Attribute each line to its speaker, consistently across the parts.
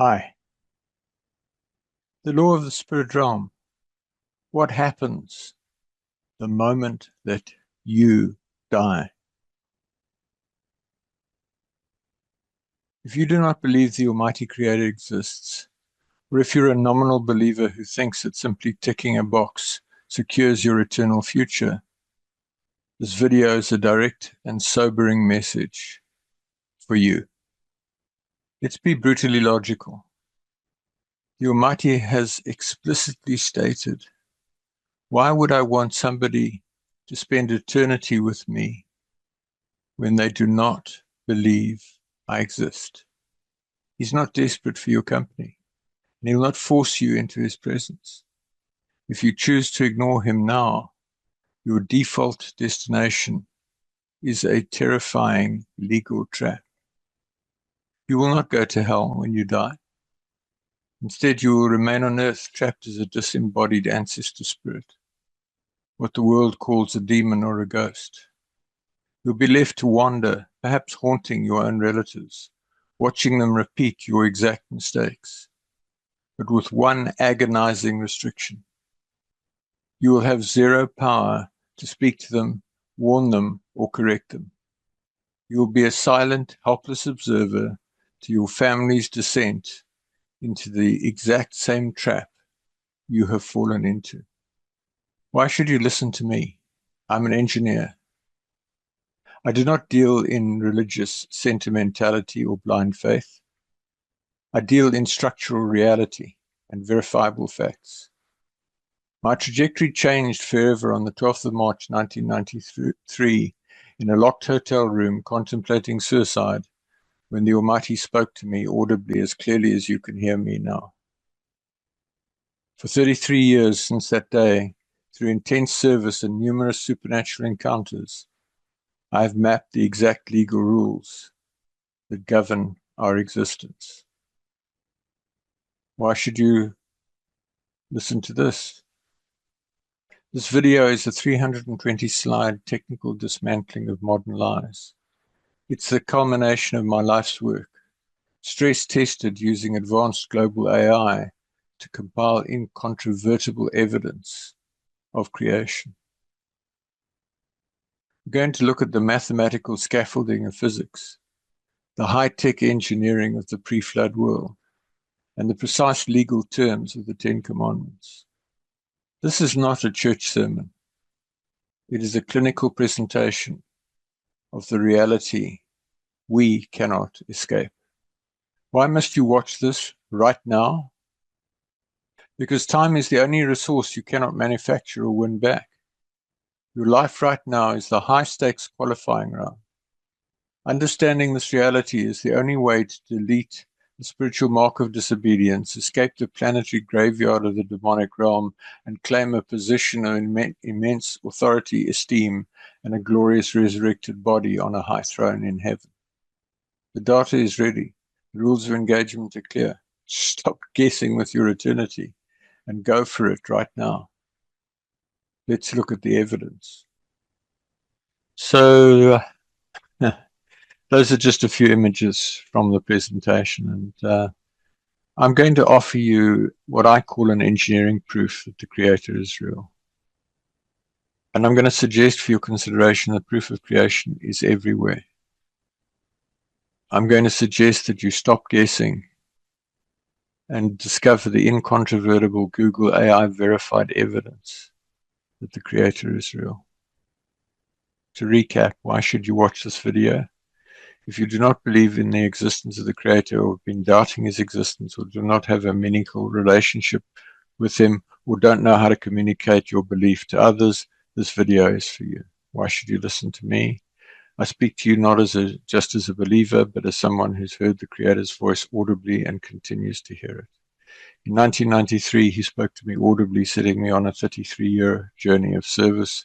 Speaker 1: Hi. The law of the spirit realm. What happens the moment that you die? If you do not believe the Almighty Creator exists, or if you're a nominal believer who thinks that simply ticking a box secures your eternal future, this video is a direct and sobering message for you. Let's be brutally logical. The Almighty has explicitly stated, why would I want somebody to spend eternity with me when they do not believe I exist? He's not desperate for your company, and he will not force you into his presence. If you choose to ignore him now, your default destination is a terrifying legal trap. You will not go to hell when you die. Instead, you will remain on earth trapped as a disembodied ancestor spirit, what the world calls a demon or a ghost. You'll be left to wander, perhaps haunting your own relatives, watching them repeat your exact mistakes, but with one agonizing restriction. You will have zero power to speak to them, warn them, or correct them. You will be a silent, helpless observer to your family's descent into the exact same trap you have fallen into. Why should you listen to me? I'm an engineer. I do not deal in religious sentimentality or blind faith. I deal in structural reality and verifiable facts. My trajectory changed forever on the 12th of March 1993 in a locked hotel room contemplating suicide when the Almighty spoke to me audibly as clearly as you can hear me now. For 33 years since that day, through intense service and numerous supernatural encounters, I have mapped the exact legal rules that govern our existence. Why should you listen to this? This video is a 320-slide technical dismantling of modern lies. It's the culmination of my life's work, stress-tested using advanced global AI to compile incontrovertible evidence of creation. We're going to look at the mathematical scaffolding of physics, the high-tech engineering of the pre-flood world, and the precise legal terms of the Ten Commandments. This is not a church sermon. It is a clinical presentation of the reality we cannot escape. Why must you watch this right now? Because time is the only resource you cannot manufacture or win back. Your life right now is the high-stakes qualifying round. Understanding this reality is the only way to delete the spiritual mark of disobedience, escape the planetary graveyard of the demonic realm, and claim a position of immense authority, esteem, and a glorious resurrected body on a high throne in heaven. The data is ready. The rules of engagement are clear. Stop guessing with your eternity and go for it right now. Let's look at the evidence. So, those are just a few images from the presentation, and I'm going to offer you what I call an engineering proof that the Creator is real. And I'm going to suggest for your consideration that proof of creation is everywhere. I'm going to suggest that you stop guessing and discover the incontrovertible Google AI verified evidence that the Creator is real. To recap, why should you watch this video? If you do not believe in the existence of the Creator, or have been doubting his existence, or do not have a meaningful relationship with him, or don't know how to communicate your belief to others, this video is for you. Why should you listen to me? I speak to you not just as a believer, but as someone who's heard the Creator's voice audibly and continues to hear it. In 1993, he spoke to me audibly, setting me on a 33-year journey of service,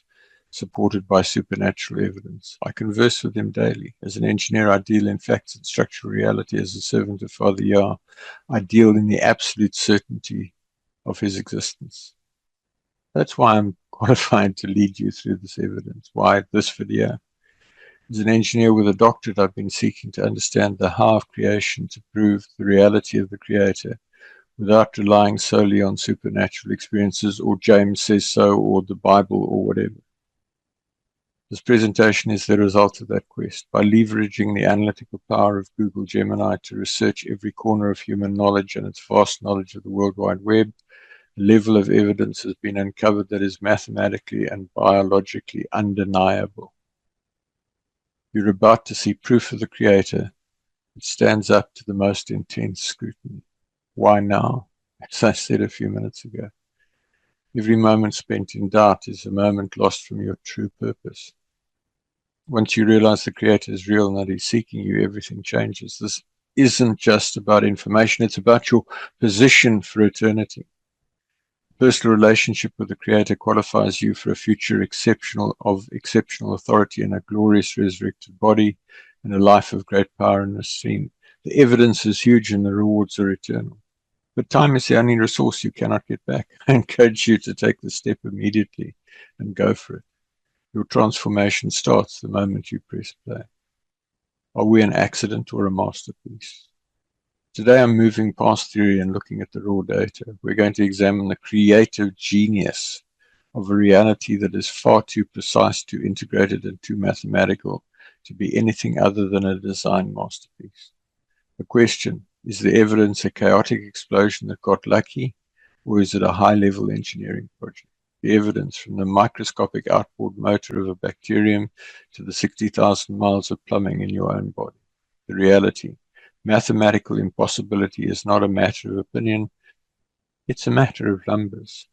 Speaker 1: supported by supernatural evidence. I converse with him daily. As an engineer, I deal in facts and structural reality. As a servant of Father Yah, I deal in the absolute certainty of his existence. That's why I'm qualified to lead you through this evidence. Why this video? As an engineer with a doctorate, I've been seeking to understand the how of creation to prove the reality of the Creator without relying solely on supernatural experiences or James says so or the Bible or whatever. This presentation is the result of that quest. By leveraging the analytical power of Google Gemini to research every corner of human knowledge and its vast knowledge of the World Wide Web, a level of evidence has been uncovered that is mathematically and biologically undeniable. You're about to see proof of the Creator. It stands up to the most intense scrutiny. Why now? As I said a few minutes ago, every moment spent in doubt is a moment lost from your true purpose. Once you realize the Creator is real and that He's seeking you, everything changes. This isn't just about information, it's about your position for eternity. Personal relationship with the Creator qualifies you for a future exceptional authority and a glorious resurrected body and a life of great power and esteem. The evidence is huge and the rewards are eternal. But time is the only resource you cannot get back. I encourage you to take the step immediately and go for it. Your transformation starts the moment you press play. Are we an accident or a masterpiece? Today I'm moving past theory and looking at the raw data. We're going to examine the creative genius of a reality that is far too precise, too integrated, and too mathematical to be anything other than a design masterpiece. The question, is the evidence a chaotic explosion that got lucky, or is it a high-level engineering project? The evidence, from the microscopic outboard motor of a bacterium to the 60,000 miles of plumbing in your own body. The reality, mathematical impossibility is not a matter of opinion, it's a matter of numbers.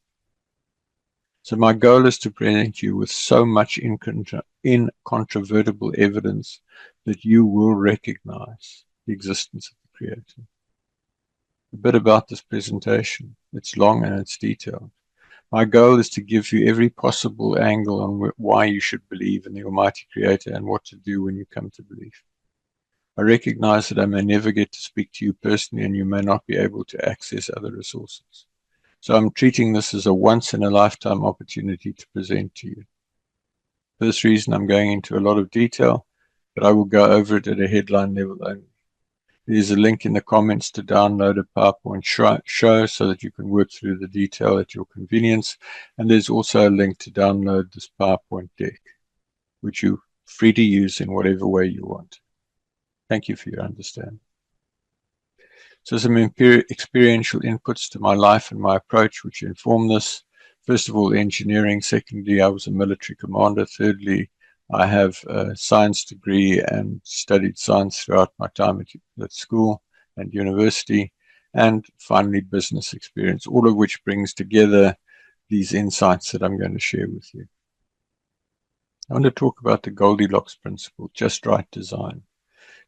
Speaker 1: So my goal is to present you with so much incontrovertible evidence that you will recognize the existence of the Creator. A bit about this presentation. It's long and it's detailed. My goal is to give you every possible angle on why you should believe in the Almighty Creator and what to do when you come to believe. I recognize that I may never get to speak to you personally and you may not be able to access other resources. So I'm treating this as a once-in-a-lifetime opportunity to present to you. For this reason, I'm going into a lot of detail, but I will go over it at a headline level only. There's a link in the comments to download a PowerPoint show so that you can work through the detail at your convenience. And there's also a link to download this PowerPoint deck, which you're free to use in whatever way you want. Thank you for your understanding. So some experiential inputs to my life and my approach which inform this. First of all, engineering. Secondly, I was a military commander. Thirdly, I have a science degree and studied science throughout my time at school and university. And finally, business experience, all of which brings together these insights that I'm going to share with you. I want to talk about the Goldilocks principle, just right design.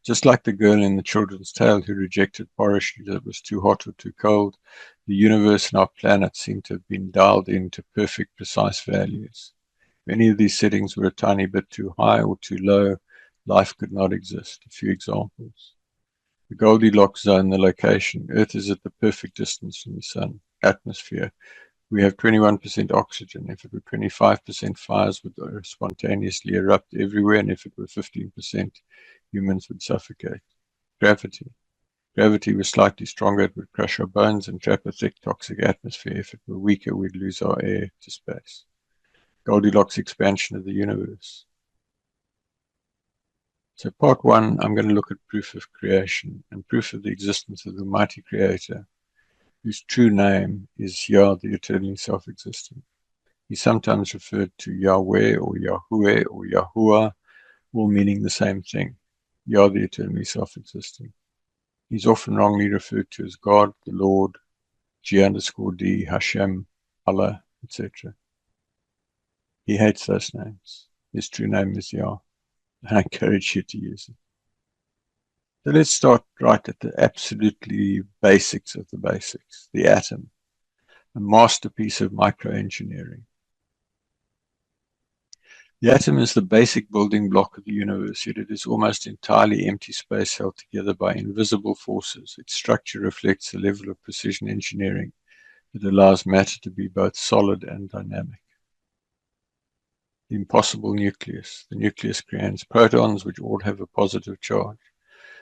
Speaker 1: Just like the girl in the children's tale who rejected porridge because it was too hot or too cold, the universe and our planet seem to have been dialed into perfect, precise values. If any of these settings were a tiny bit too high or too low, life could not exist. A few examples. The Goldilocks zone, the location. Earth is at the perfect distance from the sun. Atmosphere. We have 21% oxygen. If it were 25%, fires would spontaneously erupt everywhere, and if it were 15%, humans would suffocate. Gravity. Gravity was slightly stronger, it would crush our bones and trap a thick, toxic atmosphere. If it were weaker, we'd lose our air to space. Goldilocks expansion of the universe. So part one, I'm going to look at proof of creation and proof of the existence of the mighty Creator, whose true name is Yah, the eternally self-existent. He's sometimes referred to Yahweh or Yahweh or Yahuwah, all meaning the same thing. Yah, the eternally self-existing. He's often wrongly referred to as God, the Lord, G_D, Hashem, Allah, etc. He hates those names. His true name is Yah, and I encourage you to use it. So let's start right at the absolutely basics of the basics, the atom, a masterpiece of microengineering. The atom is the basic building block of the universe, yet it is almost entirely empty space held together by invisible forces. Its structure reflects a level of precision engineering that allows matter to be both solid and dynamic. The impossible nucleus. The nucleus contains protons which all have a positive charge.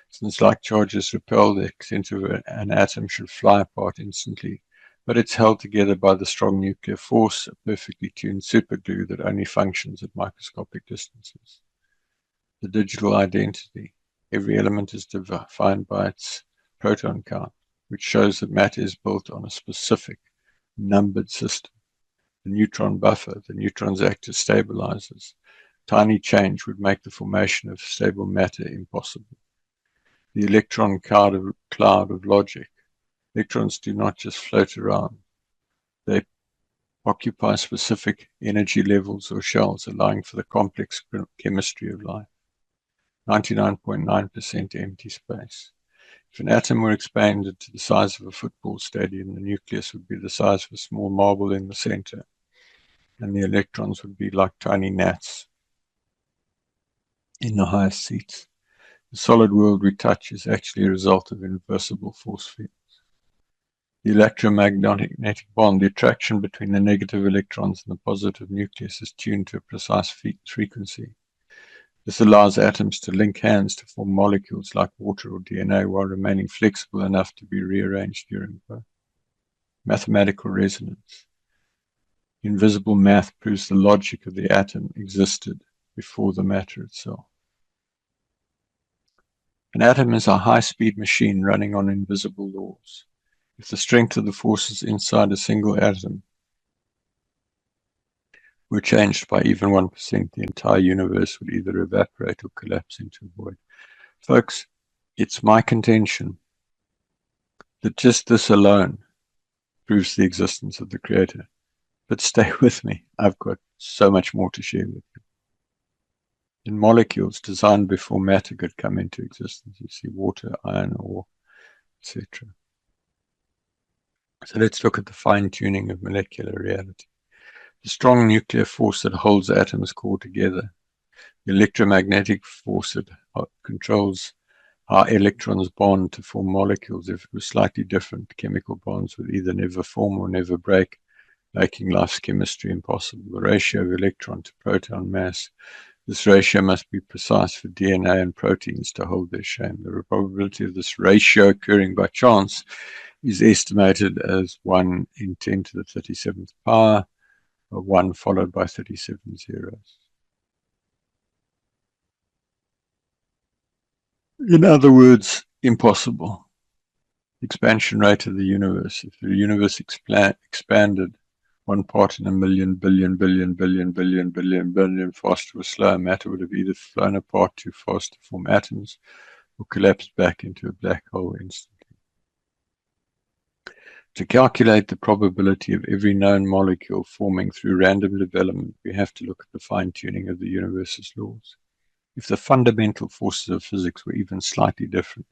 Speaker 1: Since like charges repel, the center of an atom should fly apart instantly, but it's held together by the strong nuclear force, a perfectly tuned superglue that only functions at microscopic distances. The digital identity. Every element is defined by its proton count, which shows that matter is built on a specific, numbered system. The neutron buffer. The neutrons act as stabilizers. Tiny change would make the formation of stable matter impossible. The electron cloud of logic. Electrons do not just float around. They occupy specific energy levels or shells, allowing for the complex chemistry of life. 99.9% empty space. If an atom were expanded to the size of a football stadium, the nucleus would be the size of a small marble in the center, and the electrons would be like tiny gnats in the highest seats. The solid world we touch is actually a result of inversible force fields. The electromagnetic bond, the attraction between the negative electrons and the positive nucleus, is tuned to a precise frequency. This allows atoms to link hands to form molecules like water or DNA while remaining flexible enough to be rearranged during growth. Mathematical resonance. Invisible math proves the logic of the atom existed before the matter itself. An atom is a high-speed machine running on invisible laws. If the strength of the forces inside a single atom were changed by even 1%, the entire universe would either evaporate or collapse into a void. Folks, it's my contention that just this alone proves the existence of the Creator. But stay with me. I've got so much more to share with you. In molecules designed before matter could come into existence, you see water, iron, ore, etc. So let's look at the fine-tuning of molecular reality. The strong nuclear force that holds atoms core together, the electromagnetic force that controls how electrons bond to form molecules. If it was slightly different, chemical bonds would either never form or never break, making life's chemistry impossible. The ratio of electron to proton mass. This ratio must be precise for DNA and proteins to hold their shape. The probability of this ratio occurring by chance is estimated as 1 in 10 to the 37th power, or 1 followed by 37 zeros. In other words, impossible. Expansion rate of the universe. If the universe expanded 1 part in a million, billion, faster or slower, matter would have either flown apart too fast to form atoms or collapsed back into a black hole instantly. To calculate the probability of every known molecule forming through random development, we have to look at the fine-tuning of the universe's laws. If the fundamental forces of physics were even slightly different,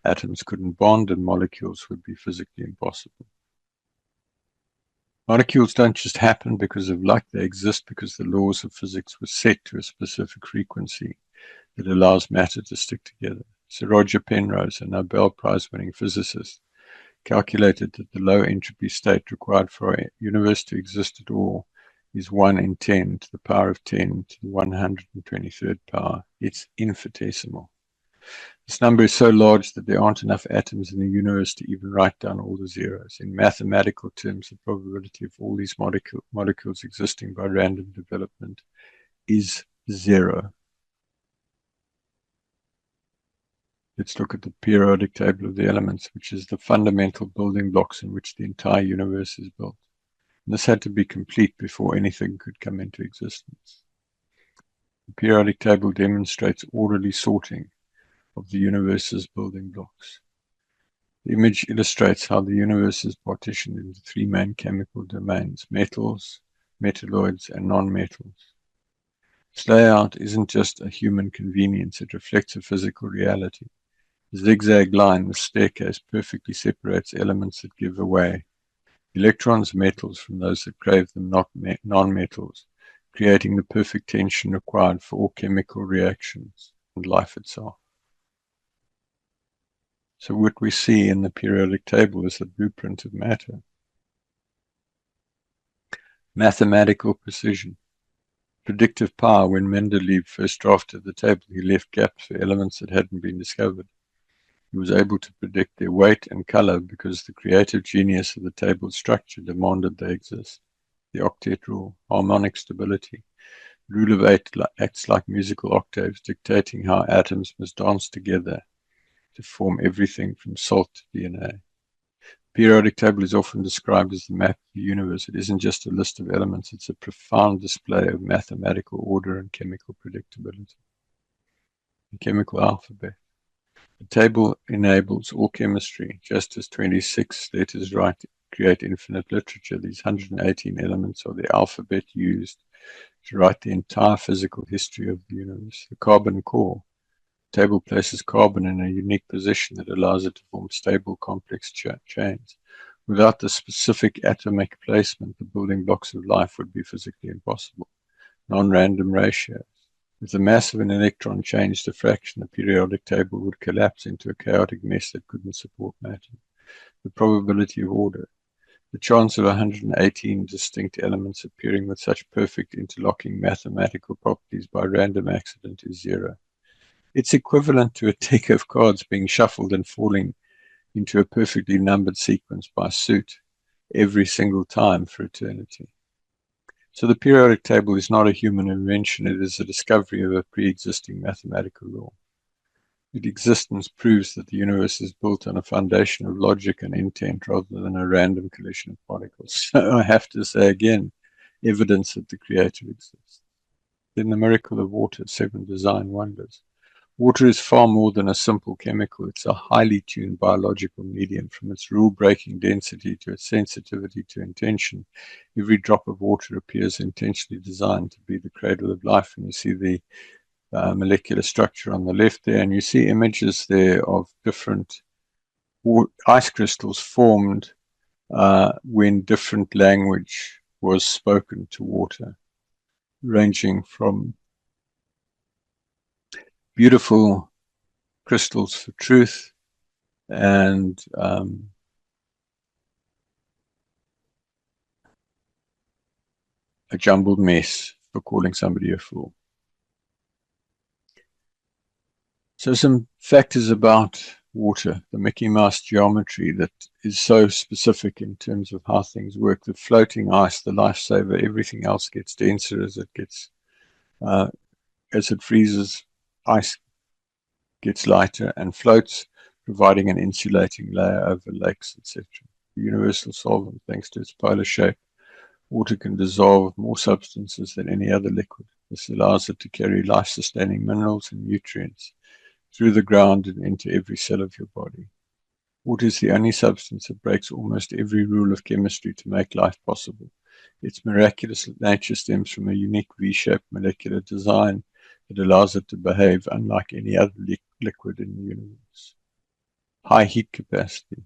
Speaker 1: atoms couldn't bond and molecules would be physically impossible. Molecules don't just happen because of luck, they exist because the laws of physics were set to a specific frequency that allows matter to stick together. Sir Roger Penrose, a Nobel Prize-winning physicist, calculated that the low entropy state required for a universe to exist at all is 1 in 10 to the power of 10 to the 123rd power. It's infinitesimal. This number is so large that there aren't enough atoms in the universe to even write down all the zeros. In mathematical terms, the probability of all these molecules existing by random development is 0. Let's look at the periodic table of the elements, which is the fundamental building blocks in which the entire universe is built. And this had to be complete before anything could come into existence. The periodic table demonstrates orderly sorting of the universe's building blocks. The image illustrates how the universe is partitioned into 3 main chemical domains: metals, metalloids, and non-metals. This layout isn't just a human convenience, it reflects a physical reality. The zigzag line, the staircase, perfectly separates elements that give away electrons, metals, from those that crave them, not non-metals, creating the perfect tension required for all chemical reactions and life itself. So what we see in the periodic table is the blueprint of matter. Mathematical precision. predictive power. When Mendeleev first drafted the table, he left gaps for elements that hadn't been discovered. He was able to predict their weight and color because the creative genius of the table's structure demanded they exist. The octet rule, harmonic stability. Rule of 8 acts like musical octaves, dictating how atoms must dance together to form everything from salt to DNA. The periodic table is often described as the map of the universe. It isn't just a list of elements, it's a profound display of mathematical order and chemical predictability. The chemical alphabet. The table enables all chemistry, just as 26 letters create infinite literature. These 118 elements are the alphabet used to write the entire physical history of the universe. The carbon core. The table places carbon in a unique position that allows it to form stable, complex chains. Without the specific atomic placement, the building blocks of life would be physically impossible. Non-random ratios. If the mass of an electron changed a fraction, the periodic table would collapse into a chaotic mess that couldn't support matter. The probability of order. The chance of 118 distinct elements appearing with such perfect interlocking mathematical properties by random accident is 0. It's equivalent to a deck of cards being shuffled and falling into a perfectly numbered sequence by suit every single time for eternity. So the periodic table is not a human invention, it is a discovery of a pre-existing mathematical law. Its existence proves that the universe is built on a foundation of logic and intent rather than a random collision of particles. So I have to say again, evidence that the Creator exists. Then the miracle of water, 7 design wonders. Water is far more than a simple chemical. It's a highly tuned biological medium. From its rule-breaking density to its sensitivity to intention, every drop of water appears intentionally designed to be the cradle of life. And you see the molecular structure on the left there, and you see images there of different ice crystals formed when different language was spoken to water, ranging from beautiful crystals for truth and a jumbled mess for calling somebody a fool. So some factors about water, the Mickey Mouse geometry that is so specific in terms of how things work. The floating ice, the lifesaver, everything else gets denser as it freezes. Ice gets lighter and floats, providing an insulating layer over lakes, etc. The universal solvent, thanks to its polar shape, water can dissolve more substances than any other liquid. This allows it to carry life-sustaining minerals and nutrients through the ground and into every cell of your body. Water is the only substance that breaks almost every rule of chemistry to make life possible. Its miraculous nature stems from a unique V-shaped molecular design that allows it to behave unlike any other liquid in the universe. High heat capacity.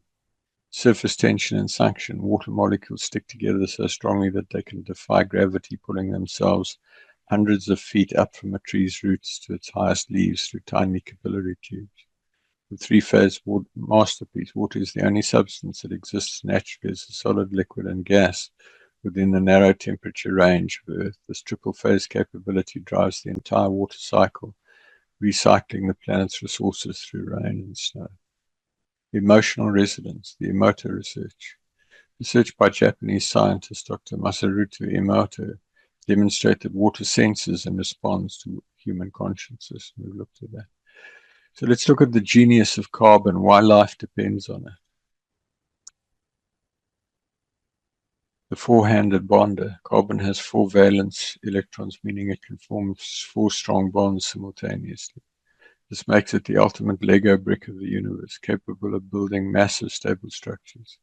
Speaker 1: Surface tension and suction. Water molecules stick together so strongly that they can defy gravity, pulling themselves hundreds of feet up from a tree's roots to its highest leaves through tiny capillary tubes. The three-phase masterpiece. Water is the only substance that exists naturally as a solid, liquid, and gas within the narrow temperature range of Earth. This triple-phase capability drives the entire water cycle, recycling the planet's resources through rain and snow. Emotional resonance, the Emoto research. Research by Japanese scientist Dr. Masaruto Emoto demonstrate that water senses and responds to human consciousness. We've looked at that. So let's look at the genius of carbon, why life depends on it. The four-handed bonder. Carbon has 4 valence electrons, meaning it can form 4 strong bonds simultaneously. This makes it the ultimate Lego brick of the universe, capable of building massive stable structures.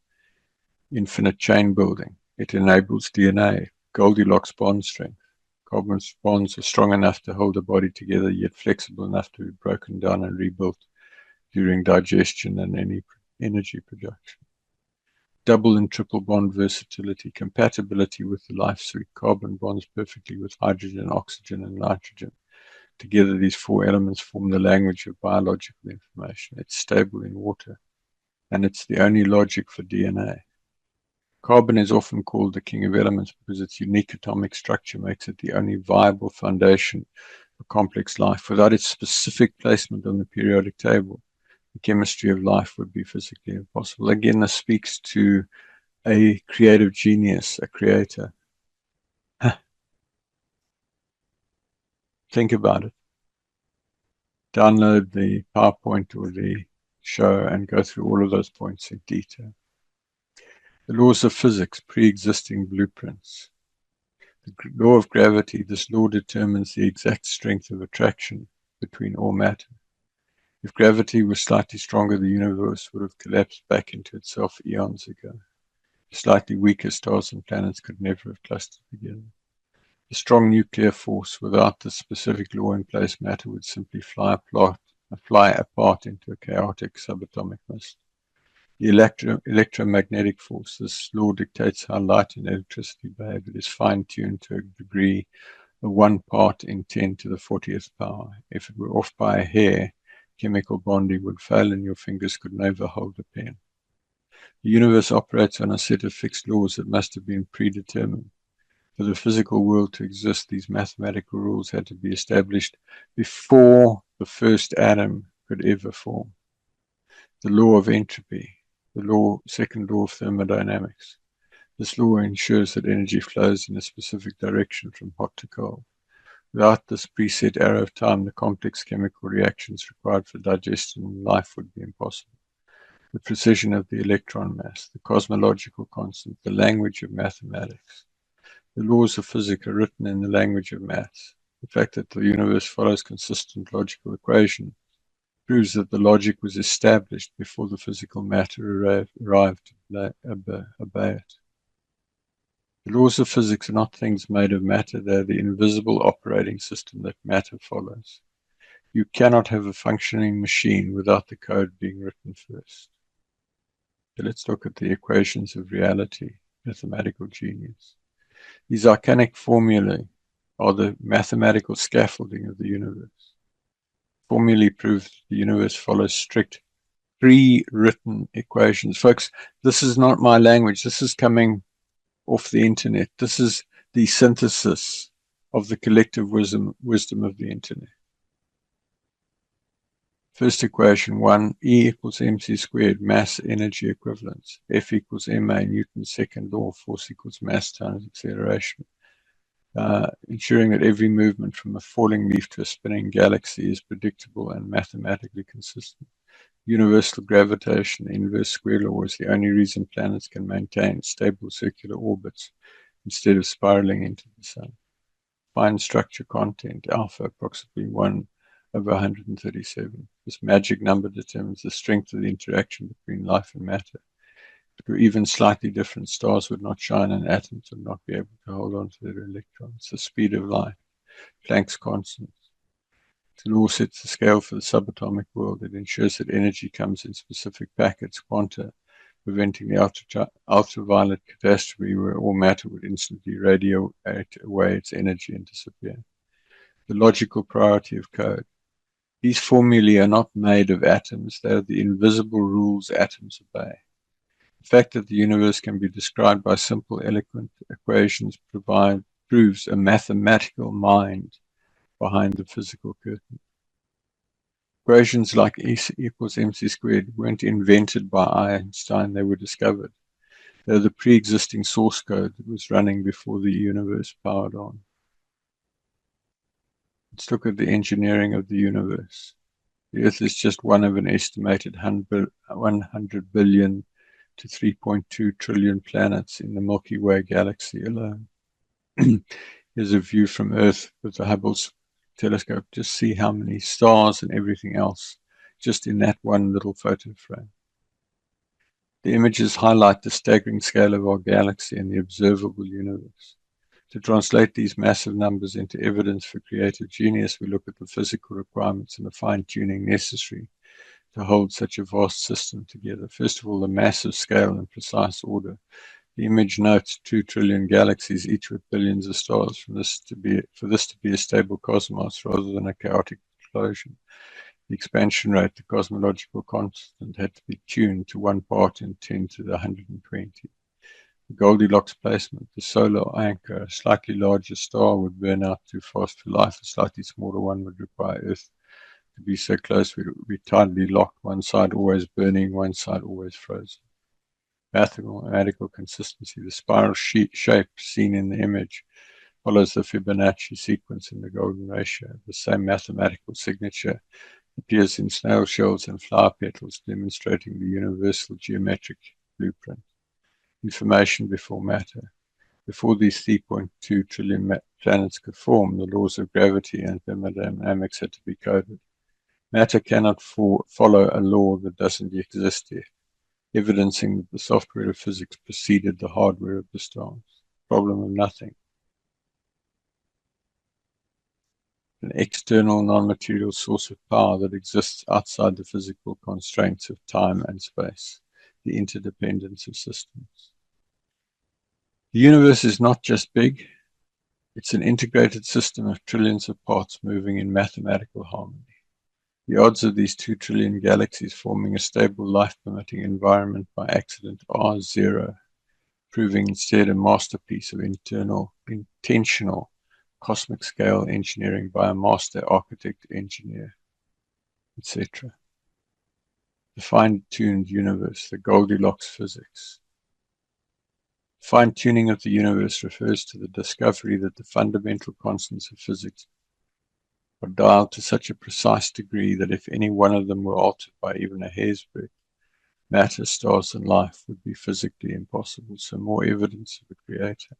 Speaker 1: Infinite chain building. It enables DNA, Goldilocks bond strength. Carbon's bonds are strong enough to hold a body together, yet flexible enough to be broken down and rebuilt during digestion and any energy production. Double and triple bond versatility, compatibility with the life suite. Carbon bonds perfectly with hydrogen, oxygen, and nitrogen. Together, these 4 elements form the language of biological information. It's stable in water, and it's the only logic for DNA. Carbon is often called the king of elements because its unique atomic structure makes it the only viable foundation for complex life. Without its specific placement on the periodic table, the chemistry of life would be physically impossible. Again, this speaks to a creative genius, a creator. Think about it. Download the PowerPoint or the show and go through all of those points in detail. The laws of physics, pre-existing blueprints. The law of gravity, this law determines the exact strength of attraction between all matter. If gravity was slightly stronger, the universe would have collapsed back into itself eons ago. Slightly weaker stars and planets could never have clustered together. A strong nuclear force, without the specific law in place, matter would simply fly apart into a chaotic subatomic mist. The electromagnetic force, this law dictates how light and electricity behave. It is fine-tuned to a degree of 1 part in 10 to the 40th power. If it were off by a hair, chemical bonding would fail and your fingers could never hold a pen. The universe operates on a set of fixed laws that must have been predetermined. For the physical world to exist, these mathematical rules had to be established before the first atom could ever form. The law of entropy, the second law of thermodynamics. This law ensures that energy flows in a specific direction from hot to cold. Without this preset arrow of time, the complex chemical reactions required for digestion and life would be impossible. The precision of the electron mass, the cosmological constant, the language of mathematics. The laws of physics are written in the language of maths. The fact that the universe follows consistent logical equations proves that the logic was established before the physical matter arrived to obey it. The laws of physics are not things made of matter, they are the invisible operating system that matter follows. You cannot have a functioning machine without the code being written first. So let's look at the equations of reality, mathematical genius. These arcanic formulae are the mathematical scaffolding of the universe. Formulae prove the universe follows strict pre-written equations. Folks, this is not my language. This is coming off the internet. This is the synthesis of the collective wisdom of the internet. First equation 1, E equals mc squared, mass energy equivalence. F equals ma, Newton's second law, force equals mass times acceleration. Ensuring that every movement from a falling leaf to a spinning galaxy is predictable and mathematically consistent. Universal gravitation, the inverse square law, is the only reason planets can maintain stable circular orbits instead of spiraling into the sun. Fine structure content, alpha, approximately 1/137. This magic number determines the strength of the interaction between life and matter. If it were even slightly different, stars would not shine and atoms would not be able to hold on to their electrons. The speed of light, Planck's constant. The law sets the scale for the subatomic world. It ensures that energy comes in specific packets, quanta, preventing the ultraviolet catastrophe where all matter would instantly radiate away its energy and disappear. The logical priority of code. These formulae are not made of atoms. They are the invisible rules atoms obey. The fact that the universe can be described by simple, eloquent equations proves a mathematical mind behind the physical curtain. Equations like E equals mc squared weren't invented by Einstein, they were discovered. They're the pre-existing source code that was running before the universe powered on. Let's look at the engineering of the universe. The Earth is just one of an estimated 100 billion to 3.2 trillion planets in the Milky Way galaxy alone. Here's a view from Earth with the Hubble's telescope. Just see how many stars and everything else just in that one little photo frame. The images highlight the staggering scale of our galaxy and the observable universe. To translate these massive numbers into evidence for creative genius, we look at the physical requirements and the fine-tuning necessary to hold such a vast system together. First of all, the massive scale and precise order. The image notes 2 trillion galaxies, each with billions of stars, for this to be a stable cosmos rather than a chaotic explosion. The expansion rate, the cosmological constant, had to be tuned to 1 part in 10 to the 120. The Goldilocks placement, the solar anchor, a slightly larger star would burn out too fast for life. A slightly smaller one would require Earth to be so close we would be tightly locked, one side always burning, one side always frozen. Mathematical consistency. The spiral shape seen in the image follows the Fibonacci sequence in the golden ratio. The same mathematical signature appears in snail shells and flower petals, demonstrating the universal geometric blueprint. Information before matter. Before these 3.2 trillion planets could form, the laws of gravity and thermodynamics had to be coded. Matter cannot follow a law that doesn't exist yet, evidencing that the software of physics preceded the hardware of the stars. Problem of nothing. An external non-material source of power that exists outside the physical constraints of time and space, the interdependence of systems. The universe is not just big, it's an integrated system of trillions of parts moving in mathematical harmony. The odds of these 2 trillion galaxies forming a stable life-permitting environment by accident are zero, proving instead a masterpiece of intentional cosmic scale engineering by a master architect engineer, etc. The fine-tuned universe, the Goldilocks physics. Fine-tuning of the universe refers to the discovery that the fundamental constants of physics are dialed to such a precise degree that if any one of them were altered by even a hair's breadth, matter, stars, and life would be physically impossible. So more evidence of a creator.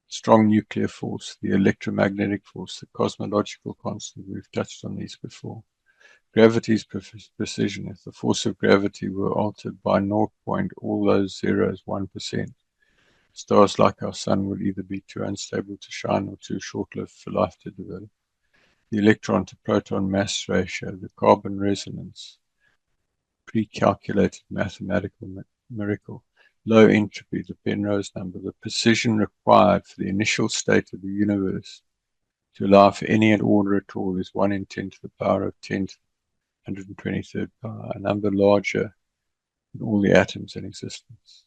Speaker 1: Strong nuclear force, the electromagnetic force, the cosmological constant. We've touched on these before. Gravity's precision. If the force of gravity were altered by 0. all those zeros 1%, stars like our sun would either be too unstable to shine or too short-lived for life to develop. The electron to proton mass ratio, the carbon resonance, pre-calculated mathematical miracle, low entropy, the Penrose number, the precision required for the initial state of the universe to allow for any order at all is 1 in 10 to the power of 10 to the 123rd power, a number larger than all the atoms in existence.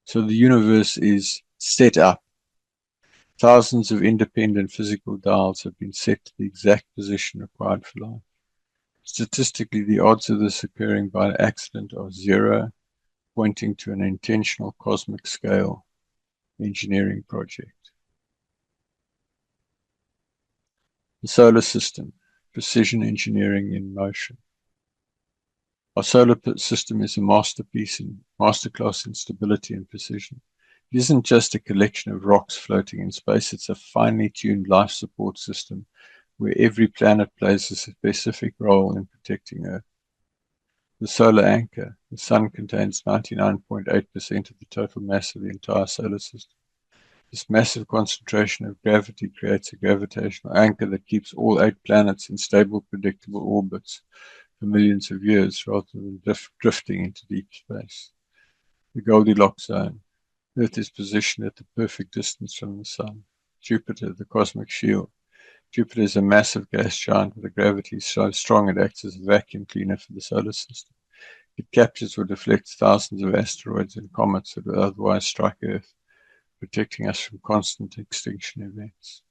Speaker 1: So the universe is set up. Thousands of independent physical dials have been set to the exact position required for life. Statistically, the odds of this occurring by accident are zero, pointing to an intentional cosmic scale engineering project. The solar system, precision engineering in motion. Our solar system is a masterclass in stability and precision. It isn't just a collection of rocks floating in space, it's a finely tuned life support system where every planet plays a specific role in protecting Earth. The solar anchor. The sun contains 99.8% of the total mass of the entire solar system. This massive concentration of gravity creates a gravitational anchor that keeps all 8 planets in stable, predictable orbits for millions of years rather than drifting into deep space. The Goldilocks zone. Earth is positioned at the perfect distance from the sun. Jupiter, the cosmic shield. Jupiter is a massive gas giant with a gravity so strong it acts as a vacuum cleaner for the solar system. It captures or deflects thousands of asteroids and comets that would otherwise strike Earth, protecting us from constant extinction events.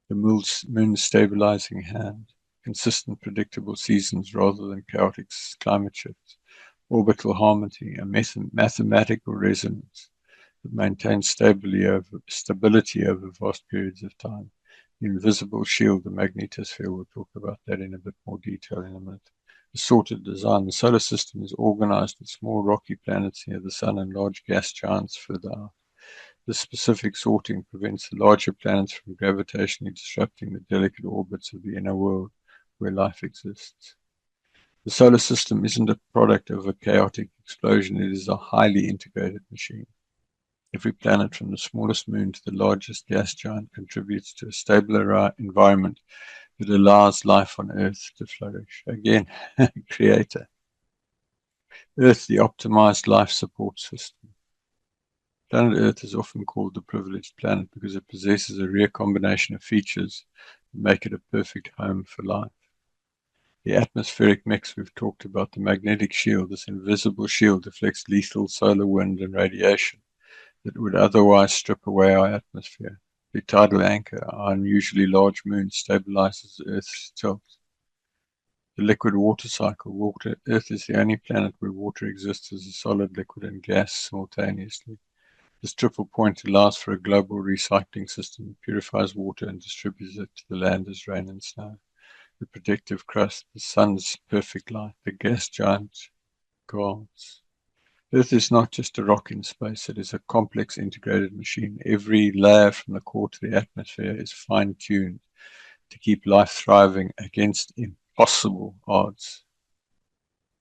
Speaker 1: The moon's stabilizing hand. Consistent, predictable seasons rather than chaotic climate shifts. Orbital harmony, a mathematical resonance that maintains stability over vast periods of time. The invisible shield, the magnetosphere, we'll talk about that in a bit more detail in a minute. Assorted design. The solar system is organized with small rocky planets near the sun and large gas giants further out. This specific sorting prevents the larger planets from gravitationally disrupting the delicate orbits of the inner world where life exists. The solar system isn't a product of a chaotic explosion, it is a highly integrated machine. Every planet from the smallest moon to the largest gas giant contributes to a stable environment that allows life on Earth to flourish. Again, creator. Earth, the optimized life support system. Planet Earth is often called the privileged planet because it possesses a rare combination of features that make it a perfect home for life. The atmospheric mix we've talked about, the magnetic shield, this invisible shield deflects lethal solar wind and radiation that would otherwise strip away our atmosphere. The tidal anchor, our unusually large moon, stabilizes Earth's tilt. The liquid water cycle. Earth is the only planet where water exists as a solid, liquid, and gas simultaneously. This triple point allows for a global recycling system that purifies water and distributes it to the land as rain and snow. The protective crust, the sun's perfect light, the gas giant guards. Earth is not just a rock in space, it is a complex integrated machine. Every layer from the core to the atmosphere is fine-tuned to keep life thriving against impossible odds.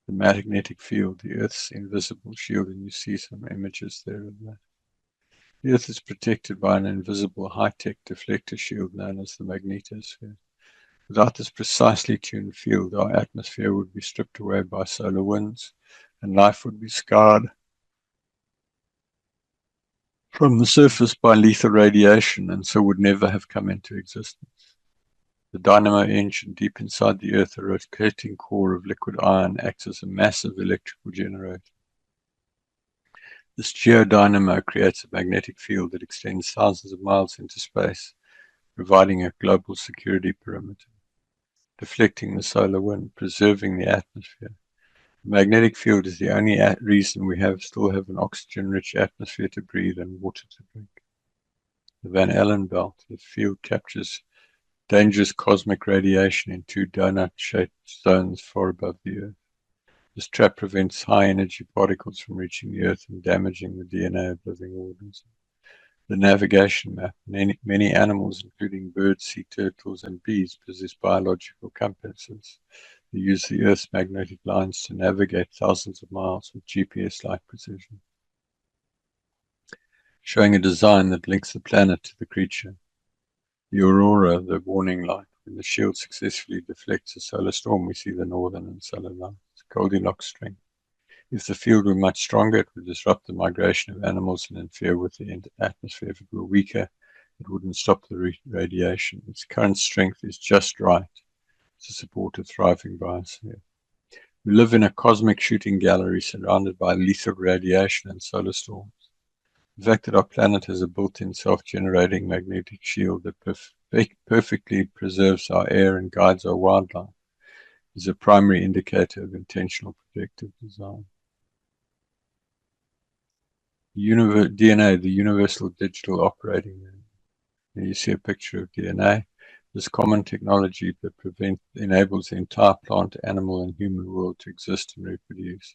Speaker 1: The magnetic field, the Earth's invisible shield, and you see some images there of that. The Earth is protected by an invisible high-tech deflector shield known as the magnetosphere. Without this precisely tuned field, our atmosphere would be stripped away by solar winds, and life would be scarred from the surface by lethal radiation, and so would never have come into existence. The dynamo engine deep inside the Earth, a rotating core of liquid iron, acts as a massive electrical generator. This geodynamo creates a magnetic field that extends thousands of miles into space, providing a global security perimeter, deflecting the solar wind, preserving the atmosphere. The magnetic field is the only reason we still have an oxygen-rich atmosphere to breathe and water to drink. The Van Allen belt, the field captures dangerous cosmic radiation in 2 donut-shaped zones far above the Earth. This trap prevents high-energy particles from reaching the Earth and damaging the DNA of living organisms. The navigation map. Many animals, including birds, sea turtles, and bees, possess biological compasses. They use the Earth's magnetic lines to navigate thousands of miles with GPS-like precision, showing a design that links the planet to the creature. The aurora, the warning light. When the shield successfully deflects a solar storm, we see the northern and southern lights. Goldilocks strength. If the field were much stronger, it would disrupt the migration of animals and interfere with the atmosphere. If it were weaker, it wouldn't stop the radiation. Its current strength is just right to support a thriving biosphere. We live in a cosmic shooting gallery surrounded by lethal radiation and solar storms. The fact that our planet has a built-in self-generating magnetic shield that perfectly preserves our air and guides our wildlife is a primary indicator of intentional protective design. DNA, the Universal Digital Operating Manual. Here you see a picture of DNA. This common technology that enables the entire plant, animal, and human world to exist and reproduce.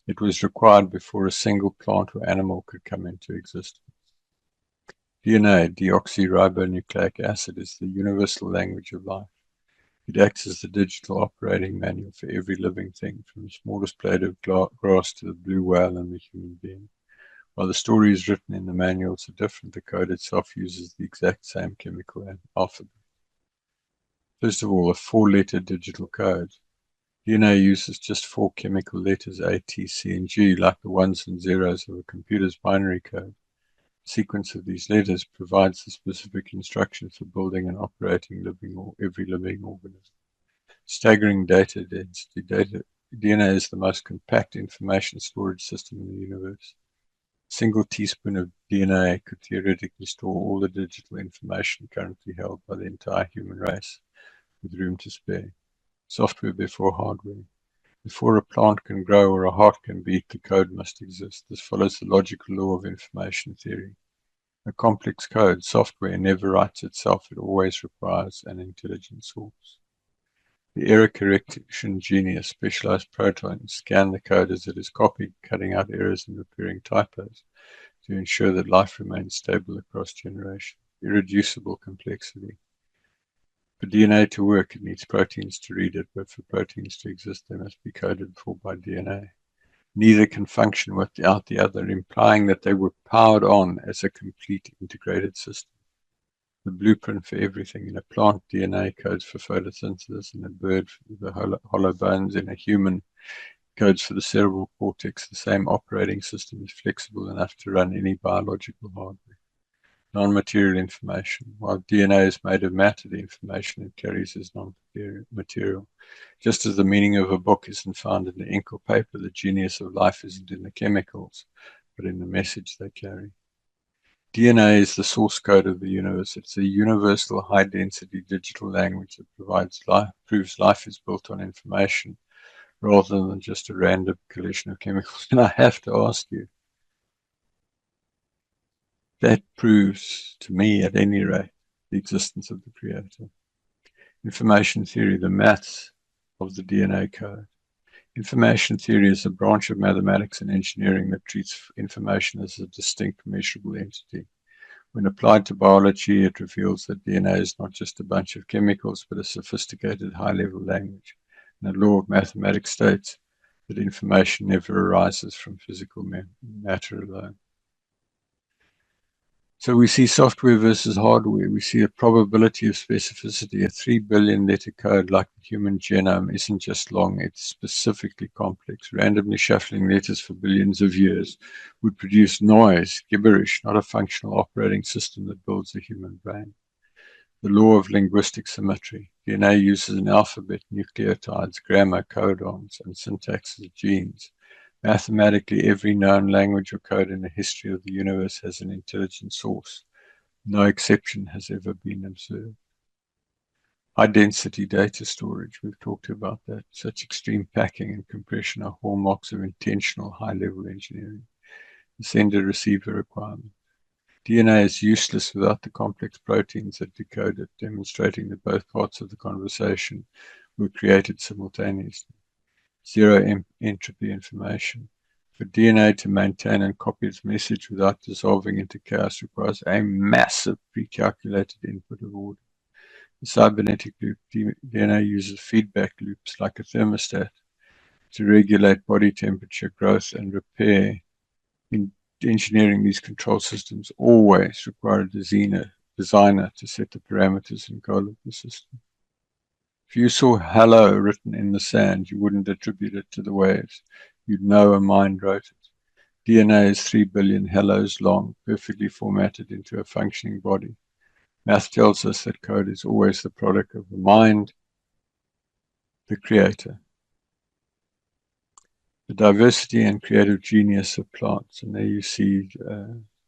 Speaker 1: It was required before a single plant or animal could come into existence. DNA, deoxyribonucleic acid, is the universal language of life. It acts as the digital operating manual for every living thing, from the smallest blade of grass to the blue whale and the human being. While the stories written in the manuals are different, the code itself uses the exact same chemical alphabet. First of all, a 4-letter digital code. DNA uses just 4 chemical letters A, T, C, and G, like the ones and zeros of a computer's binary code. The sequence of these letters provides the specific instructions for building and operating every living organism. Staggering data density. DNA is the most compact information storage system in the universe. A single teaspoon of DNA could theoretically store all the digital information currently held by the entire human race, with room to spare. Software before hardware. Before a plant can grow or a heart can beat, the code must exist. This follows the logical law of information theory. A complex code, software, never writes itself. It always requires an intelligent source. The error correction genius, specialized protons, scan the code as it is copied, cutting out errors and repairing typos to ensure that life remains stable across generations. Irreducible complexity. For DNA to work, it needs proteins to read it, but for proteins to exist, they must be coded for by DNA. Neither can function without the other, implying that they were powered on as a complete integrated system. The blueprint for everything. In a plant, DNA codes for photosynthesis. In a bird, for the hollow bones. In a human, codes for the cerebral cortex. The same operating system is flexible enough to run any biological hardware. non-material information. While DNA is made of matter, the information it carries is non-material. Just as the meaning of a book isn't found in the ink or paper, the genius of life isn't in the chemicals, but in the message they carry. DNA is the source code of the universe. It's a universal high-density digital language that proves life is built on information rather than just a random collection of chemicals. And I have to ask you, that proves to me, at any rate, the existence of the Creator. Information theory, the maths of the DNA code. Information theory is a branch of mathematics and engineering that treats information as a distinct, measurable entity. When applied to biology, it reveals that DNA is not just a bunch of chemicals, but a sophisticated high-level language. And the law of mathematics states that information never arises from physical matter alone. So we see software versus hardware. We see a probability of specificity. A 3 billion letter code like the human genome isn't just long, it's specifically complex. Randomly shuffling letters for billions of years would produce noise, gibberish, not a functional operating system that builds a human brain. The law of linguistic symmetry. DNA uses an alphabet, nucleotides, grammar, codons, and syntax as genes. Mathematically, every known language or code in the history of the universe has an intelligent source. No exception has ever been observed. High-density data storage, we've talked about that. Such extreme packing and compression are hallmarks of intentional high-level engineering. The sender-receiver requirement. DNA is useless without the complex proteins that decode it, demonstrating that both parts of the conversation were created simultaneously. Zero entropy information. For DNA to maintain and copy its message without dissolving into chaos requires a massive pre-calculated input of order. The cybernetic loop, DNA uses feedback loops like a thermostat to regulate body temperature, growth, and repair. In engineering, these control systems always require a designer to set the parameters and goal of the system. If you saw hello written in the sand, you wouldn't attribute it to the waves. You'd know a mind wrote it. DNA is 3 billion hellos long, perfectly formatted into a functioning body. Math tells us that code is always the product of the mind, the creator. The diversity and creative genius of plants. And there you see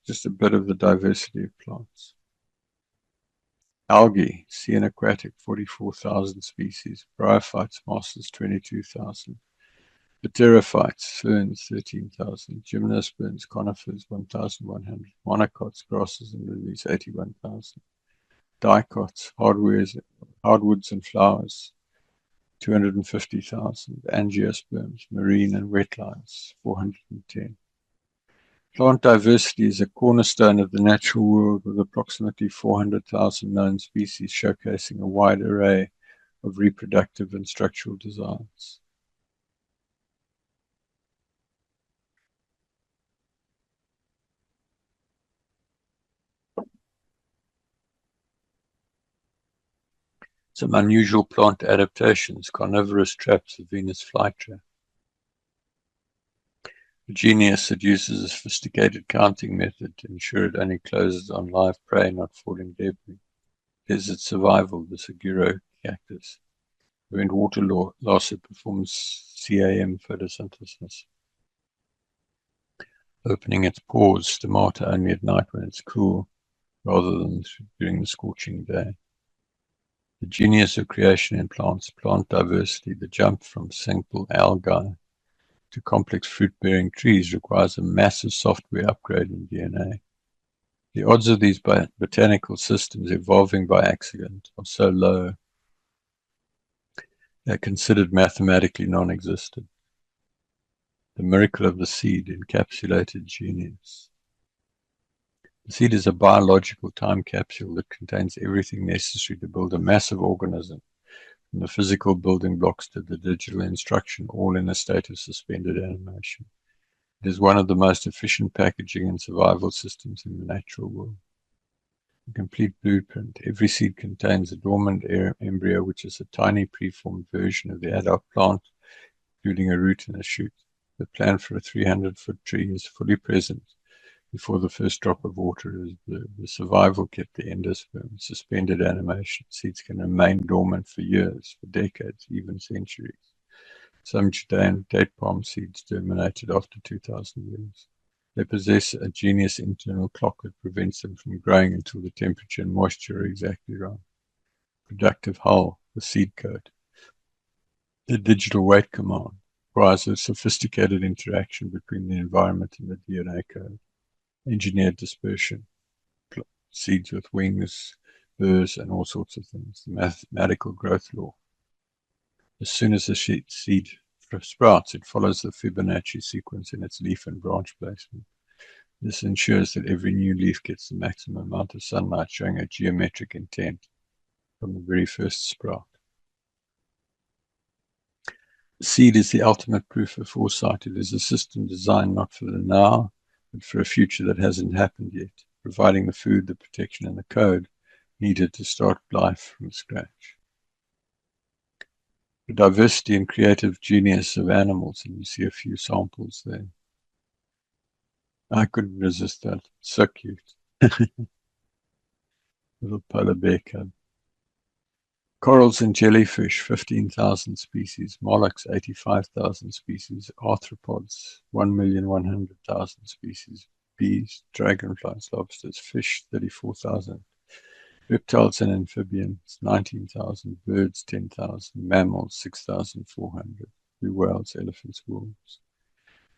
Speaker 1: just a bit of the diversity of plants. Algae, sea and aquatic, 44,000 species. Bryophytes, mosses, 22,000. Pterophytes, ferns, 13,000. Gymnosperms, conifers, 1,100. Monocots, grasses and lilies, 81,000. Dicots, hardwoods and flowers, 250,000. Angiosperms, marine and wetlands, 410. Plant diversity is a cornerstone of the natural world with approximately 400,000 known species showcasing a wide array of reproductive and structural designs. Some unusual plant adaptations, carnivorous traps, the Venus flytrap. The genius that uses a sophisticated counting method to ensure it only closes on live prey, not falling debris. Desert survival, the Saguro cactus. Prevent water loss, it performs CAM photosynthesis. Opening its pores, stomata only at night when it's cool, rather than during the scorching day. The genius of creation in plants, plant diversity, the jump from simple algae to complex fruit-bearing trees requires a massive software upgrade in DNA. The odds of these botanical systems evolving by accident are so low, they're considered mathematically non-existent. The miracle of the seed, encapsulated genius. The seed is a biological time capsule that contains everything necessary to build a massive organism, from the physical building blocks to the digital instruction, all in a state of suspended animation. It is one of the most efficient packaging and survival systems in the natural world. A complete blueprint. Every seed contains a dormant embryo, which is a tiny preformed version of the adult plant, including a root and a shoot. The plan for a 300-foot tree is fully present before the first drop of water is the survival kit, the endosperm, suspended animation. Seeds can remain dormant for years, for decades, even centuries. Some Judean date palm seeds germinated after 2,000 years. They possess a genius internal clock that prevents them from growing until the temperature and moisture are exactly right. Productive hull, the seed code. The digital weight command requires a sophisticated interaction between the environment and the DNA code. Engineered dispersion, seeds with wings, burrs, and all sorts of things. The mathematical growth law. As soon as the seed sprouts, it follows the Fibonacci sequence in its leaf and branch placement. This ensures that every new leaf gets the maximum amount of sunlight, showing a geometric intent from the very first sprout. The seed is the ultimate proof of foresight. It is a system designed not for the now, but for a future that hasn't happened yet, providing the food, the protection, and the code needed to start life from scratch. The diversity and creative genius of animals, and you see a few samples there. I couldn't resist that. So cute. Little polar bear cub. Corals and jellyfish, 15,000 species. Mollusks, 85,000 species. Arthropods, 1,100,000 species. Bees, dragonflies, lobsters. Fish, 34,000. Reptiles and amphibians, 19,000. Birds, 10,000. Mammals, 6,400. Blue whales, elephants, wolves.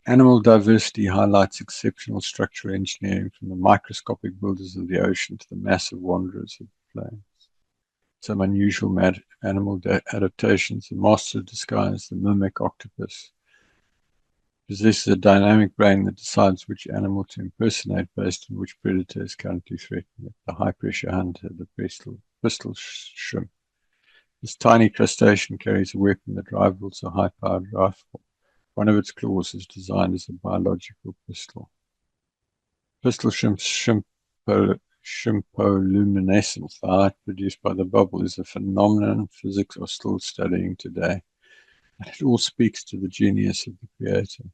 Speaker 1: Animal diversity highlights exceptional structural engineering, from the microscopic builders of the ocean to the massive wanderers of the plains. Some unusual animal adaptations. The master of disguise, the mimic octopus, possesses a dynamic brain that decides which animal to impersonate based on which predator is currently threatening it. The high-pressure hunter, the pistol shrimp. This tiny crustacean carries a weapon that rivals a high-powered rifle. One of its claws is designed as a biological pistol. Pistol shrimpoluminescence, the light produced by the bubble, is a phenomenon physics are still studying today. And it all speaks to the genius of the creator.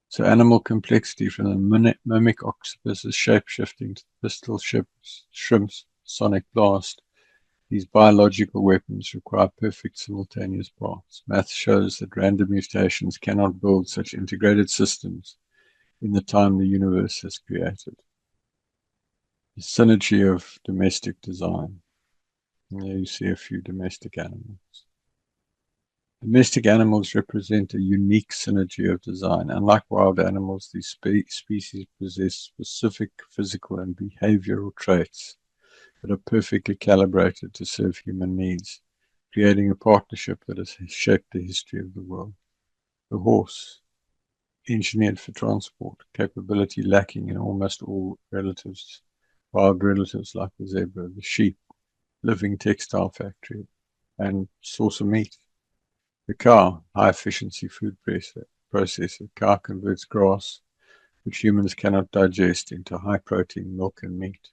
Speaker 1: So animal complexity, from the mimic octopus's shape-shifting to the pistol shrimp's sonic blast. These biological weapons require perfect simultaneous parts. Math shows that random mutations cannot build such integrated systems in the time the universe has created. The synergy of domestic design. And there you see a few domestic animals. Domestic animals represent a unique synergy of design. Unlike wild animals, these species possess specific physical and behavioral traits that are perfectly calibrated to serve human needs, creating a partnership that has shaped the history of the world. The horse, engineered for transport, capability lacking in almost all wild relatives like the zebra. The sheep, living textile factory and source of meat. The cow, high-efficiency food processor. Cow converts grass, which humans cannot digest, into high-protein milk and meat.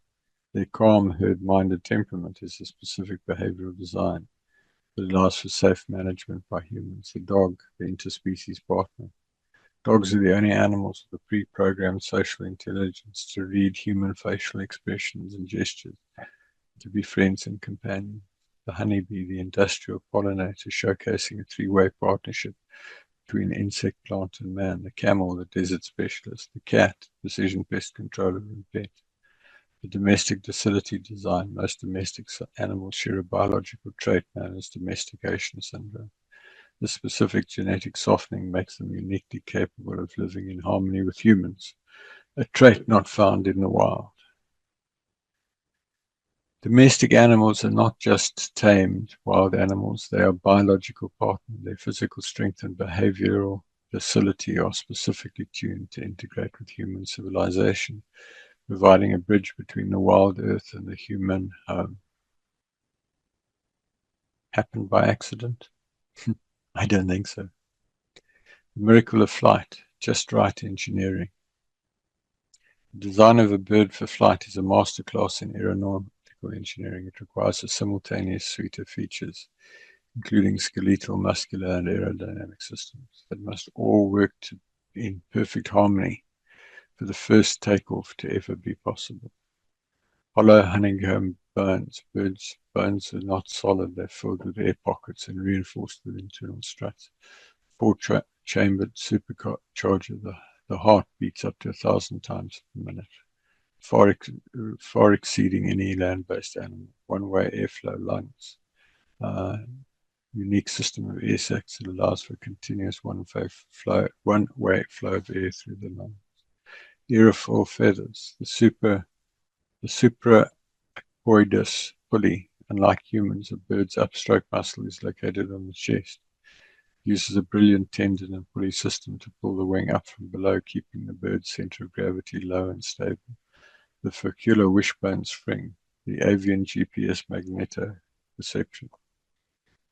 Speaker 1: Their calm, herd-minded temperament is a specific behavioral design that allows for safe management by humans. The dog, the interspecies partner. Dogs are the only animals with a pre-programmed social intelligence to read human facial expressions and gestures, to be friends and companions. The honeybee, the industrial pollinator, showcasing a three-way partnership between insect, plant, and man. The camel, the desert specialist. The cat, precision pest controller and pet. The domestic docility design. Most domestic animals share a biological trait known as domestication syndrome. This specific genetic softening makes them uniquely capable of living in harmony with humans, a trait not found in the wild. Domestic animals are not just tamed wild animals, they are biological partners. Their physical strength and behavioral docility are specifically tuned to integrate with human civilization, providing a bridge between the wild earth and the human home. Happened by accident? I don't think so. The miracle of flight, just right engineering. The design of a bird for flight is a masterclass in aeronautical engineering. It requires a simultaneous suite of features, including skeletal, muscular, and aerodynamic systems that must all work in perfect harmony for the first takeoff to ever be possible. Hollow honeycomb bones. Birds' bones are not solid. They're filled with air pockets and reinforced with internal struts. Four-chambered supercharger. The heart beats up to 1,000 times per minute, far exceeding any land-based animal. One-way airflow lungs. Unique system of air sacs that allows for continuous one-way flow of air through the lungs. Aerofoil feathers. The supracoitus pulley, unlike humans, a bird's upstroke muscle is located on the chest. It uses a brilliant tendon and pulley system to pull the wing up from below, keeping the bird's center of gravity low and stable. The furcular wishbone spring, the avian GPS magneto-perception.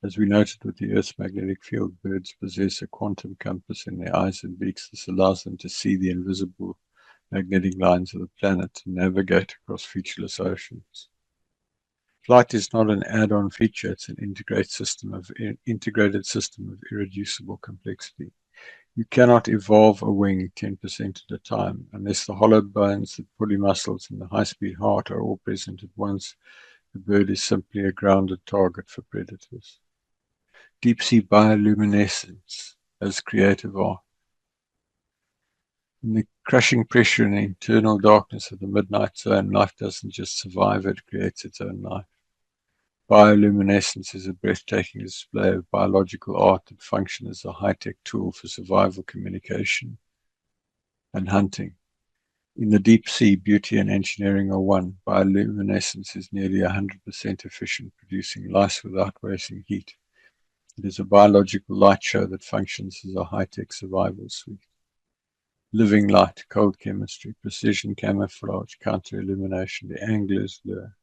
Speaker 1: As we noted with the Earth's magnetic field, birds possess a quantum compass in their eyes and beaks. This allows them to see the invisible magnetic lines of the planet and navigate across featureless oceans. Flight is not an add-on feature, it's an integrated system of irreducible complexity. You cannot evolve a wing 10% at a time unless the hollow bones, the pulley muscles, and the high-speed heart are all present at once. The bird is simply a grounded target for predators. Deep-sea bioluminescence as creative art. In the crushing pressure and internal darkness of the midnight zone, life doesn't just survive, it creates its own life. Bioluminescence is a breathtaking display of biological art that functions as a high-tech tool for survival, communication, and hunting. In the deep sea, beauty and engineering are one. Bioluminescence is nearly 100% efficient, producing light without wasting heat. It is a biological light show that functions as a high-tech survival suite. Living light, cold chemistry, precision camouflage, counter-illumination, the angler's lure.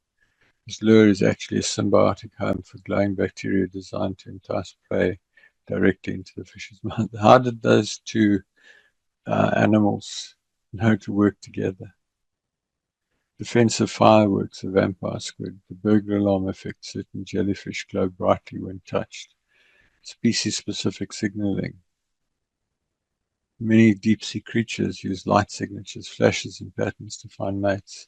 Speaker 1: This lure is actually a symbiotic home for glowing bacteria designed to entice prey directly into the fish's mouth. How did those two animals know to work together? Defensive fireworks, a vampire squid, the burglar alarm effect, certain jellyfish glow brightly when touched. Species-specific signaling. Many deep-sea creatures use light signatures, flashes, and patterns to find mates.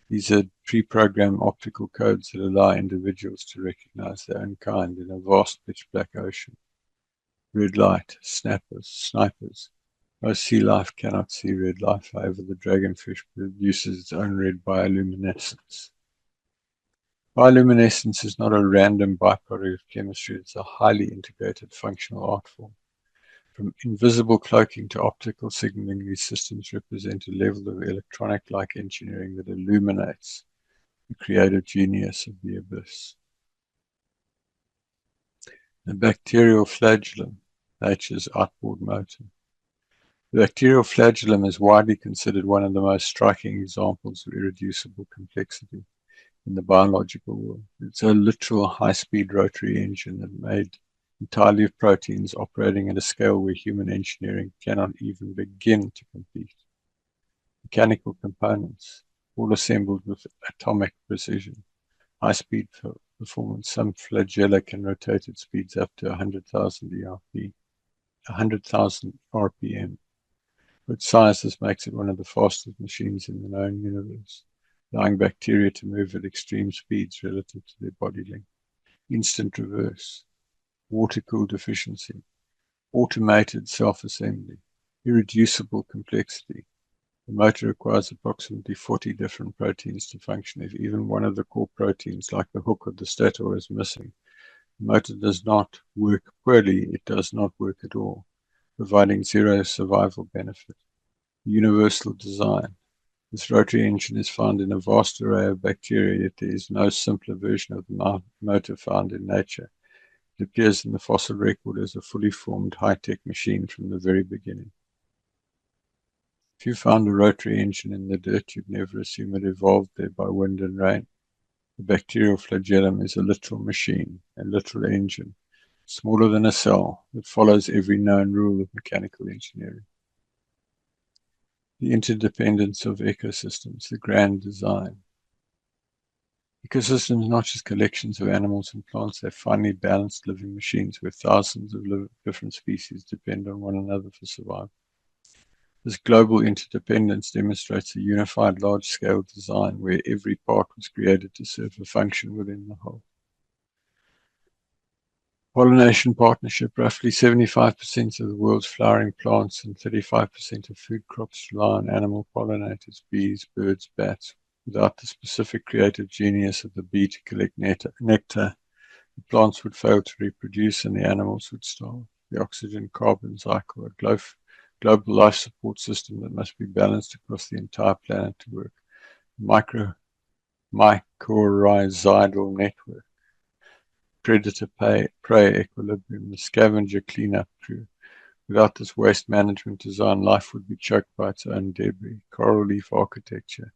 Speaker 1: These are pre-programmed optical codes that allow individuals to recognize their own kind in a vast pitch-black ocean. Red light, snipers. Most sea life cannot see red light, however the dragonfish produces its own red bioluminescence. Bioluminescence is not a random byproduct of chemistry, it's a highly integrated functional art form. From invisible cloaking to optical signaling, these systems represent a level of electronic-like engineering that illuminates the creative genius of the abyss. The bacterial flagellum, nature's outboard motor. The bacterial flagellum is widely considered one of the most striking examples of irreducible complexity in the biological world. It's a literal high-speed rotary engine that made entirely of proteins operating at a scale where human engineering cannot even begin to compete. Mechanical components, all assembled with atomic precision. High-speed performance. Some flagella can rotate at speeds up to 100,000 RPM. With size, this makes it one of the fastest machines in the known universe, allowing bacteria to move at extreme speeds relative to their body length. Instant reverse, water-cooled efficiency, automated self-assembly, irreducible complexity. The motor requires approximately 40 different proteins to function. If even one of the core proteins, like the hook or the stator, is missing, the motor does not work poorly, it does not work at all, providing zero survival benefit. Universal design. This rotary engine is found in a vast array of bacteria, yet there is no simpler version of the motor found in nature. It appears in the fossil record as a fully formed high-tech machine from the very beginning. If you found a rotary engine in the dirt, you'd never assume it evolved there by wind and rain. The bacterial flagellum is a literal machine, a literal engine, smaller than a cell, that follows every known rule of mechanical engineering. The interdependence of ecosystems, the grand design. Ecosystems are not just collections of animals and plants, they're finely balanced living machines where thousands of different species depend on one another for survival. This global interdependence demonstrates a unified large-scale design where every part was created to serve a function within the whole. Pollination partnership. Roughly 75% of the world's flowering plants and 35% of food crops rely on animal pollinators, bees, birds, bats. Without the specific creative genius of the bee to collect nectar, the plants would fail to reproduce and the animals would starve. The oxygen-carbon cycle, a global life support system that must be balanced across the entire planet to work. Mycorrhizal network. Predator-prey equilibrium, the scavenger cleanup crew. Without this waste management design, life would be choked by its own debris. Coral reef architecture.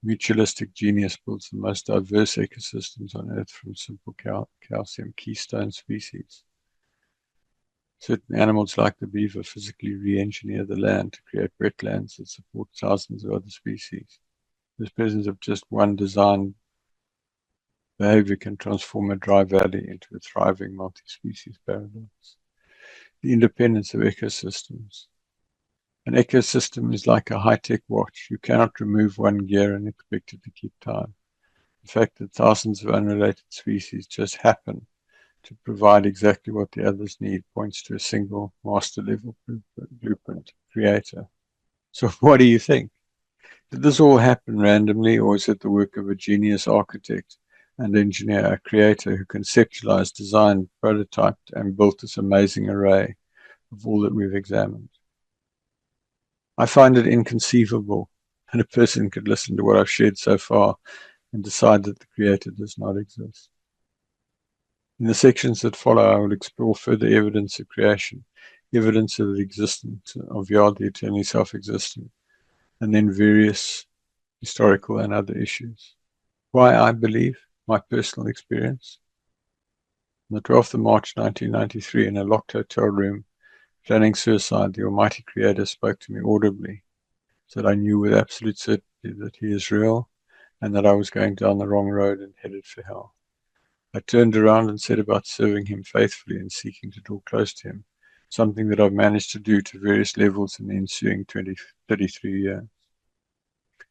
Speaker 1: Mutualistic genius builds the most diverse ecosystems on Earth from simple calcium keystone species. Certain animals like the beaver physically re-engineer the land to create wetlands that support thousands of other species. The presence of just one design behavior can transform a dry valley into a thriving multi-species paradise. The independence of ecosystems. An ecosystem is like a high-tech watch. You cannot remove one gear and expect it to keep time. The fact that thousands of unrelated species just happen to provide exactly what the others need points to a single master-level blueprint creator. So what do you think? Did this all happen randomly, or is it the work of a genius architect and engineer, a creator who conceptualized, designed, prototyped, and built this amazing array of all that we've examined? I find it inconceivable that a person could listen to what I've shared so far and decide that the Creator does not exist. In the sections that follow, I will explore further evidence of creation, evidence of the existence of Yah, the eternally self-existent, and then various historical and other issues. Why I believe, my personal experience. On the 12th of March 1993, in a locked hotel room, planning suicide, the Almighty Creator spoke to me audibly, so that I knew with absolute certainty that He is real and that I was going down the wrong road and headed for hell. I turned around and set about serving Him faithfully and seeking to draw close to Him, something that I've managed to do to various levels in the ensuing 33 years.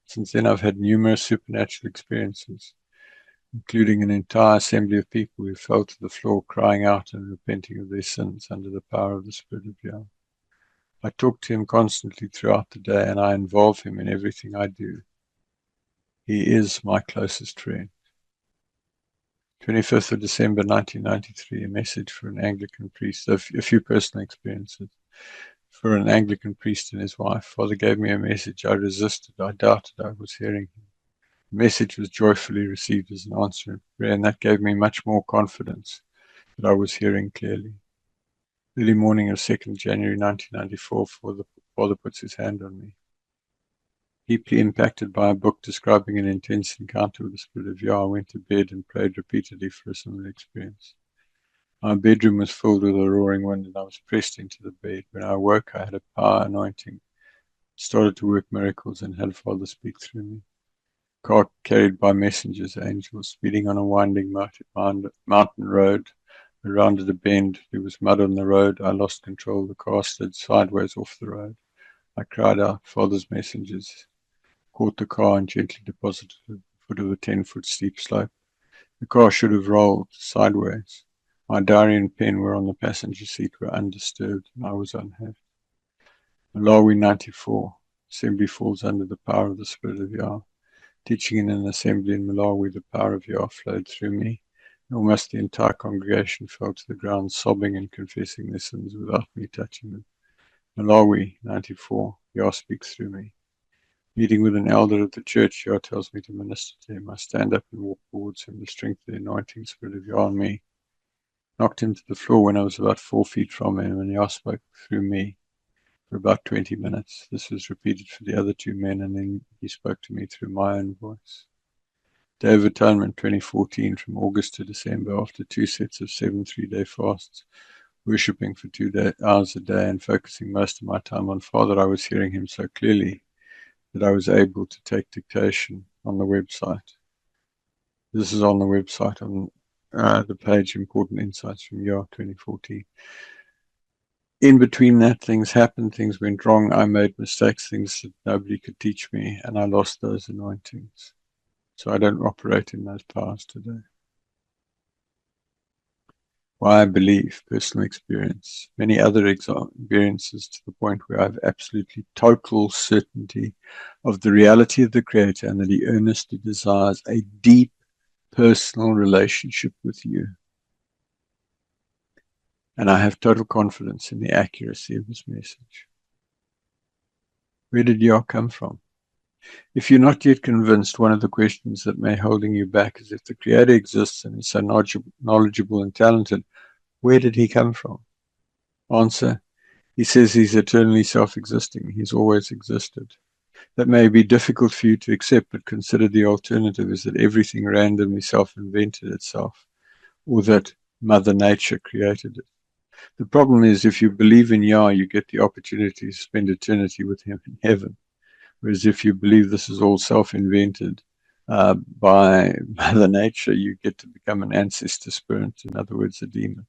Speaker 1: Since then, I've had numerous supernatural experiences, including an entire assembly of people who fell to the floor crying out and repenting of their sins under the power of the Spirit of Yah. I talk to Him constantly throughout the day, and I involve Him in everything I do. He is my closest friend. 25th of December 1993, a message for an Anglican priest, a few personal experiences. For an Anglican priest and his wife, Father gave me a message. I resisted. I doubted I was hearing Him. The message was joyfully received as an answer in prayer, and that gave me much more confidence that I was hearing clearly. Early morning of 2nd January 1994, Father puts his hand on me. Deeply impacted by a book describing an intense encounter with the Spirit of Yah, I went to bed and prayed repeatedly for a similar experience. My bedroom was filled with a roaring wind, and I was pressed into the bed. When I awoke, I had a power anointing, started to work miracles, and had Father speak through me. Car carried by messengers, angels, speeding on a winding mountain road. I rounded a bend. There was mud on the road. I lost control. The car slid sideways off the road. I cried out, Father's messengers caught the car and gently deposited it at the foot of a 10-foot steep slope. The car should have rolled sideways. My diary and pen were on the passenger seat, were undisturbed, and I was unhurt. Malawi 94. Assembly falls under the power of the Spirit of Yah. Teaching in an assembly in Malawi, the power of Yah flowed through me. Almost the entire congregation fell to the ground, sobbing and confessing their sins without me touching them. Malawi 94. Yah speaks through me. Meeting with an elder of the church, Yah tells me to minister to him. I stand up and walk towards him. The strength of the anointing Spirit of Yah on me knocked him to the floor when I was about 4 feet from him, and Yah spoke through me for about 20 minutes. This was repeated for the other two men, and then He spoke to me through my own voice. Day of Atonement 2014, from August to December, after 2 sets of 7 3-day fasts, worshipping for 2 hours a day and focusing most of my time on Father, I was hearing Him so clearly that I was able to take dictation on the website. This is on the website on the page Important Insights from Yah 2014. in between that, things happened, things went wrong, I made mistakes, things that nobody could teach me, and I lost those anointings. So I don't operate in those powers today. Why I believe, personal experience, many other experiences, to the point where I have absolutely total certainty of the reality of the Creator and that He earnestly desires a deep personal relationship with you. And I have total confidence in the accuracy of His message. Where did Yah come from? If you're not yet convinced, one of the questions that may be holding you back is, if the Creator exists and is so knowledgeable and talented, where did He come from? Answer: He says He's eternally self-existing. He's always existed. That may be difficult for you to accept, but consider the alternative is that everything randomly self-invented itself, or that Mother Nature created it. The problem is, if you believe in Yah, you get the opportunity to spend eternity with Him in heaven. Whereas if you believe this is all self-invented by Mother Nature, you get to become an ancestor spirit, in other words, a demon.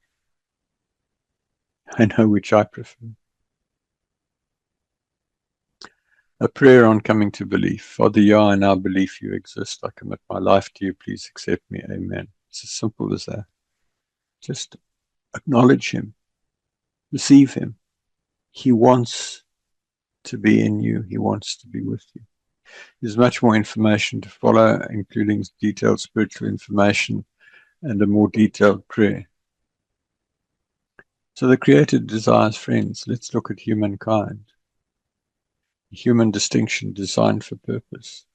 Speaker 1: I know which I prefer. A prayer on coming to belief. Father Yah, I now believe you exist. I commit my life to you. Please accept me. Amen. It's as simple as that. Just acknowledge Him. Receive Him. He wants to be in you. He wants to be with you. There's much more information to follow, including detailed spiritual information and a more detailed prayer. So the Creator desires friends. Let's look at humankind. Human distinction designed for purpose.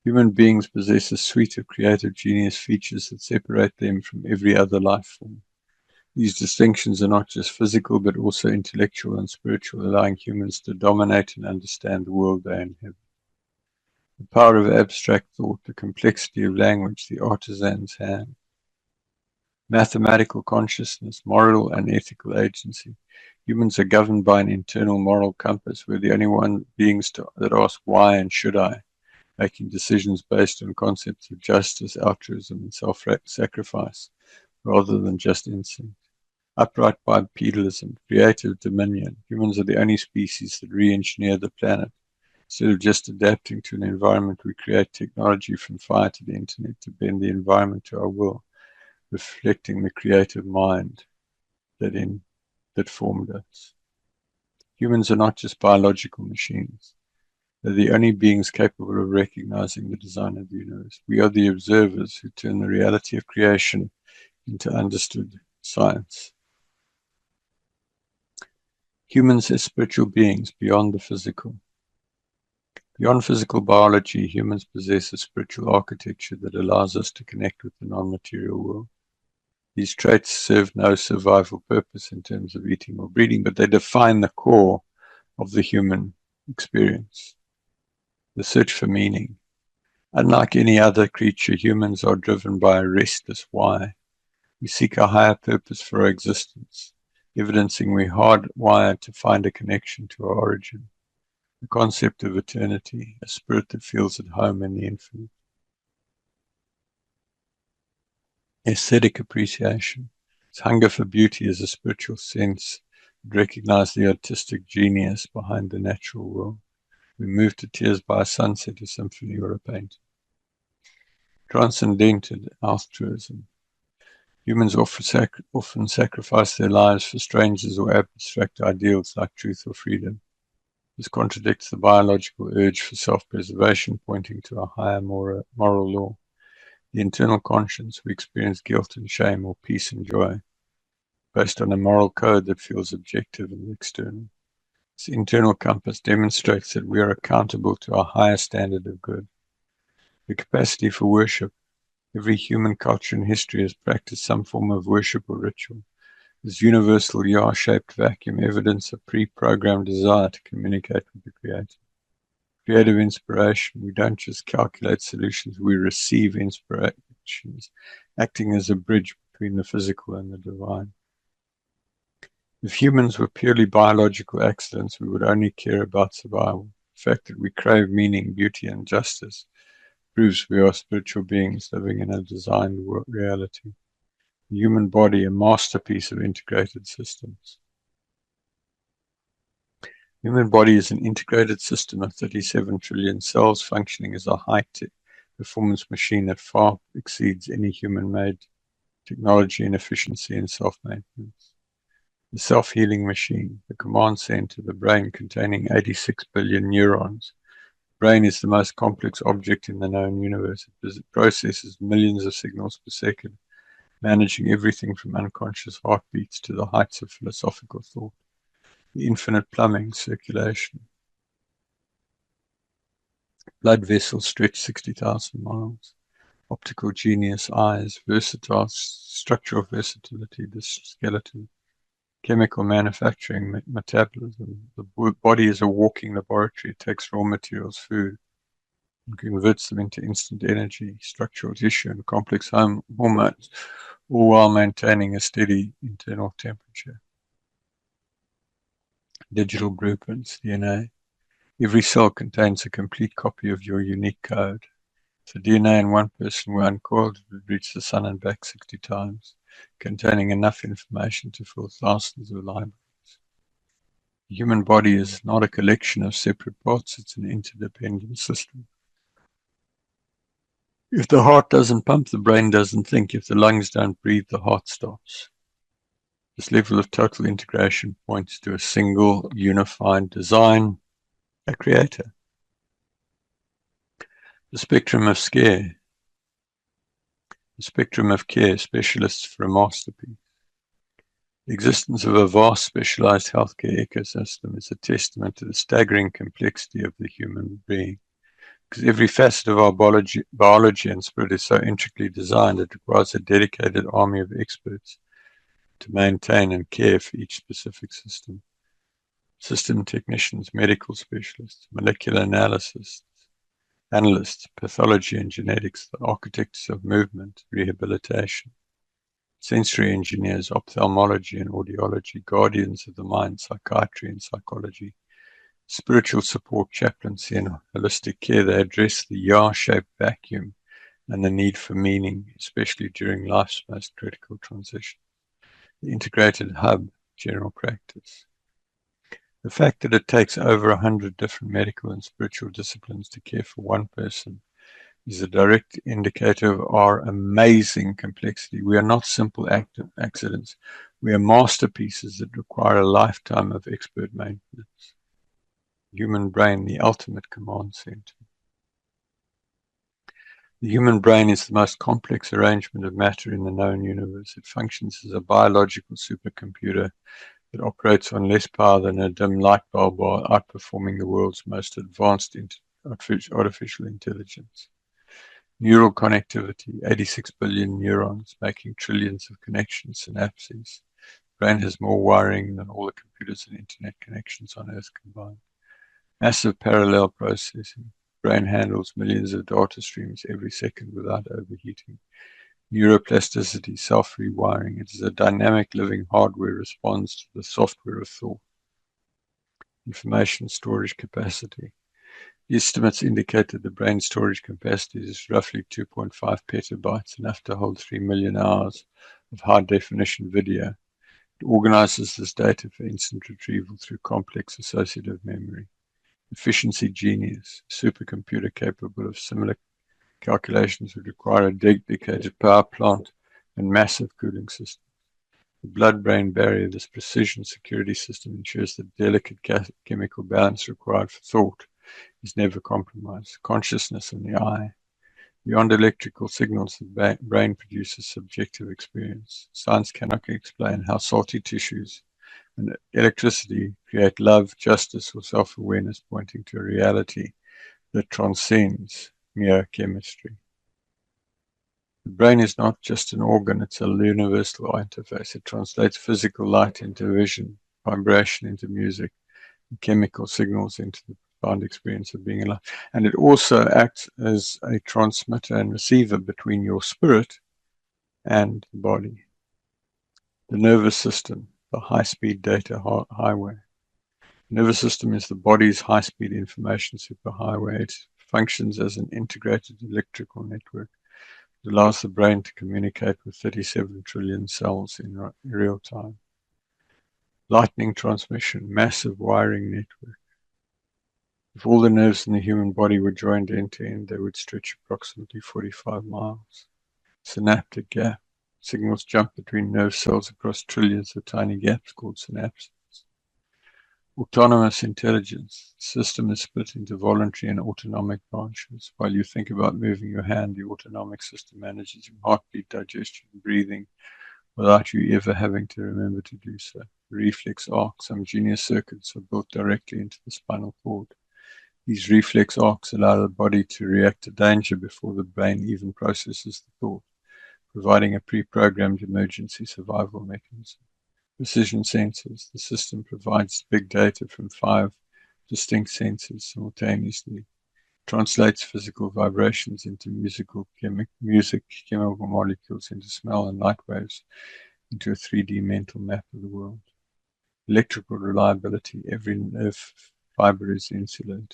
Speaker 1: Human beings possess a suite of creative genius features that separate them from every other life form. These distinctions are not just physical, but also intellectual and spiritual, allowing humans to dominate and understand the world they inhabit. The power of abstract thought, the complexity of language, the artisan's hand, mathematical consciousness, moral and ethical agency. Humans are governed by an internal moral compass. We're the only beings that ask why and should I, making decisions based on concepts of justice, altruism, and self-sacrifice, rather than just instinct. Upright bipedalism, creative dominion. Humans are the only species that re-engineer the planet. Instead of just adapting to an environment, we create technology from fire to the internet to bend the environment to our will, reflecting the creative mind that formed us. Humans are not just biological machines. They're the only beings capable of recognizing the design of the universe. We are the observers who turn the reality of creation into understood science. Humans as spiritual beings beyond the physical. Beyond physical biology, humans possess a spiritual architecture that allows us to connect with the non-material world. These traits serve no survival purpose in terms of eating or breeding, but they define the core of the human experience, the search for meaning. Unlike any other creature, humans are driven by a restless why. We seek a higher purpose for our existence, evidencing we're hardwired to find a connection to our origin, the concept of eternity, a spirit that feels at home in the infinite. Aesthetic appreciation. Its hunger for beauty is a spiritual sense that recognizes the artistic genius behind the natural world. We move to tears by a sunset, a symphony, or a painting. Transcendental altruism. Humans often sacrifice their lives for strangers or abstract ideals like truth or freedom. This contradicts the biological urge for self-preservation, pointing to a higher moral law. The internal conscience, we experience guilt and shame or peace and joy, based on a moral code that feels objective and external. This internal compass demonstrates that we are accountable to a higher standard of good. The capacity for worship. Every human culture in history has practiced some form of worship or ritual. This universal Yah-shaped vacuum, evidence of pre-programmed desire to communicate with the Creator. Creative inspiration. We don't just calculate solutions, we receive inspirations, acting as a bridge between the physical and the divine. If humans were purely biological accidents, we would only care about survival. The fact that we crave meaning, beauty, and justice proves we are spiritual beings living in a designed reality. The human body, a masterpiece of integrated systems. Human body is an integrated system of 37 trillion cells functioning as a high-tech performance machine that far exceeds any human-made technology in efficiency and self-maintenance. The self-healing machine, the command center, the brain containing 86 billion neurons. The brain is the most complex object in the known universe. It processes millions of signals per second, managing everything from unconscious heartbeats to the heights of philosophical thought. The infinite plumbing, circulation. Blood vessels stretch 60,000 miles. Optical genius, eyes, versatile, structural versatility, the skeleton. Chemical manufacturing, metabolism. The body is a walking laboratory. It takes raw materials, food, and converts them into instant energy, structural tissue, and complex hormones, all while maintaining a steady internal temperature. Digital blueprints, DNA. Every cell contains a complete copy of your unique code. If the DNA in one person were uncoiled, it would reach the sun and back 60 times, containing enough information to fill thousands of libraries. The human body is not a collection of separate parts, it's an interdependent system. If the heart doesn't pump, the brain doesn't think. If the lungs don't breathe, the heart stops. This level of total integration points to a single, unified design, a creator. The spectrum of care. The spectrum of care, specialists for a masterpiece. The existence of a vast specialized healthcare ecosystem is a testament to the staggering complexity of the human being. Because every facet of our biology and spirit is so intricately designed, it requires a dedicated army of experts to maintain and care for each specific system. System technicians, medical specialists, molecular analysts, pathology and genetics, the architects of movement, rehabilitation, sensory engineers, ophthalmology and audiology, guardians of the mind, psychiatry and psychology, spiritual support, chaplaincy and holistic care. They address the Yah-shaped vacuum and the need for meaning, especially during life's most critical transition. The integrated hub, general practice. The fact that it takes over 100 different medical and spiritual disciplines to care for one person is a direct indicator of our amazing complexity. We are not simple accidents. We are masterpieces that require a lifetime of expert maintenance. Human brain, the ultimate command center. The human brain is the most complex arrangement of matter in the known universe. It functions as a biological supercomputer that operates on less power than a dim light bulb, while outperforming the world's most advanced artificial intelligence. Neural connectivity, 86 billion neurons making trillions of connections, synapses. The brain has more wiring than all the computers and internet connections on Earth combined. Massive parallel processing. Brain handles millions of data streams every second without overheating. Neuroplasticity, self-rewiring. It is a dynamic living hardware responds to the software of thought. Information storage capacity. The estimates indicate that the brain storage capacity is roughly 2.5 petabytes, enough to hold 3 million hours of high-definition video. It organizes this data for instant retrieval through complex associative memory. Efficiency genius, a supercomputer capable of similar calculations would require a dedicated power plant and massive cooling system. The blood-brain barrier, this precision security system, ensures the delicate chemical balance required for thought is never compromised. Consciousness in the eye. Beyond electrical signals, the brain produces subjective experience. Science cannot explain how salty tissues and electricity create love, justice, or self-awareness, pointing to a reality that transcends mere chemistry. The brain is not just an organ, it's a universal interface. It translates physical light into vision, vibration into music, and chemical signals into the profound experience of being alive. And it also acts as a transmitter and receiver between your spirit and the body. The nervous system, the high-speed data highway. The nervous system is the body's high-speed information superhighway. It functions as an integrated electrical network. It allows the brain to communicate with 37 trillion cells in real time. Lightning transmission, massive wiring network. If all the nerves in the human body were joined end to end, they would stretch approximately 45 miles. Synaptic gap. Signals jump between nerve cells across trillions of tiny gaps called synapses. Autonomous intelligence. The system is split into voluntary and autonomic branches. While you think about moving your hand, the autonomic system manages your heartbeat, digestion, and breathing without you ever having to remember to do so. Reflex arcs. Some genius circuits are built directly into the spinal cord. These reflex arcs allow the body to react to danger before the brain even processes the thought, providing a pre-programmed emergency survival mechanism. Precision sensors. The system provides big data from 5 distinct sensors simultaneously, translates physical vibrations into chemical molecules into smell, and light waves into a 3D mental map of the world. Electrical reliability. Every nerve fiber is insulated.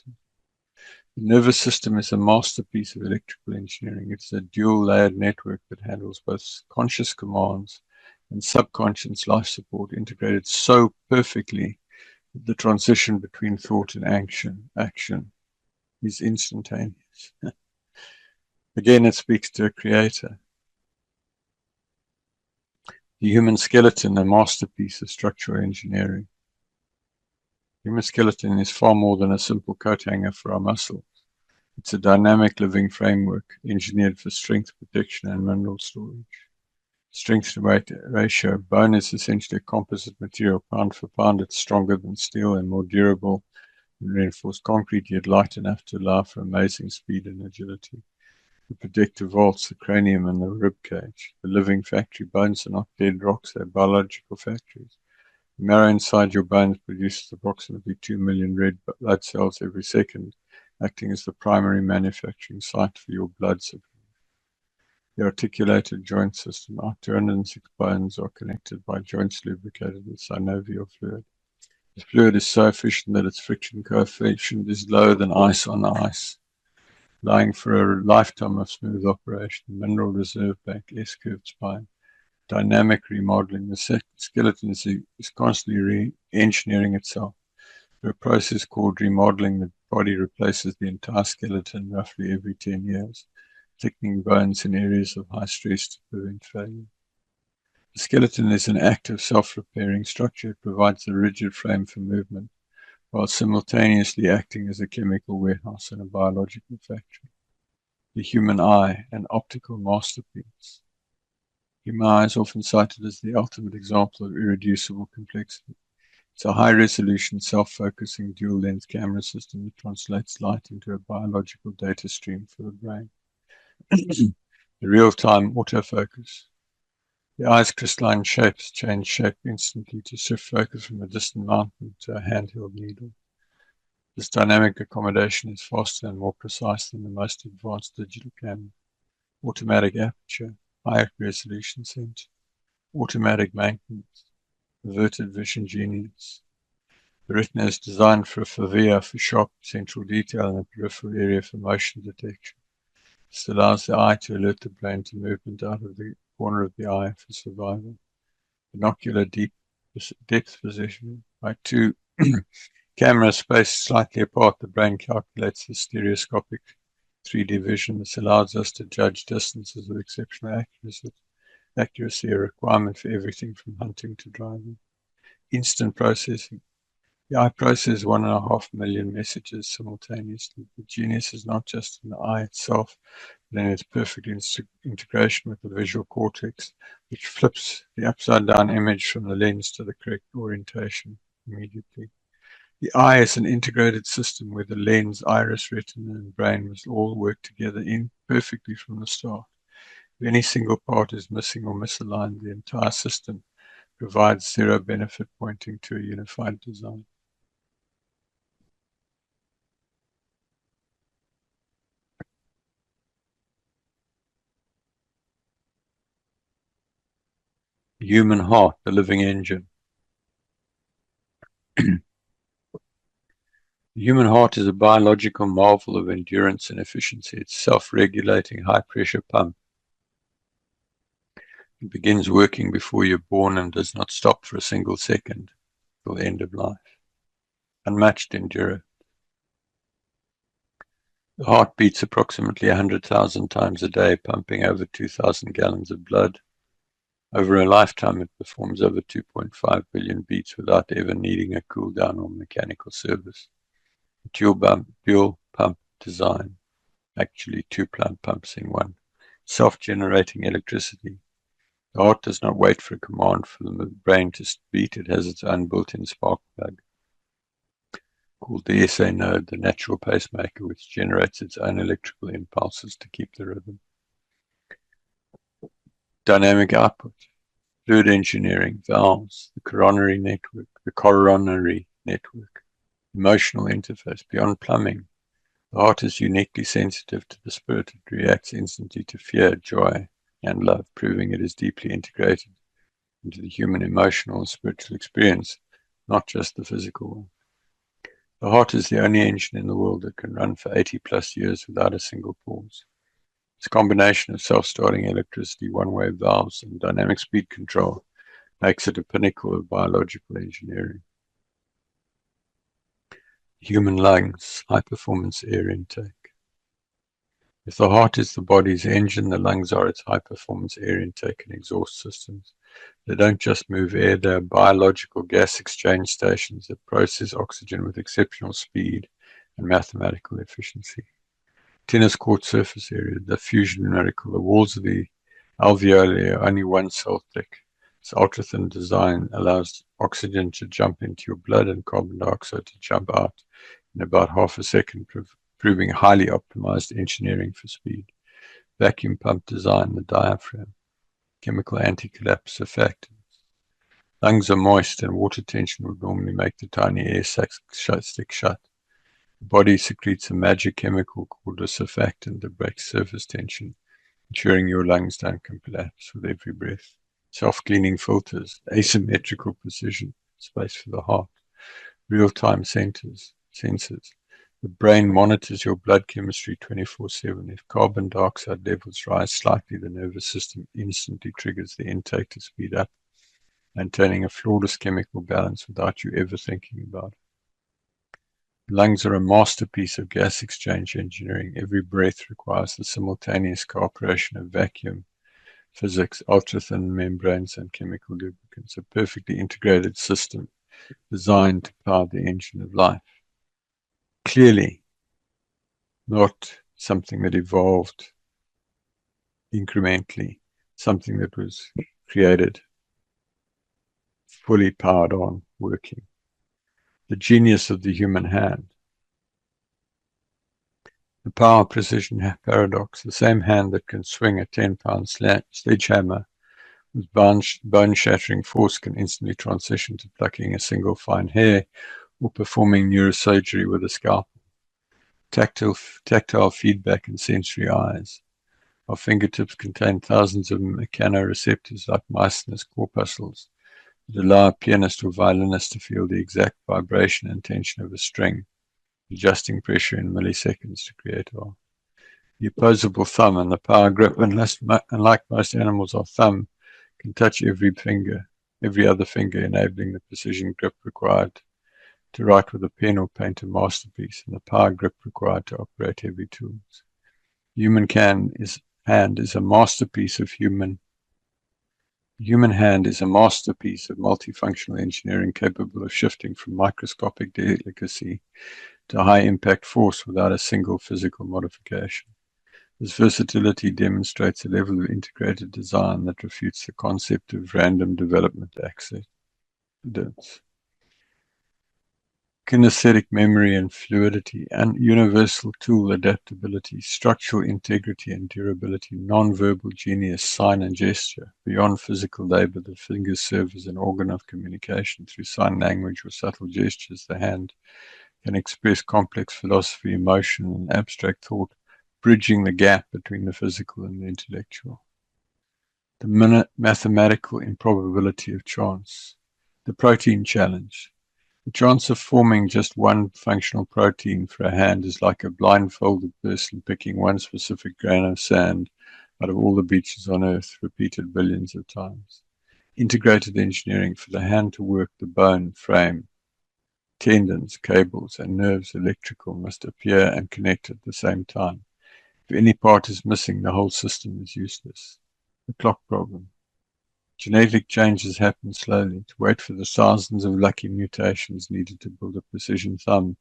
Speaker 1: The nervous system is a masterpiece of electrical engineering. It's a dual-layered network that handles both conscious commands and subconscious life support, integrated so perfectly that the transition between thought and action is instantaneous. Again, it speaks to a creator. The human skeleton, a masterpiece of structural engineering. The human skeleton is far more than a simple coat hanger for our muscles. It's a dynamic living framework engineered for strength, protection, and mineral storage. Strength to weight ratio. Bone is essentially a composite material. Pound for pound, it's stronger than steel and more durable than reinforced concrete, yet light enough to allow for amazing speed and agility. The protective vaults, the cranium and the rib cage. The living factory. Bones are not dead rocks, they're biological factories. The marrow inside your bones produces approximately 2 million red blood cells every second, acting as the primary manufacturing site for your blood supply. The articulated joint system. Our 206 bones are connected by joints lubricated with synovial fluid. This fluid is so efficient that its friction coefficient is lower than ice on ice, allowing for a lifetime of smooth operation. Mineral reserve bank, S-curved spine. Dynamic remodeling. The skeleton is constantly re-engineering itself. Through a process called remodeling, the body replaces the entire skeleton roughly every 10 years, thickening bones in areas of high stress to prevent failure. The skeleton is an active, self-repairing structure. It provides a rigid frame for movement, while simultaneously acting as a chemical warehouse and a biological factory. The human eye, an optical masterpiece. The human eye is often cited as the ultimate example of irreducible complexity. It's a high-resolution, self-focusing, dual-lens camera system that translates light into a biological data stream for the brain. The real-time autofocus. The eye's crystalline shapes change shape instantly to shift focus from a distant mountain to a handheld needle. This dynamic accommodation is faster and more precise than the most advanced digital camera. Automatic aperture, high resolution sensor. Automatic maintenance. Averted vision genius. The retina is designed for a fovea for sharp central detail and a peripheral area for motion detection. This allows the eye to alert the brain to movement out of the corner of the eye for survival. Binocular depth positioning. By 2 cameras spaced slightly apart, the brain calculates the stereoscopic 3D vision. This allows us to judge distances with exceptional accuracy, a requirement for everything from hunting to driving. Instant processing. The eye processes 1.5 million messages simultaneously. The genius is not just in the eye itself, but in its perfect integration with the visual cortex, which flips the upside-down image from the lens to the correct orientation immediately. The eye is an integrated system where the lens, iris, retina, and brain must all work together perfectly from the start. If any single part is missing or misaligned, the entire system provides zero benefit, pointing to a unified design. The human heart, the living engine. The human heart is a biological marvel of endurance and efficiency. It's a self-regulating high-pressure pump. It begins working before you're born and does not stop for a single second. physical end of life. Unmatched endurance. The heart beats approximately 100,000 times a day, pumping over 2,000 gallons of blood. Over a lifetime, it performs over 2.5 billion beats without ever needing a cool down or mechanical service. Dual pump design, actually two plant pumps in one. Self-generating electricity. The heart does not wait for a command from the brain to beat. It has its own built-in spark plug, called the SA node, the natural pacemaker, which generates its own electrical impulses to keep the rhythm. Dynamic output. Fluid engineering, valves, the coronary network, emotional interface. Beyond plumbing, the heart is uniquely sensitive to the spirit. It reacts instantly to fear, joy, and love, proving it is deeply integrated into the human emotional and spiritual experience, not just the physical one. The heart is the only engine in the world that can run for 80 plus years without a single pause. Its combination of self-starting electricity, one-way valves, and dynamic speed control makes it a pinnacle of biological engineering. Human lungs, high-performance air intake. If the heart is the body's engine, the lungs are its high-performance air intake and exhaust systems. They don't just move air, they are biological gas exchange stations that process oxygen with exceptional speed and mathematical efficiency. Tennis court surface area, the fusion miracle. The walls of the alveoli are only 1 cell thick. Its ultra-thin design allows oxygen to jump into your blood and carbon dioxide to jump out in about half a second, proving highly optimized engineering for speed. Vacuum pump design, the diaphragm. Chemical anti-collapse surfactants. Lungs are moist and water tension would normally make the tiny air sacs stick shut. The body secretes a magic chemical called a surfactant that breaks surface tension, ensuring your lungs don't collapse with every breath. Self-cleaning filters, asymmetrical precision, space for the heart. Real-time sensors. The brain monitors your blood chemistry 24/7. If carbon dioxide levels rise slightly, the nervous system instantly triggers the intake to speed up, maintaining a flawless chemical balance without you ever thinking about it. Lungs are a masterpiece of gas exchange engineering. Every breath requires the simultaneous cooperation of vacuum, physics, ultra-thin membranes, and chemical lubricants. A perfectly integrated system designed to power the engine of life. Clearly, not something that evolved incrementally, something that was created, fully powered on, working. The genius of the human hand. The power precision paradox, the same hand that can swing a 10-pound sledgehammer with bone-shattering force can instantly transition to plucking a single fine hair or performing neurosurgery with a scalpel. Tactile feedback and sensory eyes. Our fingertips contain thousands of mechanoreceptors like mycinous corpuscles that allow a pianist or violinist to feel the exact vibration and tension of a string, adjusting pressure in milliseconds to create art. The opposable thumb and the power grip, unlike most animals, our thumb can touch every other finger, enabling the precision grip required to write with a pen or paint a masterpiece, and the power grip required to operate heavy tools. Human hand is a masterpiece of multifunctional engineering capable of shifting from microscopic delicacy to high impact force without a single physical modification. This versatility demonstrates a level of integrated design that refutes the concept of random development accidents. Kinesthetic memory and fluidity, and universal tool adaptability, structural integrity and durability, non-verbal genius, sign and gesture. Beyond physical labor, the fingers serve as an organ of communication. Through sign language or subtle gestures, the hand can express complex philosophy, emotion, and abstract thought, bridging the gap between the physical and the intellectual. The mathematical improbability of chance. The protein challenge. The chance of forming just one functional protein for a hand is like a blindfolded person picking one specific grain of sand out of all the beaches on Earth, repeated billions of times. integrated engineering for the hand to work the bone, frame, tendons, cables, and nerves. Electrical must appear and connect at the same time. If any part is missing, the whole system is useless. The clock problem. Genetic changes happen slowly. To wait for the thousands of lucky mutations needed to build a precision thumb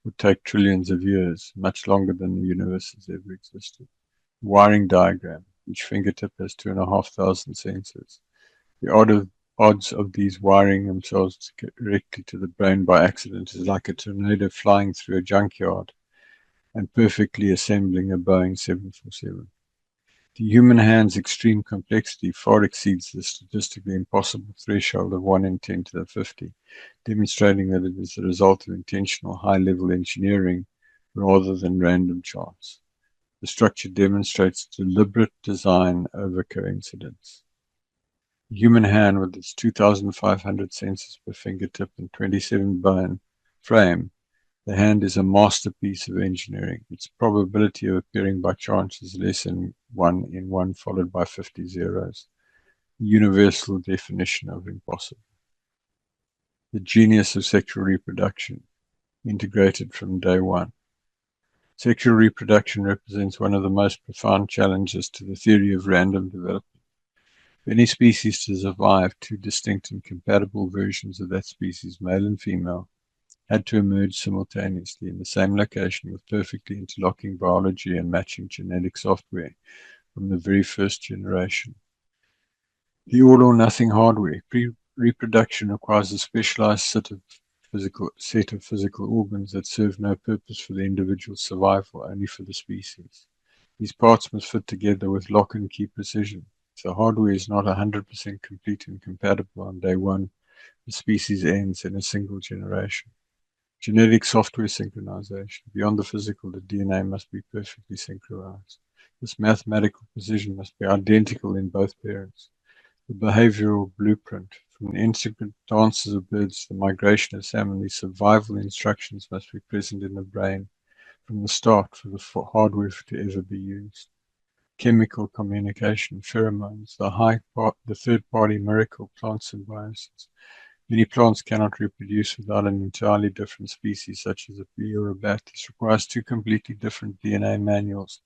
Speaker 1: would take trillions of years, much longer than the universe has ever existed. Wiring diagram. Each fingertip has 2,500 sensors. The odds of these wiring themselves directly to the brain by accident is like a tornado flying through a junkyard and perfectly assembling a Boeing 747. The human hand's extreme complexity far exceeds the statistically impossible threshold of 1 in 10 to the 50, demonstrating that it is the result of intentional high-level engineering rather than random chance. The structure demonstrates deliberate design over coincidence. The human hand, with its 2,500 sensors per fingertip and 27 bone frame, the hand is a masterpiece of engineering. Its probability of appearing by chance is less than 1 in 1 followed by 50 zeros. The universal definition of impossible. The genius of sexual reproduction, integrated from day one. Sexual reproduction represents one of the most profound challenges to the theory of random development. For any species to survive, two distinct and compatible versions of that species, male and female, had to emerge simultaneously in the same location with perfectly interlocking biology and matching genetic software from the very first generation. The all-or-nothing hardware. Reproduction requires a specialized set of physical organs that serve no purpose for the individual's survival, only for the species. These parts must fit together with lock and key precision. If the hardware is not 100% complete and compatible on day one, the species ends in a single generation. Genetic software synchronization. Beyond the physical, the DNA must be perfectly synchronized. This mathematical precision must be identical in both parents. The behavioral blueprint. From the intricate dances of birds to the migration of salmon, these survival instructions must be present in the brain from the start for the hardware to ever be used. Chemical communication, pheromones, the third-party miracle, plant symbiosis. Many plants cannot reproduce without an entirely different species, such as a bee or a bat. This requires two completely different DNA manuals,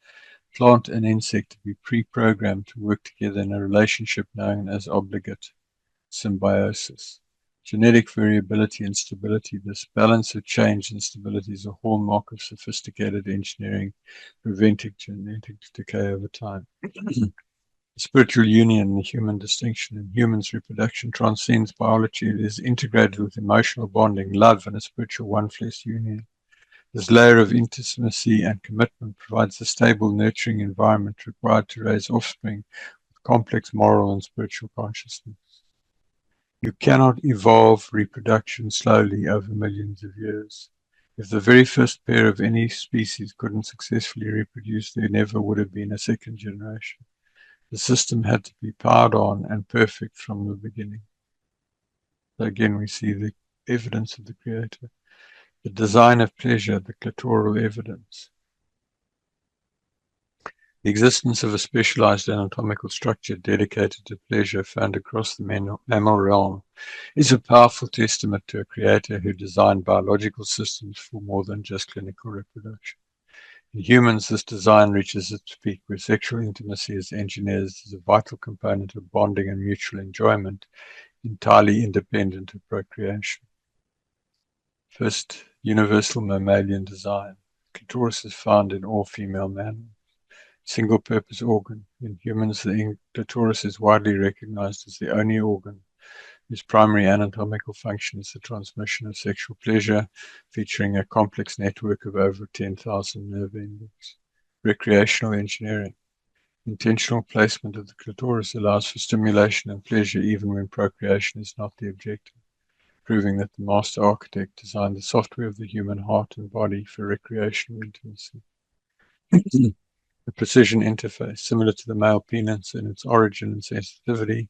Speaker 1: plant and insect, to be pre-programmed to work together in a relationship known as obligate symbiosis. Genetic variability and stability. This balance of change and stability is a hallmark of sophisticated engineering, preventing genetic decay over time. Spiritual union and the human distinction. In humans, reproduction transcends biology. It is integrated with emotional bonding, love, and a spiritual one-flesh union. This layer of intimacy and commitment provides the stable, nurturing environment required to raise offspring with complex moral and spiritual consciousness. You cannot evolve reproduction slowly over millions of years. If the very first pair of any species couldn't successfully reproduce, there never would have been a second generation. The system had to be powered on and perfect from the beginning. So again, we see the evidence of the Creator. The design of pleasure, the clitoral evidence. The existence of a specialized anatomical structure dedicated to pleasure found across the mammal realm is a powerful testament to a Creator who designed biological systems for more than just clinical reproduction. In humans, this design reaches its peak where sexual intimacy is engineered as a vital component of bonding and mutual enjoyment, entirely independent of procreation. First, universal mammalian design. Clitoris is found in all female mammals. Single-purpose organ. In humans, the clitoris is widely recognized as the only organ whose primary anatomical function is the transmission of sexual pleasure, featuring a complex network of over 10,000 nerve endings. Recreational engineering. Intentional placement of the clitoris allows for stimulation and pleasure even when procreation is not the objective, proving that the master architect designed the software of the human heart and body for recreational intimacy. The precision interface, similar to the male penis in its origin and sensitivity,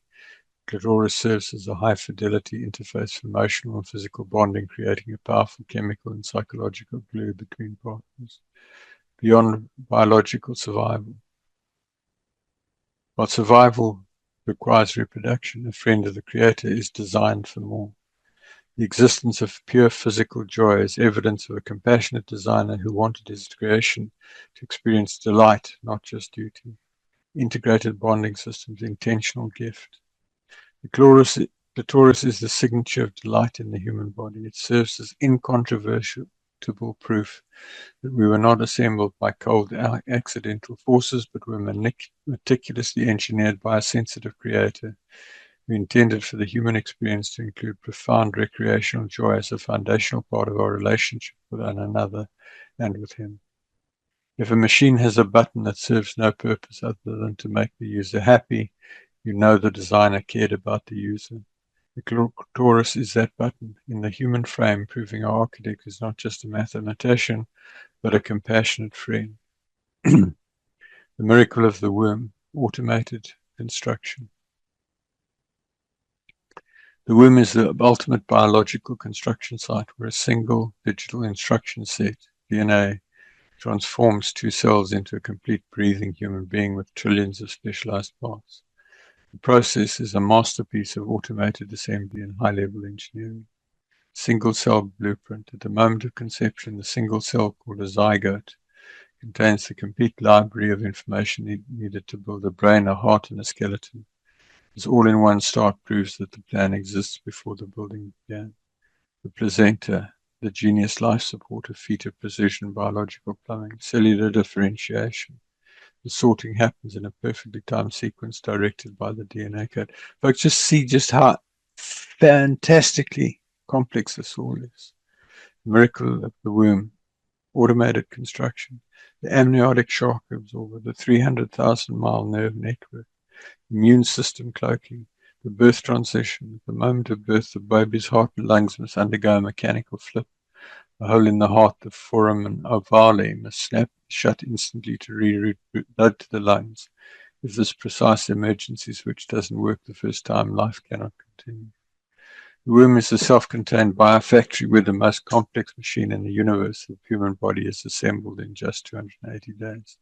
Speaker 1: clitoris serves as a high-fidelity interface for emotional and physical bonding, creating a powerful chemical and psychological glue between partners. Beyond biological survival. While survival requires reproduction. A friend of the Creator is designed for more. The existence of pure physical joy is evidence of a compassionate designer who wanted his creation to experience delight, not just duty. Integrated bonding systems, intentional gift. The clitoris is the signature of delight in the human body. It serves as incontrovertible proof that we were not assembled by cold accidental forces, but were meticulously engineered by a sensitive Creator who intended for the human experience to include profound recreational joy as a foundational part of our relationship with one another and with Him. If a machine has a button that serves no purpose other than to make the user happy, you know the designer cared about the user. The clitoris is that button in the human frame, proving our architect is not just a mathematician, but a compassionate friend. The miracle of the womb, automated construction. The womb is the ultimate biological construction site where a single digital instruction set, DNA, transforms two cells into a complete breathing human being with trillions of specialized parts. The process is a masterpiece of automated assembly and high-level engineering. Single cell blueprint. At the moment of conception, the single cell, called a zygote, contains the complete library of information needed to build a brain, a heart, and a skeleton. This all-in-one start proves that the plan exists before the building began. The placenta, the genius life support, a feat of precision biological plumbing, cellular differentiation. The sorting happens in a perfectly timed sequence directed by the DNA code. Folks, just see just how fantastically complex this all is. The miracle of the womb, automated construction, the amniotic shock absorber, the 300,000-mile nerve network, immune system cloaking, the birth transition. At the moment of birth, the baby's heart and lungs must undergo a mechanical flip. A hole in the heart, the foramen ovale, must snap shut instantly to reroute blood to the lungs. If this precise emergency switch doesn't work the first time, life cannot continue. The womb is a self-contained biofactory where the most complex machine in the universe, the human body, is assembled in just 280 days.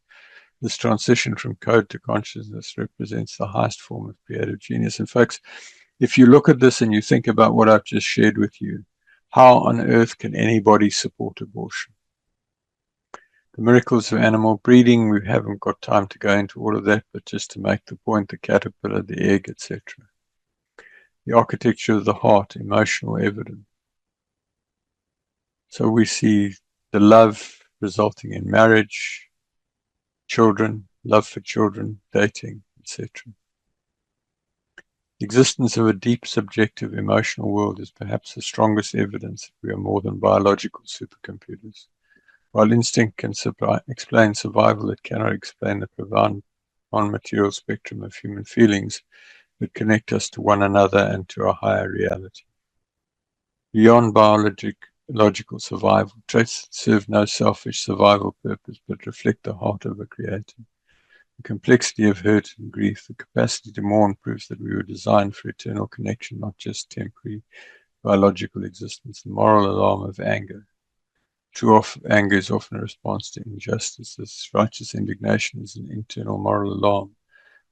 Speaker 1: This transition from code to consciousness represents the highest form of creative genius. And folks, if you look at this and you think about what I've just shared with you, how on earth can anybody support abortion? The miracles of animal breeding, we haven't got time to go into all of that, but just to make the point, the caterpillar, the egg, etc. The architecture of the heart, emotional evidence. So we see the love resulting in marriage, children, love for children, dating, etc. The existence of a deep subjective emotional world is perhaps the strongest evidence that we are more than biological supercomputers. While instinct can explain survival, it cannot explain the profound non-material spectrum of human feelings that connect us to one another and to our higher reality. Beyond biological survival, traits that serve no selfish survival purpose but reflect the heart of a creator. The complexity of hurt and grief, the capacity to mourn proves that we were designed for eternal connection, not just temporary biological existence. The moral alarm of anger. True anger is often a response to injustice. This righteous indignation is an internal moral alarm.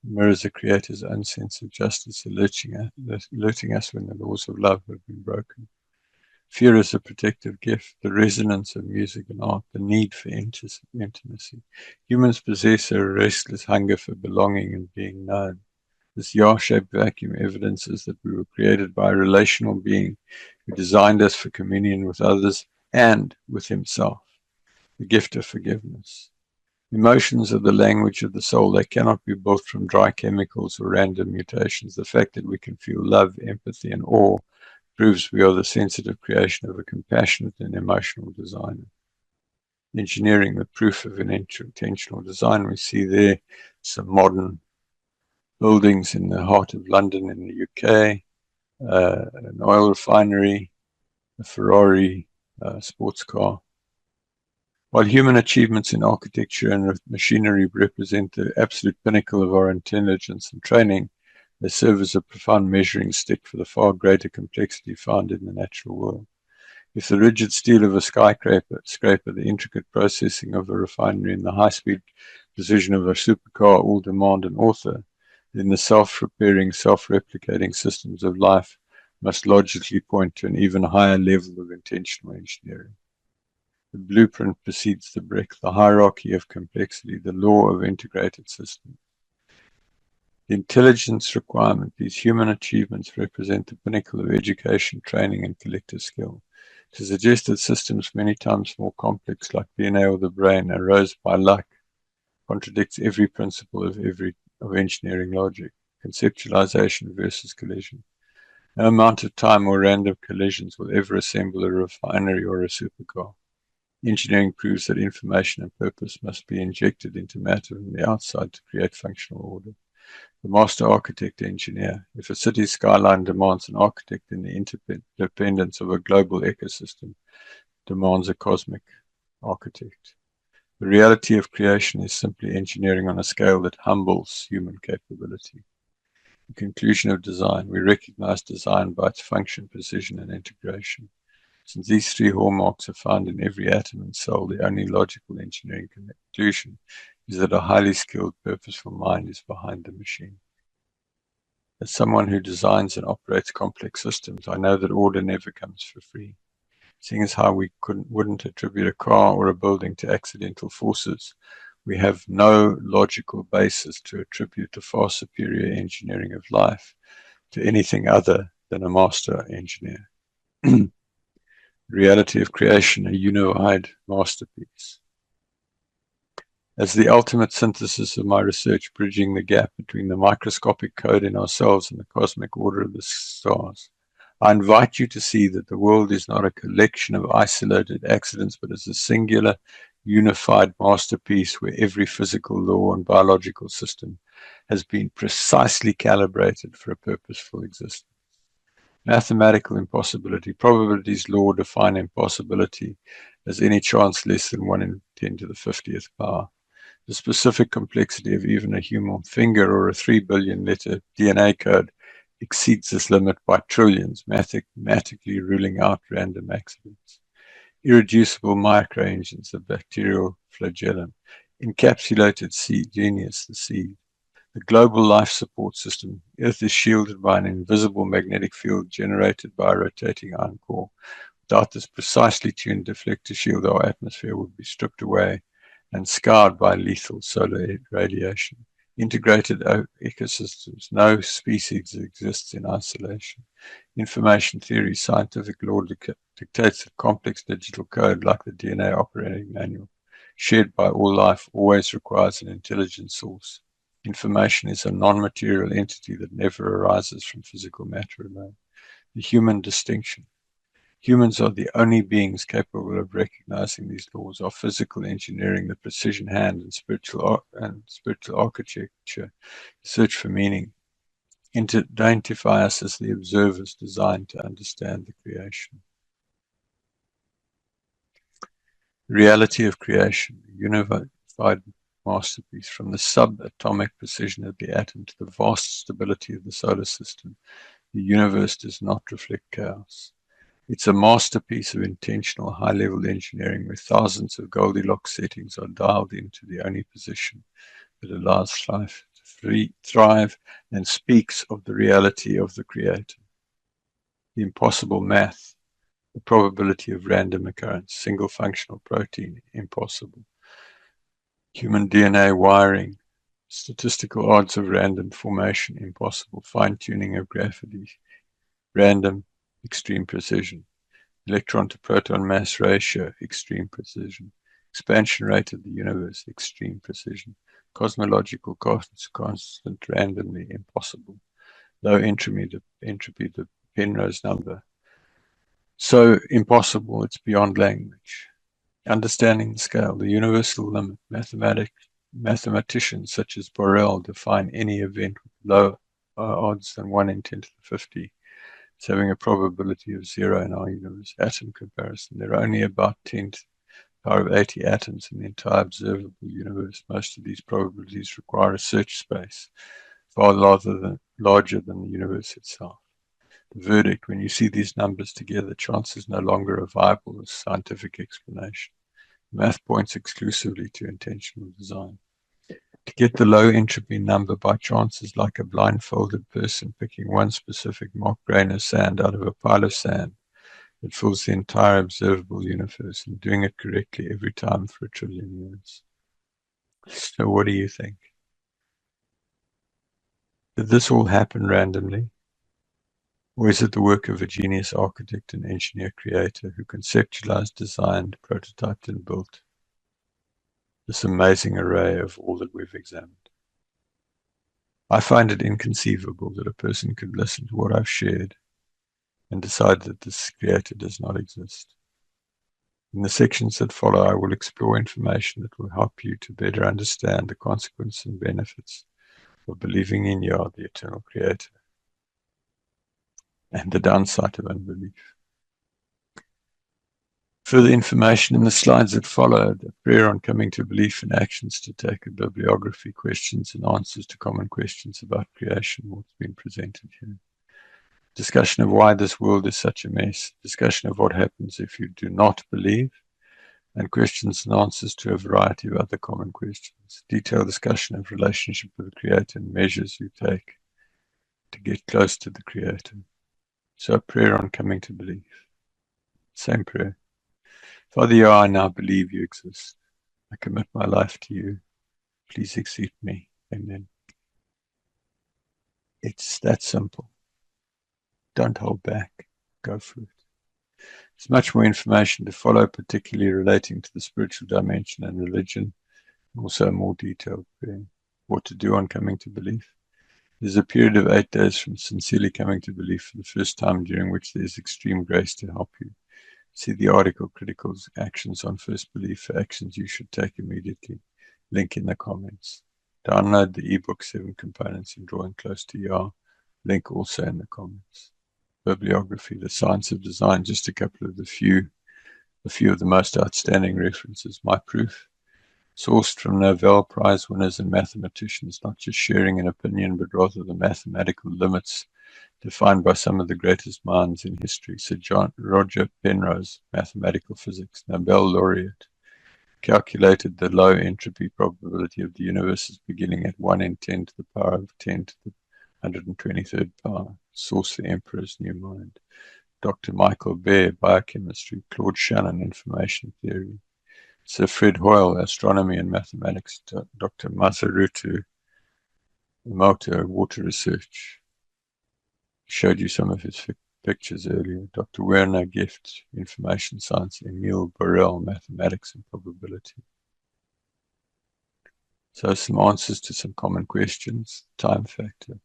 Speaker 1: It mirrors the Creator's own sense of justice, alerting us when the laws of love have been broken. Fear is a protective gift, the resonance of music and art, the need for intimacy. Humans possess a restless hunger for belonging and being known. This Yah-shaped vacuum evidences that we were created by a relational being who designed us for communion with others and with Himself. The gift of forgiveness. Emotions are the language of the soul. They cannot be built from dry chemicals or random mutations. The fact that we can feel love, empathy, and awe proves we are the sensitive creation of a compassionate and emotional designer. Engineering, the proof of an intentional design. We see there some modern buildings in the heart of London in the UK, an oil refinery, a Ferrari sports car. While human achievements in architecture and machinery represent the absolute pinnacle of our intelligence and training, they serve as a profound measuring stick for the far greater complexity found in the natural world. If the rigid steel of a skyscraper, the intricate processing of a refinery, and the high-speed precision of a supercar all demand an author, then the self-repairing, self-replicating systems of life must logically point to an even higher level of intentional engineering. The blueprint precedes the brick, the hierarchy of complexity, the law of integrated systems. The intelligence requirement, these human achievements represent the pinnacle of education, training, and collective skill. To suggest that systems many times more complex, like DNA or the brain, arose by luck, contradicts every principle of engineering logic. Conceptualization versus collision. No amount of time or random collisions will ever assemble a refinery or a supercar. Engineering proves that information and purpose must be injected into matter from the outside to create functional order. The master architect engineer. If a city's skyline demands an architect, then the interdependence of a global ecosystem demands a cosmic architect. The reality of creation is simply engineering on a scale that humbles human capability. The conclusion of design. We recognize design by its function, precision, and integration. Since these three hallmarks are found in every atom and cell, the only logical engineering conclusion is that a highly skilled, purposeful mind is behind the machine. As someone who designs and operates complex systems, I know that order never comes for free. Seeing as how we wouldn't attribute a car or a building to accidental forces, we have no logical basis to attribute the far superior engineering of life to anything other than a master engineer. Reality of creation, a unified masterpiece. As the ultimate synthesis of my research, bridging the gap between the microscopic code in ourselves and the cosmic order of the stars, I invite you to see that the world is not a collection of isolated accidents, but is a singular, unified masterpiece where every physical law and biological system has been precisely calibrated for a purposeful existence. Mathematical impossibility. Probability's law define impossibility as any chance less than 1 in 10 to the 50th power. The specific complexity of even a human finger or a 3 billion letter DNA code exceeds this limit by trillions, mathematically ruling out random accidents. Irreducible microengines, the bacterial flagellum. Encapsulated seed, genius, the seed. The global life support system. Earth is shielded by an invisible magnetic field generated by a rotating iron core. Without this precisely tuned deflector shield, our atmosphere would be stripped away and scarred by lethal solar radiation. Integrated ecosystems. No species exists in isolation. Information theory. Scientific law dictates that complex digital code, like the DNA operating manual, shared by all life, always requires an intelligent source. Information is a non-material entity that never arises from physical matter alone. The human distinction. Humans are the only beings capable of recognizing these laws. Our physical engineering, the precision hand, and spiritual architecture search for meaning. Identify us as the observers designed to understand the creation. Reality of creation, a unified masterpiece, from the subatomic precision of the atom to the vast stability of the solar system. The universe does not reflect chaos. It's a masterpiece of intentional high-level engineering where thousands of Goldilocks settings are dialed into the only position that allows life to thrive and speaks of the reality of the Creator. The impossible math, the probability of random occurrence, single functional protein, impossible. Human DNA wiring, statistical odds of random formation, impossible. Fine-tuning of gravity, random, extreme precision. Electron to proton mass ratio, extreme precision. Expansion rate of the universe, extreme precision. Cosmological constant, randomly, impossible. Low entropy, the Penrose number. So impossible, it's beyond language. Understanding the scale, the universal limit. Mathematicians such as Borel define any event with low odds than 1 in 10 to the 50. It's having a probability of 0 in our universe. Atom comparison. There are only about 10 to the power of 80 atoms in the entire observable universe. Most of these probabilities require a search space far larger than the universe itself. The verdict: when you see these numbers together, chance is no longer a viable scientific explanation. Math points exclusively to intentional design. To get the low entropy number by chance is like a blindfolded person picking one specific mock grain of sand out of a pile of sand that fills the entire observable universe, and doing it correctly every time for 1 trillion years. So what do you think? Did this all happen randomly? Or is it the work of a genius architect and engineer creator who conceptualized, designed, prototyped, and built this amazing array of all that we've examined? I find it inconceivable that a person could listen to what I've shared and decide that this creator does not exist. In the sections that follow, I will explore information that will help you to better understand the consequences and benefits of believing in Yah, the eternal creator, and the downside of unbelief. Further information in the slides that follow, the prayer on coming to belief and actions to take a bibliography, questions and answers to common questions about creation, what's been presented here. Discussion of why this world is such a mess, discussion of what happens if you do not believe, and questions and answers to a variety of other common questions. Detailed discussion of relationship with the Creator and measures you take to get close to the Creator. So a prayer on coming to belief. Same prayer. Father Yah, I now believe you exist. I commit my life to you. Please accept me. Amen. It's that simple. Don't hold back. Go for it. There's much more information to follow, particularly relating to the spiritual dimension and religion. Also a more detailed prayer. What to do on coming to belief. There's a period of 8 days from sincerely coming to belief for the first time, during which there is extreme grace to help you. See the article, Critical Actions on First Belief, for actions you should take immediately. Link in the comments. Download the ebook 7 Components in Drawing Close to Yah. Link also in the comments. Bibliography, The Science of Design, just a couple of a few of the most outstanding references. My proof, sourced from Nobel Prize winners and mathematicians, not just sharing an opinion, but rather the mathematical limits defined by some of the greatest minds in history. Sir Roger Penrose, mathematical physics, Nobel laureate, calculated the low entropy probability of the universe's beginning at 1 in 10 to the power of 10 to the 123rd power. Source, the Emperor's New Mind. Dr. Michael Baer, biochemistry. Claude Shannon, information theory. Sir Fred Hoyle, astronomy and mathematics. Dr. Masarutu Emoto, water research. Showed you some of his pictures earlier. Dr. Werner Gift, information science. Emile Borel, mathematics and probability. So some answers to some common questions. Time factor.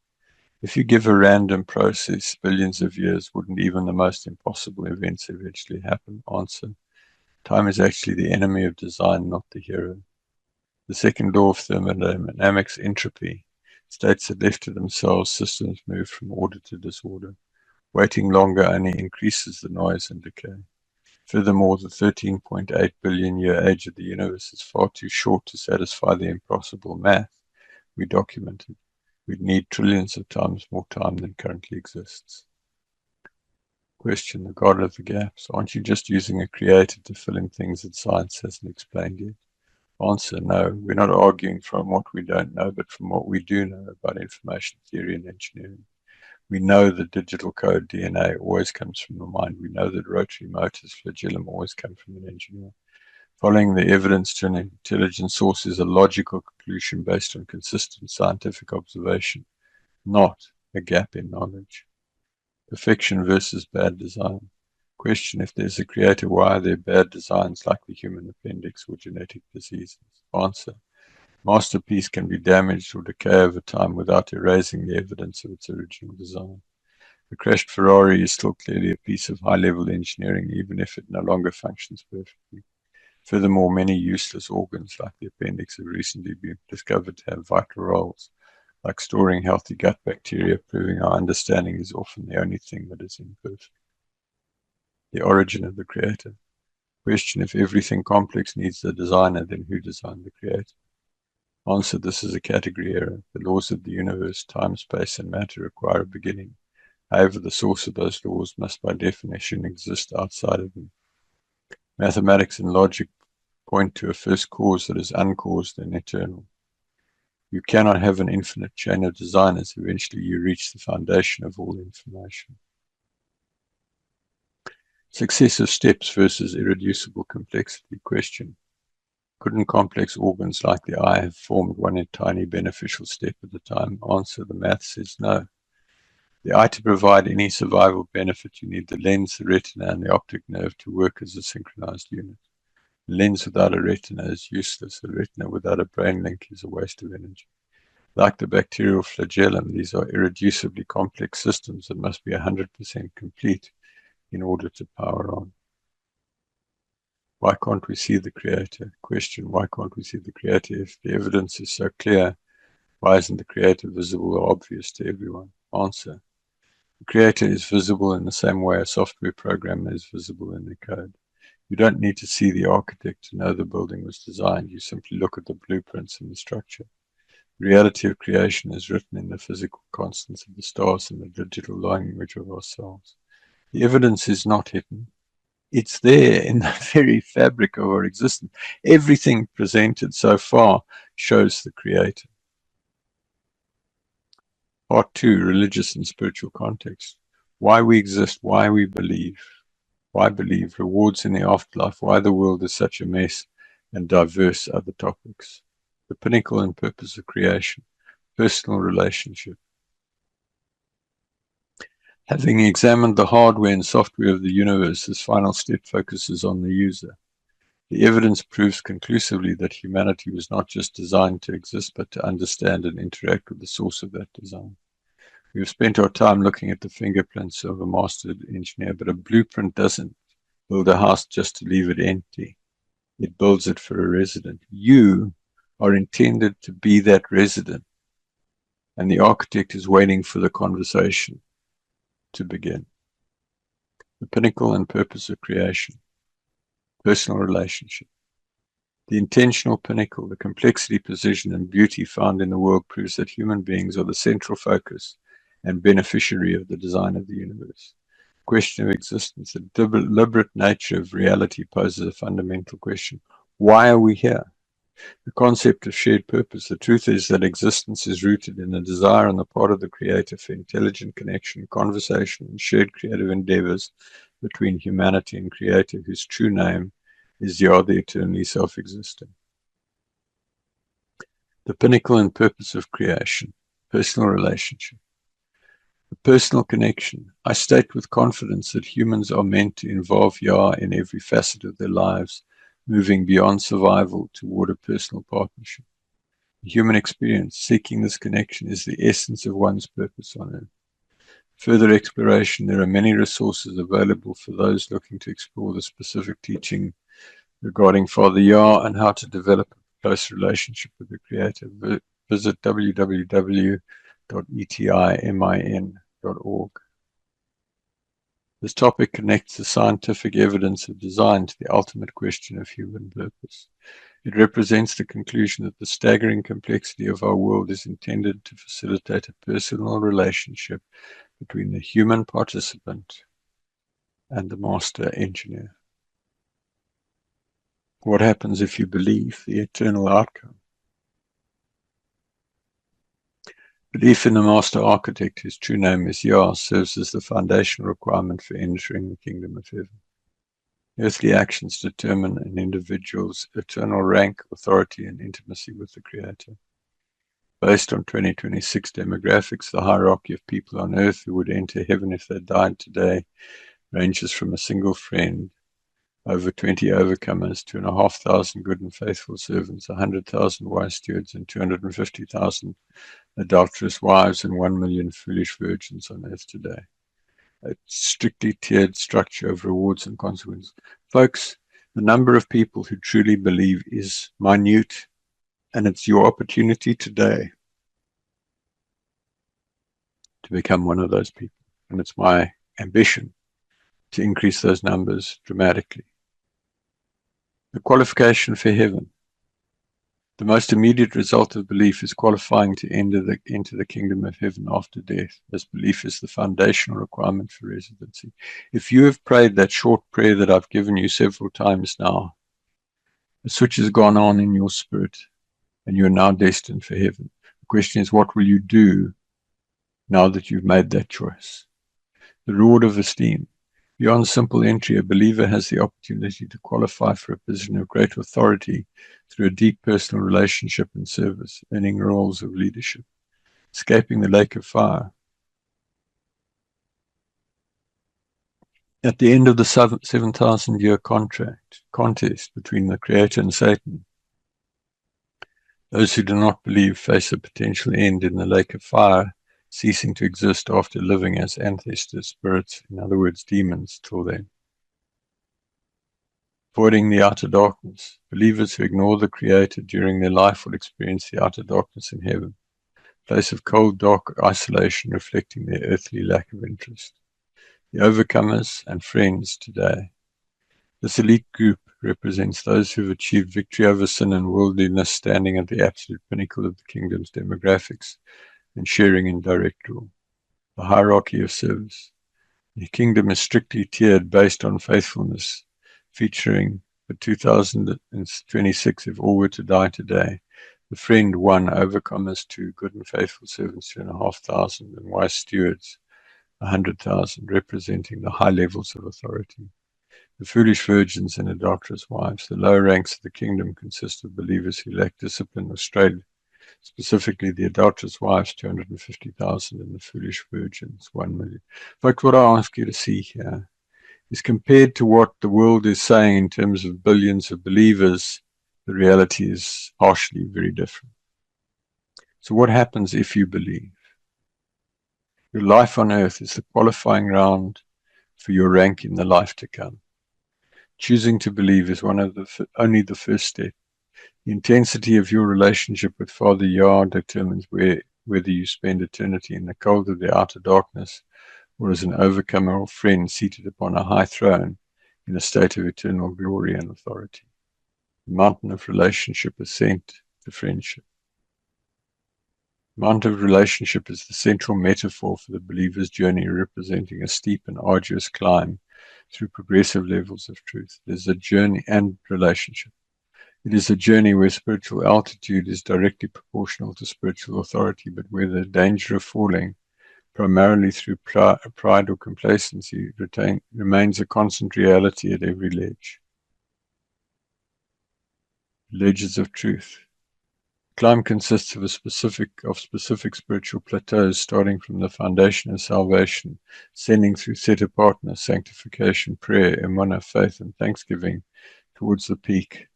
Speaker 1: If you give a random process billions of years, wouldn't even the most impossible events eventually happen? Answer. Time is actually the enemy of design, not the hero. The second law of thermodynamics, entropy, states that left to themselves, systems move from order to disorder. Waiting longer only increases the noise and decay. Furthermore, the 13.8 billion year age of the universe is far too short to satisfy the impossible math we documented. We'd need trillions of times more time than currently exists. Question, the God of the gaps. Aren't you just using a creator to fill in things that science hasn't explained yet? Answer, no. We're not arguing from what we don't know, but from what we do know about information theory and engineering. We know that digital code, DNA, always comes from the mind. We know that rotary motors, flagellum, always come from an engineer. Following the evidence to an intelligent source is a logical conclusion based on consistent scientific observation, not a gap in knowledge. Perfection versus bad design. Question, if there's a creator, why are there bad designs like the human appendix or genetic diseases? Answer, masterpiece can be damaged or decay over time without erasing the evidence of its original design. The crashed Ferrari is still clearly a piece of high-level engineering, even if it no longer functions perfectly. Furthermore, many useless organs like the appendix have recently been discovered to have vital roles, like storing healthy gut bacteria, proving our understanding is often the only thing that is imperfect. The origin of the creator. Question, if everything complex needs a designer, then who designed the creator? Answer, this is a category error. The laws of the universe, time, space, and matter require a beginning. However, the source of those laws must by definition exist outside of them. Mathematics and logic point to a first cause that is uncaused and eternal. You cannot have an infinite chain of designers. Eventually you reach the foundation of all information. Successive steps versus irreducible complexity. Question. Couldn't complex organs like the eye have formed one tiny beneficial step at a time? Answer. The math says no. The eye to provide any survival benefit, you need the lens, the retina, and the optic nerve to work as a synchronized unit. A lens without a retina is useless. A retina without a brain link is a waste of energy. Like the bacterial flagellum, these are irreducibly complex systems that must be 100% complete in order to power on. Why can't we see the Creator? Question. Why can't we see the Creator? If the evidence is so clear, why isn't the Creator visible or obvious to everyone? Answer. The Creator is visible in the same way a software programmer is visible in the code. You don't need to see the architect to know the building was designed. You simply look at the blueprints and the structure. The reality of creation is written in the physical constants of the stars and the digital language of ourselves. The evidence is not hidden. It's there in the very fabric of our existence. Everything presented so far shows the Creator. Part 2, religious and spiritual context. Why we exist, why we believe. Why believe, rewards in the afterlife, why the world is such a mess, and diverse other topics. The pinnacle and purpose of creation, personal relationship. Having examined the hardware and software of the universe, this final step focuses on the user. The evidence proves conclusively that humanity was not just designed to exist, but to understand and interact with the source of that design. We have spent our time looking at the fingerprints of a mastered engineer, but a blueprint doesn't build a house just to leave it empty. It builds it for a resident. You are intended to be that resident, and the architect is waiting for the conversation to begin. The pinnacle and purpose of creation, personal relationship. The intentional pinnacle, the complexity, precision, and beauty found in the world proves that human beings are the central focus and beneficiary of the design of the universe. The question of existence, the deliberate nature of reality poses a fundamental question. Why are we here? The concept of shared purpose. The truth is that existence is rooted in a desire on the part of the Creator for intelligent connection, conversation, and shared creative endeavors between humanity and Creator, whose true name is Yah, the eternally self-existing. The pinnacle and purpose of creation, personal relationship. The personal connection. I state with confidence that humans are meant to involve Yah in every facet of their lives, moving beyond survival toward a personal partnership. The human experience, seeking this connection, is the essence of one's purpose on earth. Further exploration, there are many resources available for those looking to explore the specific teaching regarding Father Yah and how to develop a close relationship with the Creator. Visit www.etimin.org. This topic connects the scientific evidence of design to the ultimate question of human purpose. It represents the conclusion that the staggering complexity of our world is intended to facilitate a personal relationship between the human participant and the master engineer. What happens if you believe the eternal outcome? Belief in the master architect, whose true name is Yah, serves as the foundational requirement for entering the kingdom of heaven. Earthly actions determine an individual's eternal rank, authority, and intimacy with the Creator. Based on 2026 demographics, the hierarchy of people on earth who would enter heaven if they died today ranges from a single friend, over 20 overcomers, 2,500 good and faithful servants, 100,000 wise stewards, and 250,000 adulterous wives, and 1 million foolish virgins on earth today. A strictly tiered structure of rewards and consequences. Folks, the number of people who truly believe is minute, and it's your opportunity today to become one of those people. And it's my ambition to increase those numbers dramatically. The qualification for heaven. The most immediate result of belief is qualifying to enter the kingdom of heaven after death, as belief is the foundational requirement for residency. If you have prayed that short prayer that I've given you several times now, a switch has gone on in your spirit, and you're now destined for heaven. question is, what will you do now that you've made that choice? The reward of esteem. Beyond simple entry, a believer has the opportunity to qualify for a position of great authority through a deep personal relationship and service, earning roles of leadership, escaping the lake of fire. At the end of the 7,000-year contest between the Creator and Satan, those who do not believe face a potential end in the lake of fire, ceasing to exist after living as ancestor spirits, in other words, demons, till then. Avoiding the outer darkness. Believers who ignore the Creator during their life will experience the outer darkness in heaven, a place of cold, dark isolation reflecting their earthly lack of interest. The overcomers and friends today. This elite group represents those who have achieved victory over sin and worldliness, standing at the absolute pinnacle of the kingdom's demographics and sharing in direct rule. The hierarchy of service. The kingdom is strictly tiered based on faithfulness, featuring the 2026 if all were to die today. The friend 1, overcomers 2, good and faithful servants 2,500, and wise stewards 100,000, representing the high levels of authority. The foolish virgins and adulterous wives. The lower ranks of the kingdom consist of believers who lack discipline or strayed. Specifically, the adulterous wives, 250,000, and the foolish virgins, 1 million. In fact, what I ask you to see here is, compared to what the world is saying in terms of billions of believers, the reality is partially very different. So what happens if you believe? Your life on earth is the qualifying round for your rank in the life to come. Choosing to believe is only the first step. The intensity of your relationship with Father Yah determines whether you spend eternity in the cold of the outer darkness or as an overcomer or friend seated upon a high throne in a state of eternal glory and authority. The mountain of relationship is sent to friendship. The mountain of relationship is the central metaphor for the believer's journey, representing a steep and arduous climb through progressive levels of truth. It is a journey and relationship. It is a journey where spiritual altitude is directly proportional to spiritual authority, but where the danger of falling, primarily through pride or complacency, remains a constant reality at every ledge. Ledges of truth. The climb consists of specific spiritual plateaus, starting from the foundation of salvation, ascending through set-apartness, sanctification, prayer, emunah, faith, and thanksgiving, towards the peak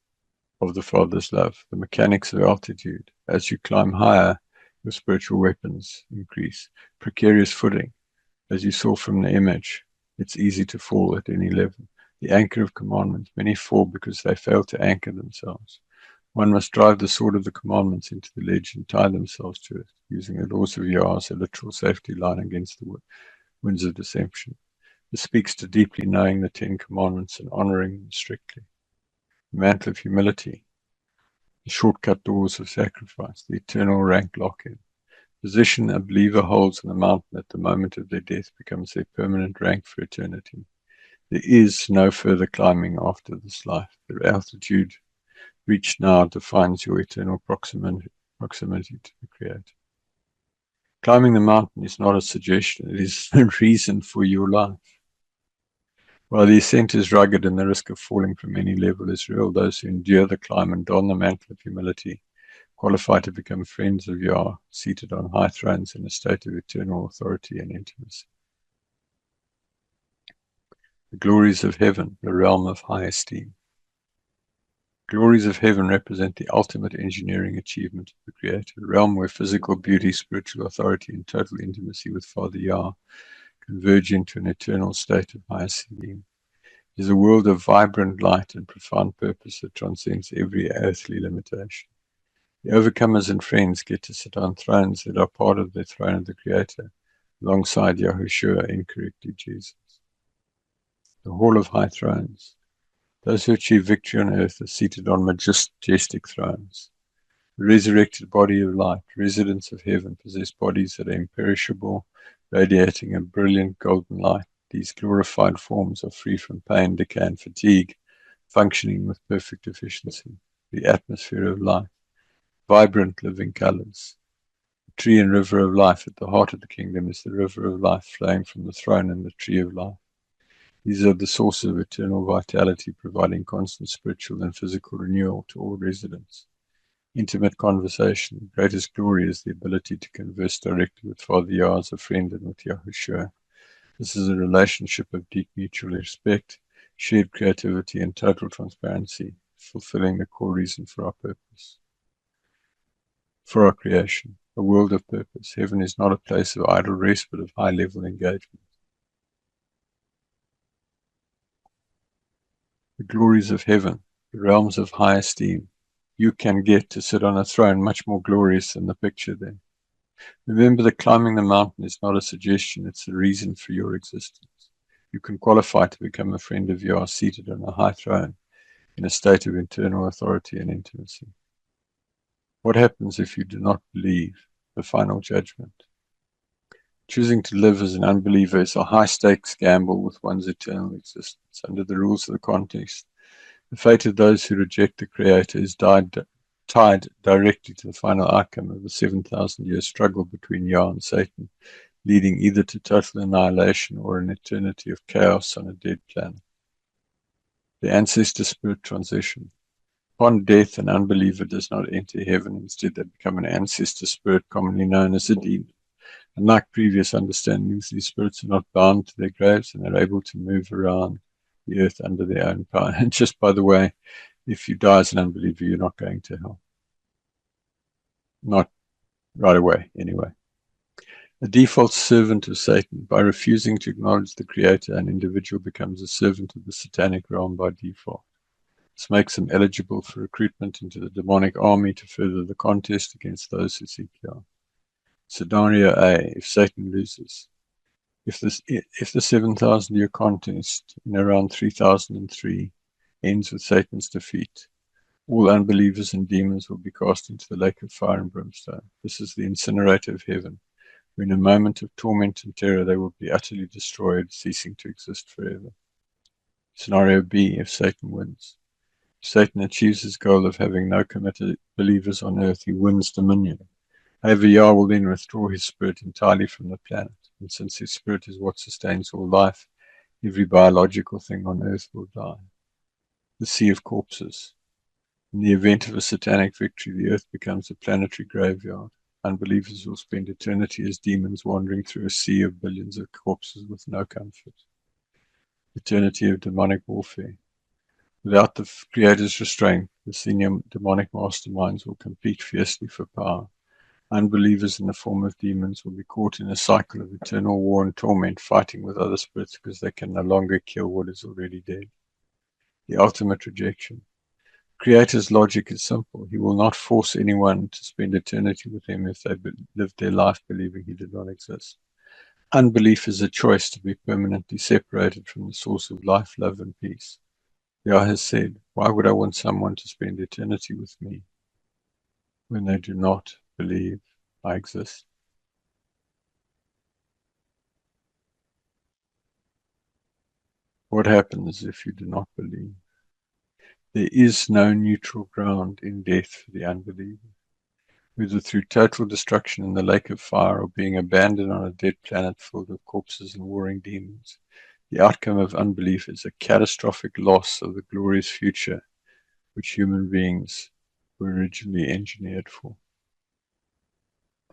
Speaker 1: of the Father's love. The mechanics of altitude. As you climb higher, your spiritual weapons increase. Precarious footing. As you saw from the image, it's easy to fall at any level. The anchor of commandments. Many fall because they fail to anchor themselves. One must drive the sword of the commandments into the ledge and tie themselves to it, using the laws of Yah as a literal safety line against the winds of deception. This speaks to deeply knowing the 10 Commandments and honoring them strictly. The mantle of humility, the shortcut doors of sacrifice, the eternal rank lock-in. Position a believer holds on the mountain at the moment of their death becomes their permanent rank for eternity. There is no further climbing after this life. The altitude reached now defines your eternal proximity to the Creator. Climbing the mountain is not a suggestion, it is the reason for your life. While the ascent is rugged and the risk of falling from any level is real, those who endure the climb and don the mantle of humility qualify to become friends of Yah, seated on high thrones in a state of eternal authority and intimacy. The glories of heaven, the realm of high esteem. Glories of heaven represent the ultimate engineering achievement of the Creator, a realm where physical beauty, spiritual authority, and total intimacy with Father Yah converge into an eternal state of high esteem. It is a world of vibrant light and profound purpose that transcends every earthly limitation. The overcomers and friends get to sit on thrones that are part of the throne of the Creator, alongside Yahushua, incorrectly Jesus. The Hall of High Thrones. Those who achieve victory on earth are seated on majestic thrones. The resurrected body of light, residents of heaven, possess bodies that are imperishable, radiating a brilliant golden light. These glorified forms are free from pain, decay, and fatigue, functioning with perfect efficiency. The atmosphere of light, vibrant living colors. tree and river of life. At the heart of the kingdom is the river of life flowing from the throne and the tree of life. These are the sources of eternal vitality, providing constant spiritual and physical renewal to all residents. Intimate conversation. The greatest glory is the ability to converse directly with Father Yah as a friend and with Yahushua. This is a relationship of deep mutual respect, shared creativity, and total transparency, fulfilling the core reason for our purpose, for our creation, a world of purpose. Heaven is not a place of idle rest, but of high-level engagement. The glories of heaven, the realms of high esteem. You can get to sit on a throne much more glorious than the picture then. Remember that climbing the mountain is not a suggestion, it's the reason for your existence. You can qualify to become a friend of Yah seated on a high throne in a state of internal authority and intimacy. What happens if you do not believe the final judgment? Choosing to live as an unbeliever is a high-stakes gamble with one's eternal existence. Under the rules of the contest, the fate of those who reject the Creator is tied directly to the final outcome of the 7,000-year struggle between Yah and Satan, leading either to total annihilation or an eternity of chaos on a dead planet. The Ancestor Spirit transition. Upon death, an unbeliever does not enter heaven. Instead, they become an Ancestor Spirit, commonly known as a demon. Unlike previous understandings, these spirits are not bound to their graves and are able to move around the earth under their own power. And just by the way, if you die as an unbeliever, you're not going to hell. Not right away, anyway. A default servant of Satan. By refusing to acknowledge the Creator, an individual becomes a servant of the satanic realm by default. This makes them eligible for recruitment into the demonic army to further the contest against those who seek Yah. Scenario A, if Satan loses. If the 7,000-year contest in around 3003 ends with Satan's defeat, all unbelievers and demons will be cast into the lake of fire and brimstone. This is the incinerator of heaven, where in a moment of torment and terror they will be utterly destroyed, ceasing to exist forever. Scenario B, if Satan wins. If Satan achieves his goal of having no committed believers on earth, he wins dominion. However, Yah will then withdraw his spirit entirely from the planet, and since his spirit is what sustains all life, every biological thing on earth will die. The sea of corpses. In the event of a satanic victory, the earth becomes a planetary graveyard. Unbelievers will spend eternity as demons wandering through a sea of billions of corpses with no comfort. Eternity of demonic warfare. Without the Creator's restraint, the senior demonic masterminds will compete fiercely for power. Unbelievers in the form of demons will be caught in a cycle of eternal war and torment, fighting with other spirits because they can no longer kill what is already dead. The ultimate rejection. Creator's logic is simple. He will not force anyone to spend eternity with him if they lived their life believing he did not exist. Unbelief is a choice to be permanently separated from the source of life, love, and peace. Yah has said, why would I want someone to spend eternity with me when they do not believe I exist? What happens if you do not believe? There is no neutral ground in death for the unbeliever. Whether through total destruction in the lake of fire or being abandoned on a dead planet filled with corpses and warring demons, the outcome of unbelief is a catastrophic loss of the glorious future which human beings were originally engineered for.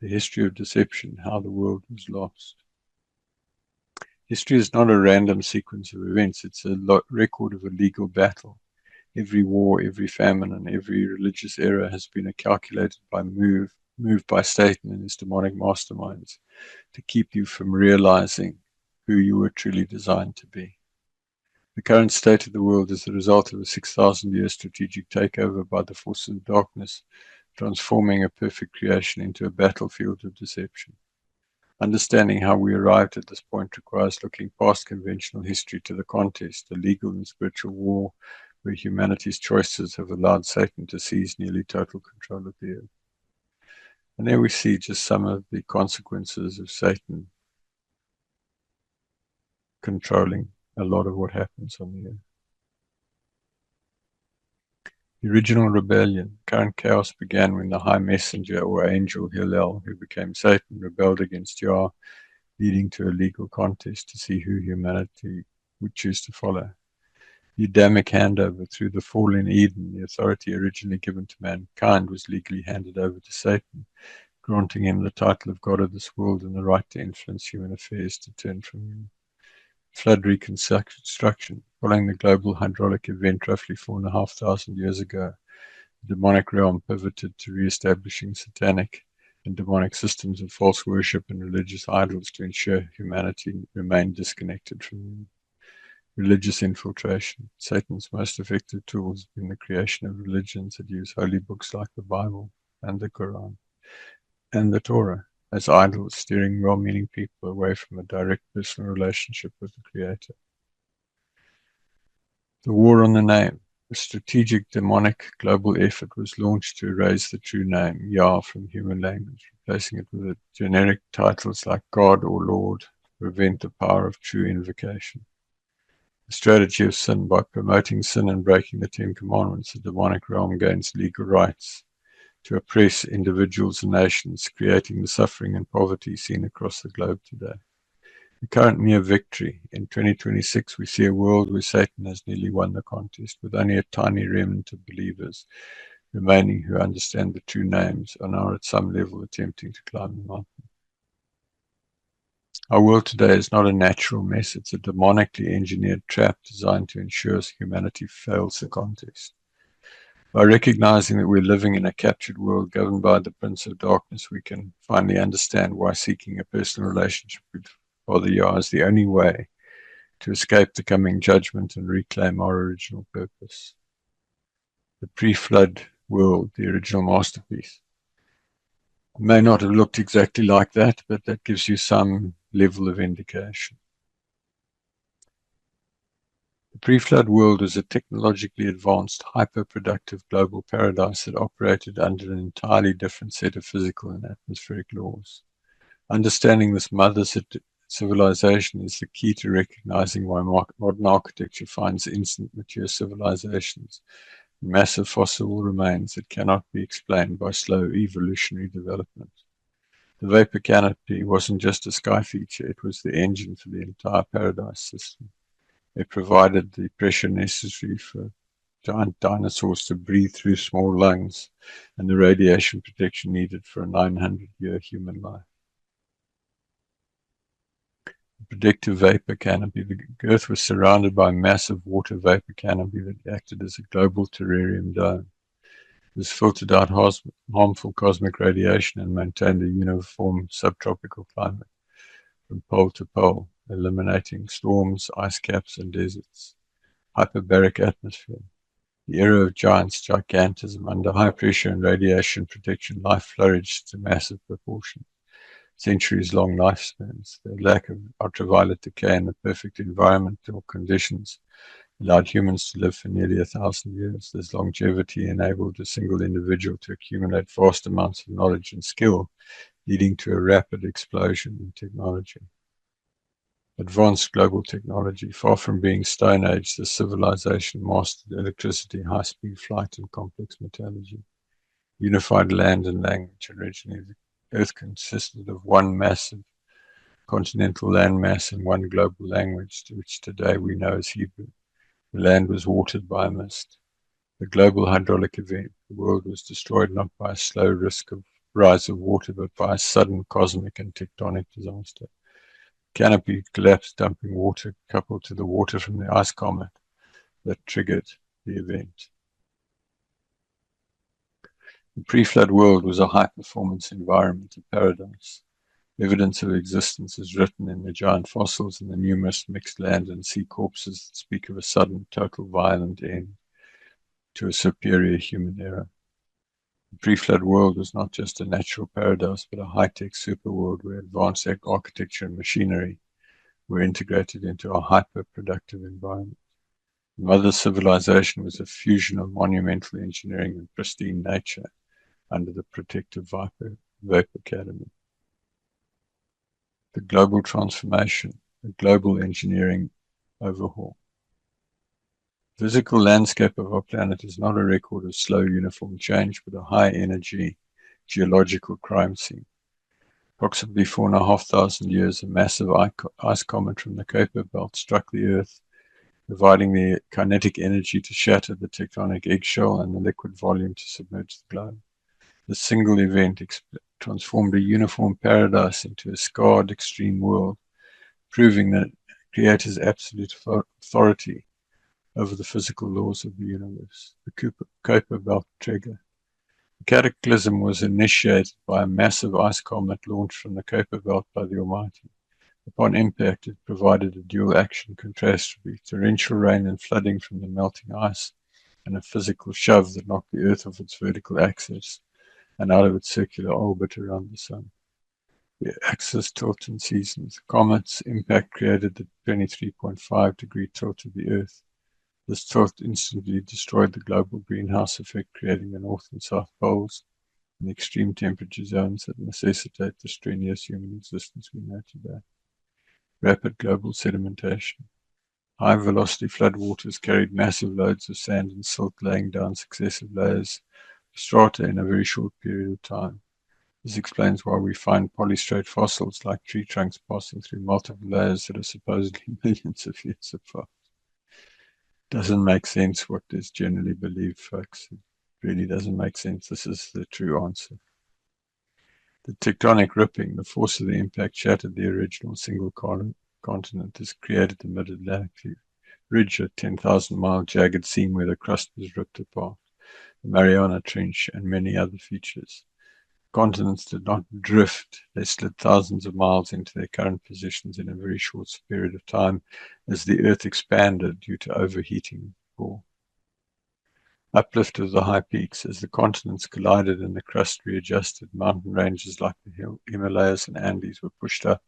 Speaker 1: The history of deception, how the world was lost. History is not a random sequence of events, it's a record of a legal battle. Every war, every famine, and every religious era has been calculated by moved by Satan and his demonic masterminds to keep you from realizing who you were truly designed to be. The current state of the world is the result of a 6,000-year strategic takeover by the forces of darkness, transforming a perfect creation into a battlefield of deception. Understanding how we arrived at this point requires looking past conventional history to the contest, a legal and spiritual war where humanity's choices have allowed Satan to seize nearly total control of the earth. And there we see just some of the consequences of Satan controlling a lot of what happens on the earth. The original rebellion, current chaos, began when the high messenger or angel Hillel, who became Satan, rebelled against Yah, leading to a legal contest to see who humanity would choose to follow. The Adamic handover through the fall in Eden, the authority originally given to mankind, was legally handed over to Satan, granting him the title of God of this world and the right to influence human affairs to turn from him. Flood reconstruction. Following the global hydraulic event roughly 4,500 years ago, the demonic realm pivoted to re-establishing satanic and demonic systems of false worship and religious idols to ensure humanity remained disconnected from them. Religious infiltration. Satan's most effective tool has been the creation of religions that use holy books like the Bible and the Quran and the Torah as idols, steering well-meaning people away from a direct personal relationship with the Creator. The war on the name. A strategic demonic global effort was launched to erase the true name, Yah, from human language, replacing it with generic titles like God or Lord to prevent the power of true invocation. The strategy of sin. By promoting sin and breaking the Ten Commandments, the demonic realm gains legal rights to oppress individuals and nations, creating the suffering and poverty seen across the globe today. The current near victory. In 2026, we see a world where Satan has nearly won the contest, with only a tiny remnant of believers remaining who understand the true names and are at some level attempting to climb the mountain. Our world today is not a natural mess, it's a demonically engineered trap designed to ensure humanity fails the contest. By recognizing that we're living in a captured world governed by the Prince of Darkness, we can finally understand why seeking a personal relationship with Father Yah is the only way to escape the coming judgment and reclaim our original purpose. The pre-flood world, the original masterpiece. It may not have looked exactly like that, but that gives you some level of indication. The pre-flood world was a technologically advanced, hyper-productive global paradise that operated under an entirely different set of physical and atmospheric laws. Understanding this mother civilization is the key to recognizing why modern architecture finds instant mature civilizations and massive fossil remains that cannot be explained by slow evolutionary development. The vapor canopy wasn't just a sky feature, it was the engine for the entire paradise system. It provided the pressure necessary for giant dinosaurs to breathe through small lungs and the radiation protection needed for a 900-year human life. The protective vapor canopy. The Earth was surrounded by a massive water vapor canopy that acted as a global terrarium dome. This filtered out harmful cosmic radiation and maintained a uniform subtropical climate from pole to pole, eliminating storms, ice caps, and deserts. Hyperbaric atmosphere. The era of giants, gigantism. Under high pressure and radiation protection, life flourished to massive proportions. Centuries-long lifespans. The lack of ultraviolet decay and the perfect environmental conditions allowed humans to live for nearly 1,000 years. This longevity enabled a single individual to accumulate vast amounts of knowledge and skill, leading to a rapid explosion in technology. Advanced global technology. Far from being Stone Age, the civilization mastered electricity, high-speed flight, and complex metallurgy. Unified land and language. Originally, the Earth consisted of one massive continental landmass and one global language, to which today we know as Hebrew. The land was watered by a mist. The global hydraulic event. The world was destroyed not by a slow risk of rise of water, but by a sudden cosmic and tectonic disaster. Canopy collapsed, dumping water coupled to the water from the ice comet that triggered the event. The pre-flood world was a high-performance environment, a paradise. Evidence of existence is written in the giant fossils and the numerous mixed land and sea corpses that speak of a sudden, total, violent end to a superior human era. The pre-flood world was not just a natural paradise, but a high-tech superworld where advanced architecture and machinery were integrated into a hyper-productive environment. The mother civilization was a fusion of monumental engineering and pristine nature under the protective vapor academy. The global transformation, the global engineering overhaul. The physical landscape of our planet is not a record of slow, uniform change, but a high-energy geological crime scene. Approximately 4,500 years, a massive ice comet from the Kuiper Belt struck the Earth, providing the kinetic energy to shatter the tectonic eggshell and the liquid volume to submerge the globe. This single event transformed a uniform paradise into a scarred, extreme world, proving that Creator's absolute authority over the physical laws of the universe. The Kuiper Belt trigger. The cataclysm was initiated by a massive ice comet launched from the Kuiper Belt by the Almighty. Upon impact, it provided a dual-action catastrophe, torrential rain and flooding from the melting ice, and a physical shove that knocked the Earth off its vertical axis and out of its circular orbit around the Sun. The axis tilt in seasons. The comet's impact created the 23.5-degree tilt of the Earth. This tilt instantly destroyed the global greenhouse effect, creating the North and South Poles and the extreme temperature zones that necessitate the strenuous human existence we know today. Rapid global sedimentation. High-velocity floodwaters carried massive loads of sand and silt, laying down successive layers of strata in a very short period of time. This explains why we find polystrate fossils like tree trunks passing through multiple layers that are supposedly millions of years apart. Doesn't make sense what is generally believed, folks. It really doesn't make sense. This is the true answer. The tectonic ripping, the force of the impact shattered the original single continent. This created the mid-Atlantic ridge, a 10,000-mile jagged seam where the crust was ripped apart, the Mariana Trench, and many other features. Continents did not drift. They slid thousands of miles into their current positions in a very short period of time as the Earth expanded due to overheating core. Uplift of the high peaks. As the continents collided and the crust readjusted, mountain ranges like the Himalayas and Andes were pushed up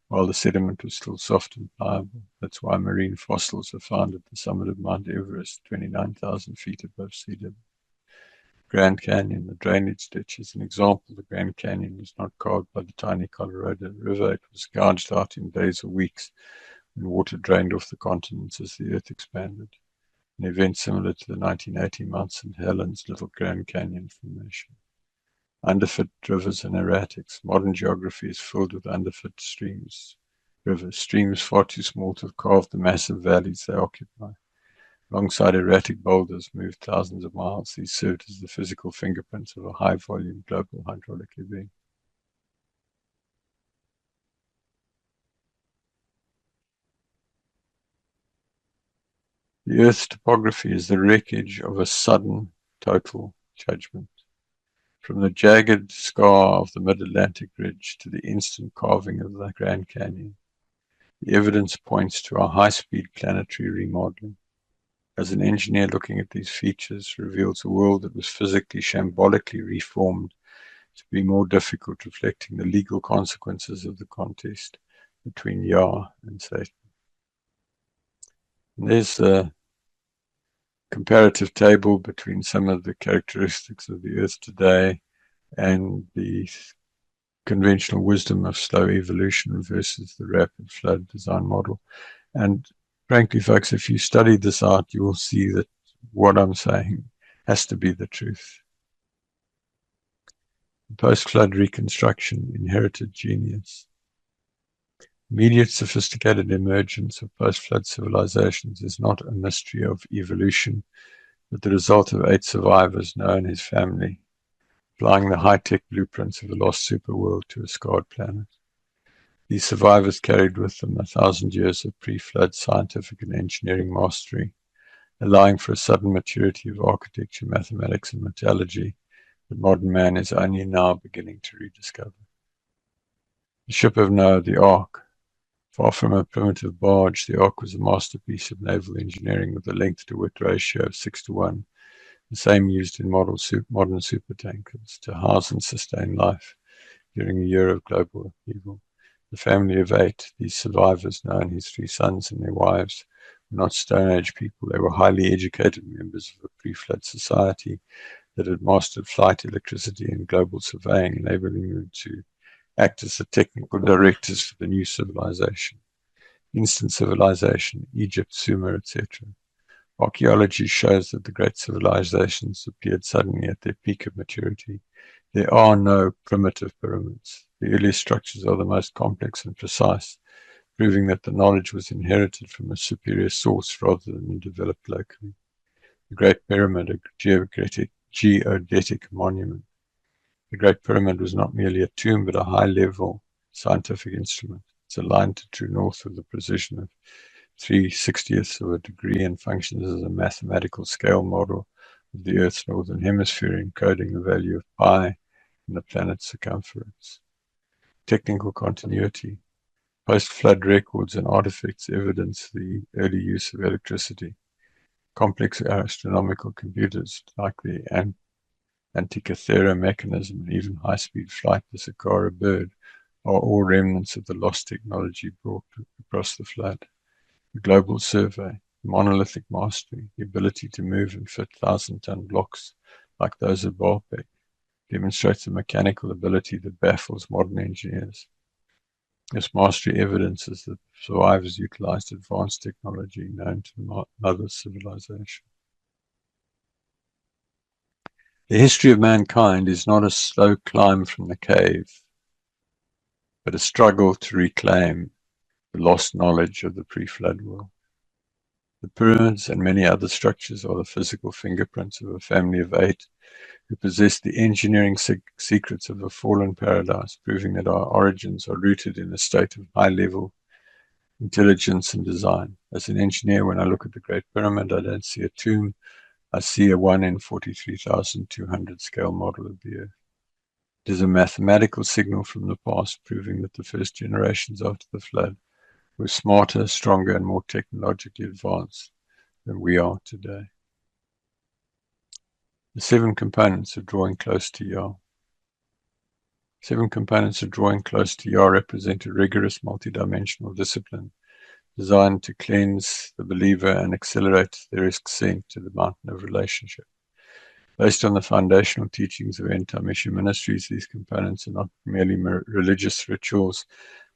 Speaker 1: while the sediment was still soft and pliable. That's why marine fossils are found at the summit of Mount Everest, 29,000 feet above sea level. Grand Canyon, the drainage ditch, is an example. The Grand Canyon was not carved by the tiny Colorado River. It was gouged out in days or weeks when water drained off the continents as the Earth expanded. An event similar to the 1980 Mount St. Helens Little Grand Canyon formation. Underfoot rivers and erratics. Modern geography is filled with underfoot streams far too small to have carved the massive valleys they occupy. Alongside erratic boulders moved thousands of miles, these served as the physical fingerprints of a high-volume global hydraulic event. The Earth's topography is the wreckage of a sudden, total judgment. From the jagged scar of the Mid-Atlantic Ridge to the instant carving of the Grand Canyon, the evidence points to a high-speed planetary remodeling. As an engineer looking at these features reveals a world that was physically, shambolically reformed to be more difficult, reflecting the legal consequences of the contest between Yah and Satan. And there's a comparative table between some of the characteristics of the Earth today and the conventional wisdom of slow evolution versus the rapid flood design model. And frankly, folks, if you study this out, you will see that what I'm saying has to be the truth. Post-flood reconstruction, inherited genius. Immediate sophisticated emergence of post-flood civilizations is not a mystery of evolution, but the result of 8 survivors, Noah and his family, applying the high-tech blueprints of a lost superworld to a scarred planet. These survivors carried with them 1,000 years of pre-flood scientific and engineering mastery, allowing for a sudden maturity of architecture, mathematics, and metallurgy that modern man is only now beginning to rediscover. The ship of Noah, the Ark. Far from a primitive barge, the Ark was a masterpiece of naval engineering with a length-to-width ratio of 6:1, the same used in modern supertankers to house and sustain life during a year of global upheaval. The family of 8, these survivors, Noah and his 3 sons and their wives, were not Stone Age people. They were highly educated members of a pre-flood society that had mastered flight, electricity, and global surveying, enabling them to act as the technical directors for the new civilization. Instant civilization, Egypt, Sumer, etc. Archaeology shows that the great civilizations appeared suddenly at their peak of maturity. There are no primitive pyramids. The earliest structures are the most complex and precise, proving that the knowledge was inherited from a superior source rather than developed locally. The Great Pyramid, a geodetic monument. The Great Pyramid was not merely a tomb, but a high-level scientific instrument. It's aligned to true north with the precision of 3/60ths of a degree and functions as a mathematical scale model of the Earth's northern hemisphere, encoding the value of pi in the planet's circumference. Technical continuity. Post-flood records and artifacts evidence the early use of electricity. Complex astronomical computers like the Antikythera mechanism and even high-speed flight, the Saqqara bird, are all remnants of the lost technology brought across the flood. The global survey, monolithic mastery, the ability to move and fit 1,000-ton blocks like those of Baalbek, demonstrates a mechanical ability that baffles modern engineers. This mastery evidences that survivors utilized advanced technology known to the mother civilization. The history of mankind is not a slow climb from the cave, but a struggle to reclaim the lost knowledge of the pre-flood world. The pyramids and many other structures are the physical fingerprints of a family of 8 who possess the engineering secrets of a fallen paradise, proving that our origins are rooted in a state of high-level intelligence and design. As an engineer, when I look at the Great Pyramid, I don't see a tomb. I see a 1 in 43,200 scale model of the Earth. It is a mathematical signal from the past, proving that the first generations after the flood were smarter, stronger, and more technologically advanced than we are today. The 7 components of drawing close to Yah. 7 components of drawing close to Yah represent a rigorous multidimensional discipline designed to cleanse the believer and accelerate their ascent to the mountain of relationship. Based on the foundational teachings of End Time Mission Ministries, these components are not merely religious rituals,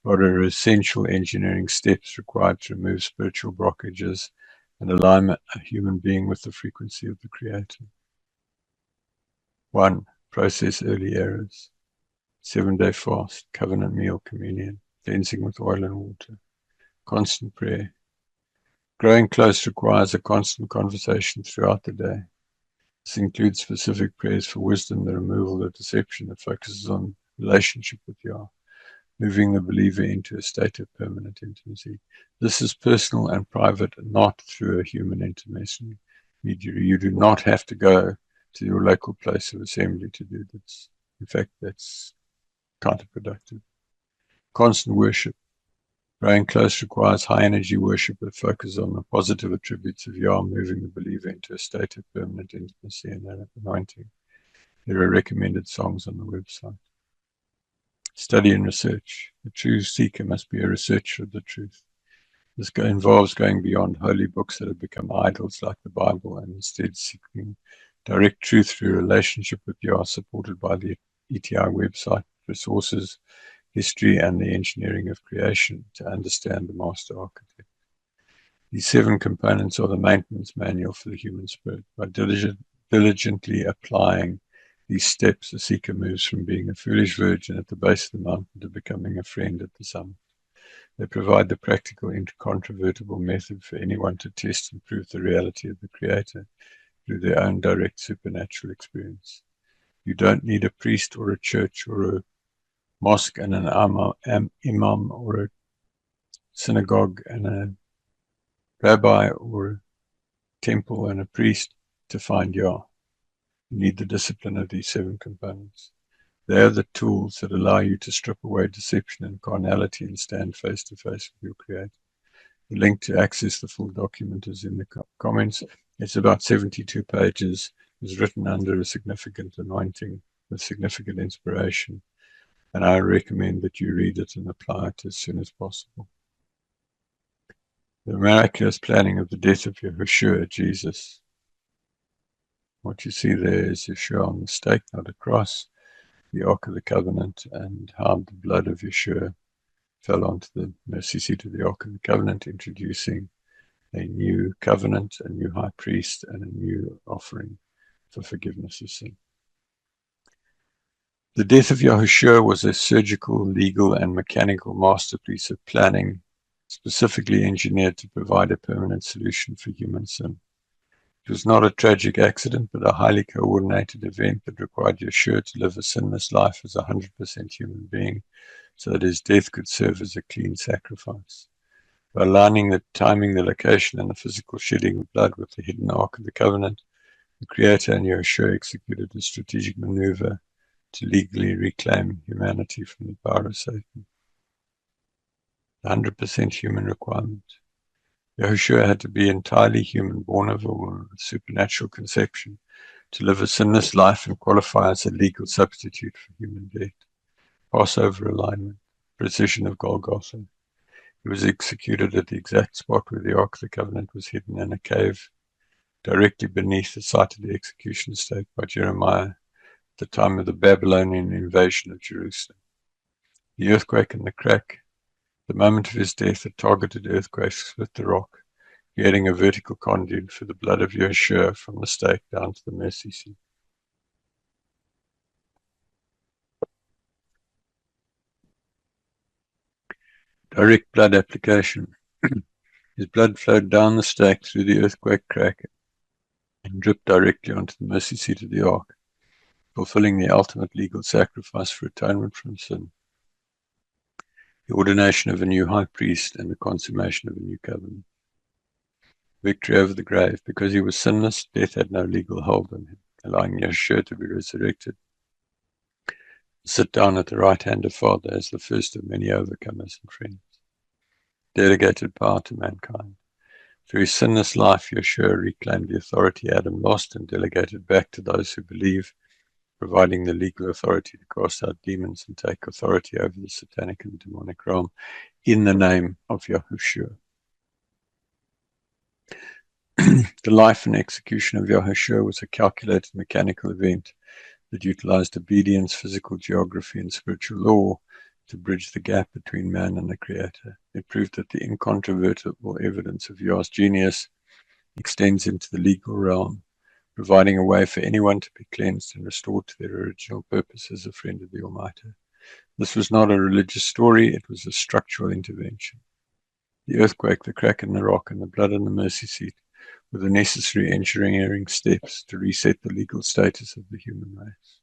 Speaker 1: but are essential engineering steps required to remove spiritual blockages and align a human being with the frequency of the Creator. 1. Process early errors. 7-day fast, covenant meal, communion, cleansing with oil and water. Constant prayer. Growing close requires a constant conversation throughout the day. This includes specific prayers for wisdom, the removal of deception that focuses on relationship with Yah, moving the believer into a state of permanent intimacy. This is personal and private, not through a human intermediary. You do not have to go to your local place of assembly to do this. In fact, that's counterproductive. Constant worship. Growing close requires high energy worship that focuses on the positive attributes of Yah, moving the believer into a state of permanent intimacy and anointing. There are recommended songs on the website. Study and research. The true seeker must be a researcher of the truth. This involves going beyond holy books that have become idols like the Bible and instead seeking direct truth through relationship with Yah, supported by the ETI website, resources, history, and the engineering of creation to understand the master architect. These 7 components are the maintenance manual for the human spirit. By diligently applying these steps, the seeker moves from being a foolish virgin at the base of the mountain to becoming a friend at the summit. They provide the practical, incontrovertible method for anyone to test and prove the reality of the Creator through their own direct supernatural experience. You don't need a priest or a church or a mosque and an imam or a synagogue and a rabbi or a temple and a priest to find Yah. You need the discipline of these 7 components. They are the tools that allow you to strip away deception and carnality and stand face to face with your Creator. The link to access the full document is in the comments. It's about 72 pages. It's written under a significant anointing with significant inspiration, and I recommend that you read it and apply it as soon as possible. The miraculous planning of the death of Yeshua, Jesus. What you see there is Yeshua on the stake, not a cross, the Ark of the Covenant, and how the blood of Yeshua fell onto the mercy seat of the Ark of the Covenant, introducing a new covenant, a new high priest, and a new offering for forgiveness of sin. The death of Yahushua was a surgical, legal, and mechanical masterpiece of planning, specifically engineered to provide a permanent solution for human sin. It was not a tragic accident, but a highly coordinated event that required Yeshua to live a sinless life as a 100% human being, so that his death could serve as a clean sacrifice. By aligning the timing, the location, and the physical shedding of blood with the hidden Ark of the Covenant, the Creator and Yeshua executed a strategic maneuver to legally reclaim humanity from the power of Satan. The 100% human requirement. Yahushua had to be entirely human, born of a woman with supernatural conception, to live a sinless life and qualify as a legal substitute for human death. Passover alignment, precision of Golgotha. He was executed at the exact spot where the Ark of the Covenant was hidden in a cave, directly beneath the site of the execution stake by Jeremiah at the time of the Babylonian invasion of Jerusalem. The earthquake and the crack. The moment of his death, a targeted earthquake split the rock, creating a vertical conduit for the blood of Yeshua from the stake down to the mercy seat. Direct blood application. His blood flowed down the stake through the earthquake crack and dripped directly onto the mercy seat of the ark, fulfilling the ultimate legal sacrifice for atonement from sin, the ordination of a new high priest, and the consummation of a new covenant. Victory over the grave. Because he was sinless, death had no legal hold on him, allowing Yeshua to be resurrected, sit down at the right hand of Father as the first of many overcomers and friends. Delegated power to mankind. Through his sinless life, Yeshua reclaimed the authority Adam lost and delegated back to those who believe, providing the legal authority to cast out demons and take authority over the satanic and demonic realm in the name of Yahushua. The life and execution of Yahushua was a calculated mechanical event that utilized obedience, physical geography, and spiritual law to bridge the gap between man and the Creator. It proved that the incontrovertible evidence of Yah's genius extends into the legal realm, providing a way for anyone to be cleansed and restored to their original purpose as a friend of the Almighty. This was not a religious story, it was a structural intervention. The earthquake, the crack in the rock, and the blood on the mercy seat were the necessary engineering steps to reset the legal status of the human race.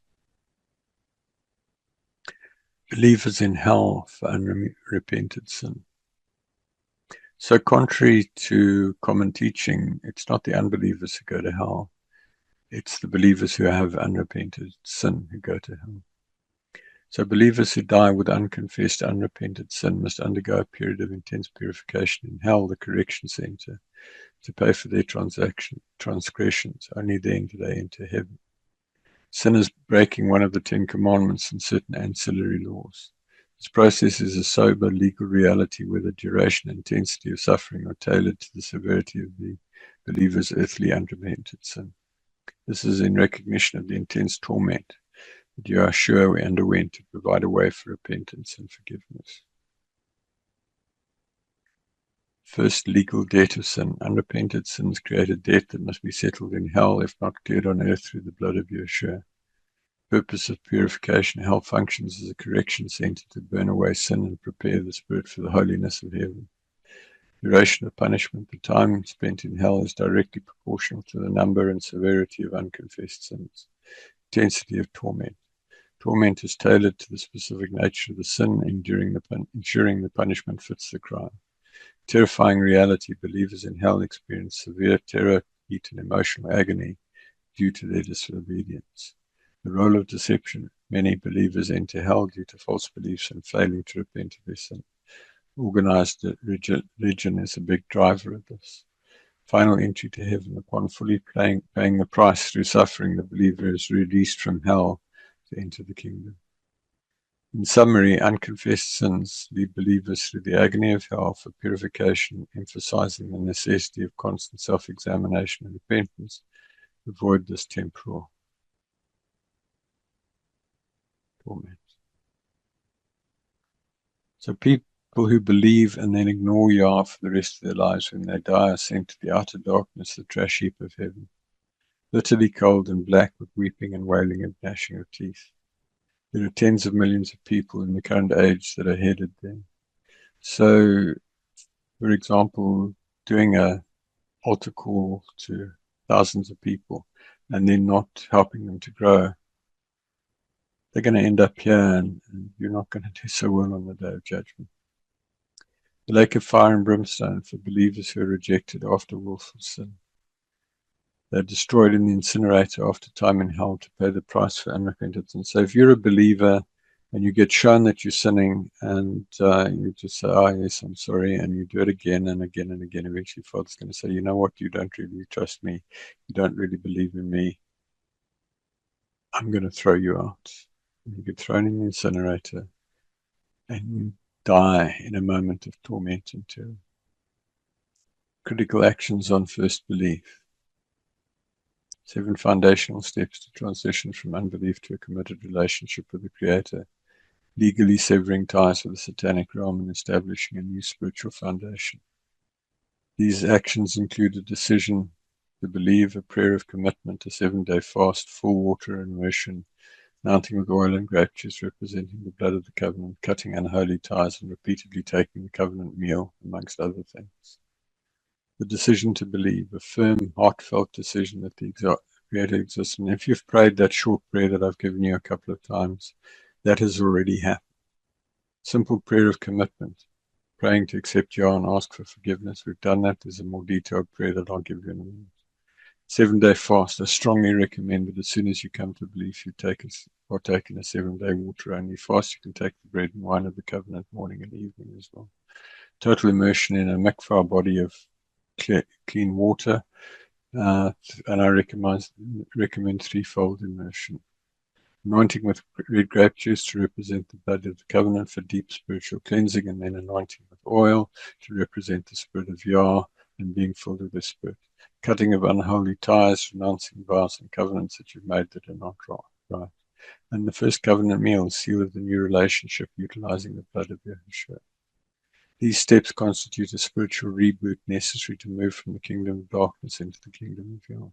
Speaker 1: Believers in hell for unrepented sin. So contrary to common teaching, it's not the unbelievers who go to hell. It's the believers who have unrepented sin who go to hell. So believers who die with unconfessed, unrepented sin must undergo a period of intense purification in hell, the correction center, to pay for their transgressions. Only then do they enter heaven. Sinners breaking one of the 10 commandments and certain ancillary laws. This process is a sober legal reality where the duration and intensity of suffering are tailored to the severity of the believer's earthly unrepented sin. This is in recognition of the intense torment that Yahshua underwent to provide a way for repentance and forgiveness. First, legal debt of sin. Unrepented sins create a debt that must be settled in hell, if not cleared on earth through the blood of Yeshua. Purpose of purification. Hell functions as a correction center to burn away sin and prepare the spirit for the holiness of heaven. Duration of punishment. The time spent in hell is directly proportional to the number and severity of unconfessed sins. Intensity of torment. Torment is tailored to the specific nature of the sin, ensuring the punishment fits the crime. Terrifying reality. Believers in hell experience severe terror, heat, and emotional agony due to their disobedience. The role of deception. Many believers enter hell due to false beliefs and failing to repent of their sin. Organized religion is a big driver of this. Final entry to heaven. Upon fully paying the price through suffering, the believer is released from hell to enter the kingdom. In summary, unconfessed sins lead believers through the agony of hell for purification, emphasizing the necessity of constant self-examination and repentance to avoid this temporal torment. So People who believe and then ignore Yah for the rest of their lives, when they die, are sent to the outer darkness, the trash heap of heaven, bitterly cold and black, with weeping and wailing and gnashing of teeth. There are tens of millions of people in the current age that are headed there. So, for example, doing a altar call to thousands of people and then not helping them to grow, they're going to end up here, and you're not going to do so well on the day of judgment. The lake of fire and brimstone for believers who are rejected after willful sin. They're destroyed in the incinerator after time in hell to pay the price for unrepentance. And so if you're a believer and you get shown that you're sinning, and you just say, oh yes, I'm sorry, and you do it again and again and again, eventually Father's going to say, you know what, you don't really trust me, you don't really believe in me, I'm going to throw you out. And you get thrown in the incinerator and you die in a moment of torment and terror. Critical actions on first belief. 7 foundational steps to transition from unbelief to a committed relationship with the Creator. Legally severing ties with the satanic realm and establishing a new spiritual foundation. These actions include a decision to believe, a prayer of commitment, a 7-day fast, full water immersion, mounting with oil and grape juice representing the blood of the covenant, cutting unholy ties, and repeatedly taking the covenant meal, amongst other things. The decision to believe, a firm, heartfelt decision that the Creator exists. And if you've prayed that short prayer that I've given you a couple of times, that has already happened. Simple prayer of commitment, praying to accept Yah and ask for forgiveness. We've done that. There's a more detailed prayer that I'll give you in a minute. 7-day fast. I strongly recommend that as soon as you come to belief, you partake in a 7-day water-only fast. You can take the bread and wine of the covenant morning and evening as well. Total immersion in a mikvah body of clean water, and I recommend 3-fold immersion. Anointing with red grape juice to represent the blood of the covenant for deep spiritual cleansing, and then anointing with oil to represent the Spirit of Yah and being filled with the Spirit. Cutting of unholy ties, renouncing vows and covenants that you've made that are not right. And the first covenant meal, seal of the new relationship, utilizing the blood of Yahushua. These steps constitute a spiritual reboot necessary to move from the kingdom of darkness into the kingdom of Yah.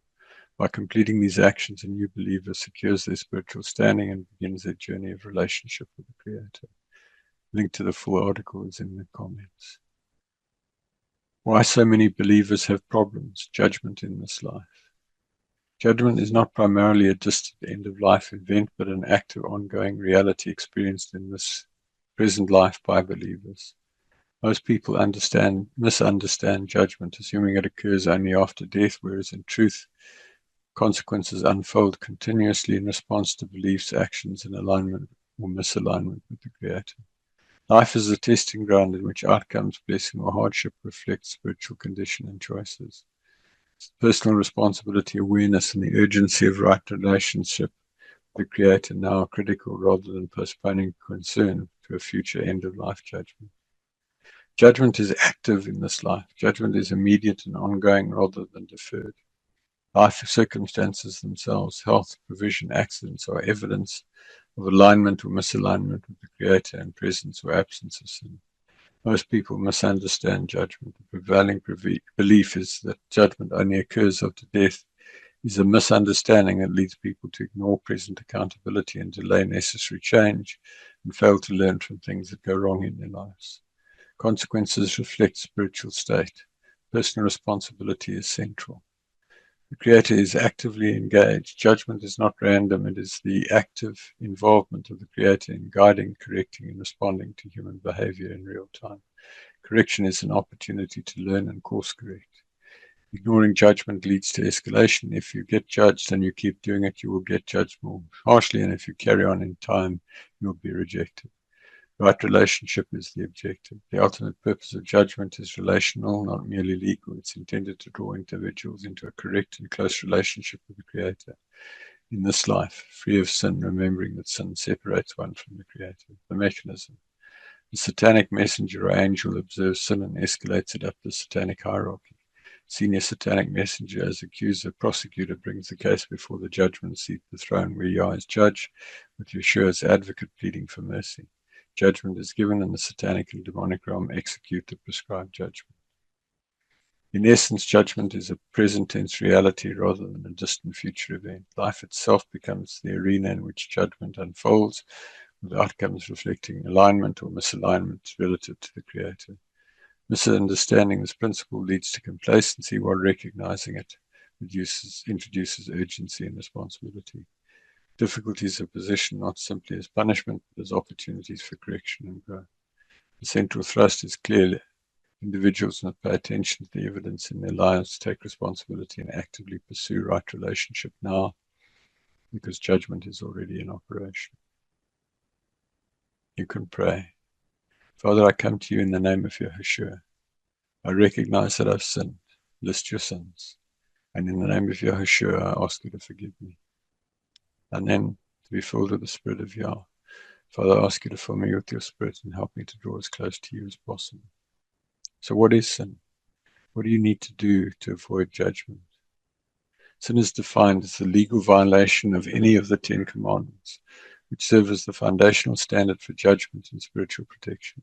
Speaker 1: By completing these actions, a new believer secures their spiritual standing and begins their journey of relationship with the Creator. Link to the full article is in the comments. Why so many believers have problems, judgment in this life. Judgment is not primarily a distant end-of-life event, but an active, ongoing reality experienced in this present life by believers. Most people misunderstand judgment, assuming it occurs only after death, whereas in truth, consequences unfold continuously in response to beliefs, actions in alignment or misalignment with the Creator. Life is a testing ground in which outcomes, blessing or hardship, reflect spiritual condition and choices. Personal responsibility, awareness, and the urgency of right relationship with the Creator now are critical rather than postponing concern to a future end-of-life judgment. Judgment is active in this life. Judgment is immediate and ongoing rather than deferred. Life circumstances themselves, health, provision, accidents, are evidence of alignment or misalignment with the Creator and presence or absence of sin. Most people misunderstand judgment. The prevailing belief is that judgment only occurs after death is a misunderstanding that leads people to ignore present accountability and delay necessary change and fail to learn from things that go wrong in their lives. Consequences reflect spiritual state. Personal responsibility is central. The Creator is actively engaged. Judgment is not random. It is the active involvement of the Creator in guiding, correcting, and responding to human behavior in real time. Correction is an opportunity to learn and course correct. Ignoring judgment leads to escalation. If you get judged and you keep doing it, you will get judged more harshly, and if you carry on in time, you'll be rejected. Right relationship is the objective. The ultimate purpose of judgment is relational, not merely legal. It's intended to draw individuals into a correct and close relationship with the Creator in this life, free of sin, remembering that sin separates one from the Creator. The mechanism. The satanic messenger or angel observes sin and escalates it up the satanic hierarchy. Senior satanic messenger, as accuser, prosecutor, brings the case before the judgment seat, the throne where Yah is judge, with Yeshua as advocate pleading for mercy. Judgment is given, and the satanic and demonic realm execute the prescribed judgment. In essence, judgment is a present tense reality rather than a distant future event. Life itself becomes the arena in which judgment unfolds, with outcomes reflecting alignment or misalignment relative to the Creator. Misunderstanding this principle leads to complacency, while recognizing it introduces urgency and responsibility. Difficulties are positioned not simply as punishment, but as opportunities for correction and growth. The central thrust is clear. Individuals must pay attention to the evidence in their lives, take responsibility, and actively pursue right relationship now, because judgment is already in operation. You can pray. Father, I come to you in the name of Yahushua. I recognize that I've sinned. List your sins. And in the name of Yahushua, I ask you to forgive me. And then to be filled with the Spirit of Yah. Father, I ask you to fill me with your Spirit and help me to draw as close to you as possible. So what is sin? What do you need to do to avoid judgment? Sin is defined as the legal violation of any of the 10 commandments, which serve as the foundational standard for judgment and spiritual protection.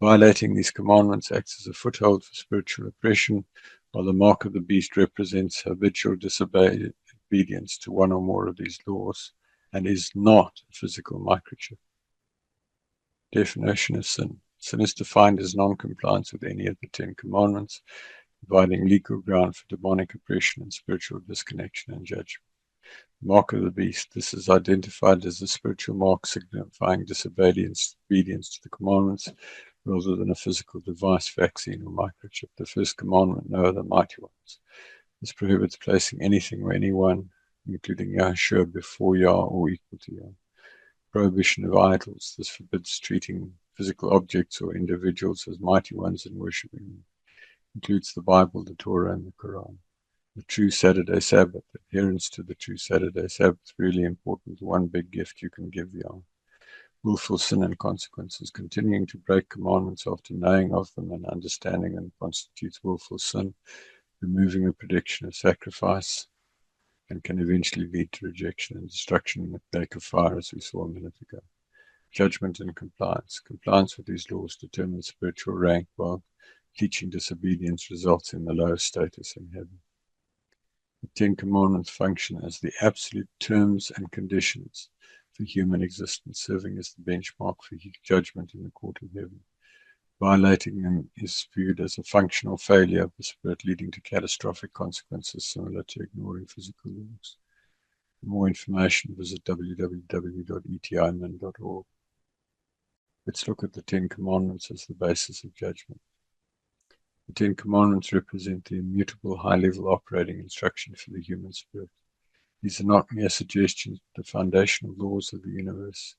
Speaker 1: Violating these commandments acts as a foothold for spiritual oppression, while the mark of the beast represents habitual disobedience to one or more of these laws and is not a physical microchip. Definition of sin. Sin is defined as non-compliance with any of the 10 commandments, providing legal ground for demonic oppression and spiritual disconnection and judgment. Mark of the beast. This is identified as a spiritual mark signifying disobedience to the commandments rather than a physical device, vaccine, or microchip. The first commandment, no other mighty ones. This prohibits placing anything or anyone, including Yahushua, before Yah or equal to Yah. Prohibition of idols. This forbids treating physical objects or individuals as mighty ones and worshipping them. Includes the Bible, the Torah, and the Quran. The true Saturday Sabbath. Adherence to the true Saturday Sabbath is really important. One big gift you can give Yah. Willful sin and consequences. Continuing to break commandments after knowing of them and understanding them constitutes willful sin, removing the prediction of sacrifice, and can eventually lead to rejection and destruction in the lake of fire, as we saw a minute ago. Judgment and compliance. Compliance with these laws determines spiritual rank, while teaching disobedience results in the lowest status in heaven. The 10 Commandments function as the absolute terms and conditions for human existence, serving as the benchmark for judgment in the court of heaven. Violating them is viewed as a functional failure of the spirit, leading to catastrophic consequences similar to ignoring physical laws. For more information, visit www.etimin.org. Let's look at the 10 Commandments as the basis of judgment. The 10 Commandments represent the immutable high-level operating instruction for the human spirit. These are not mere suggestions, but the foundational laws of the universe.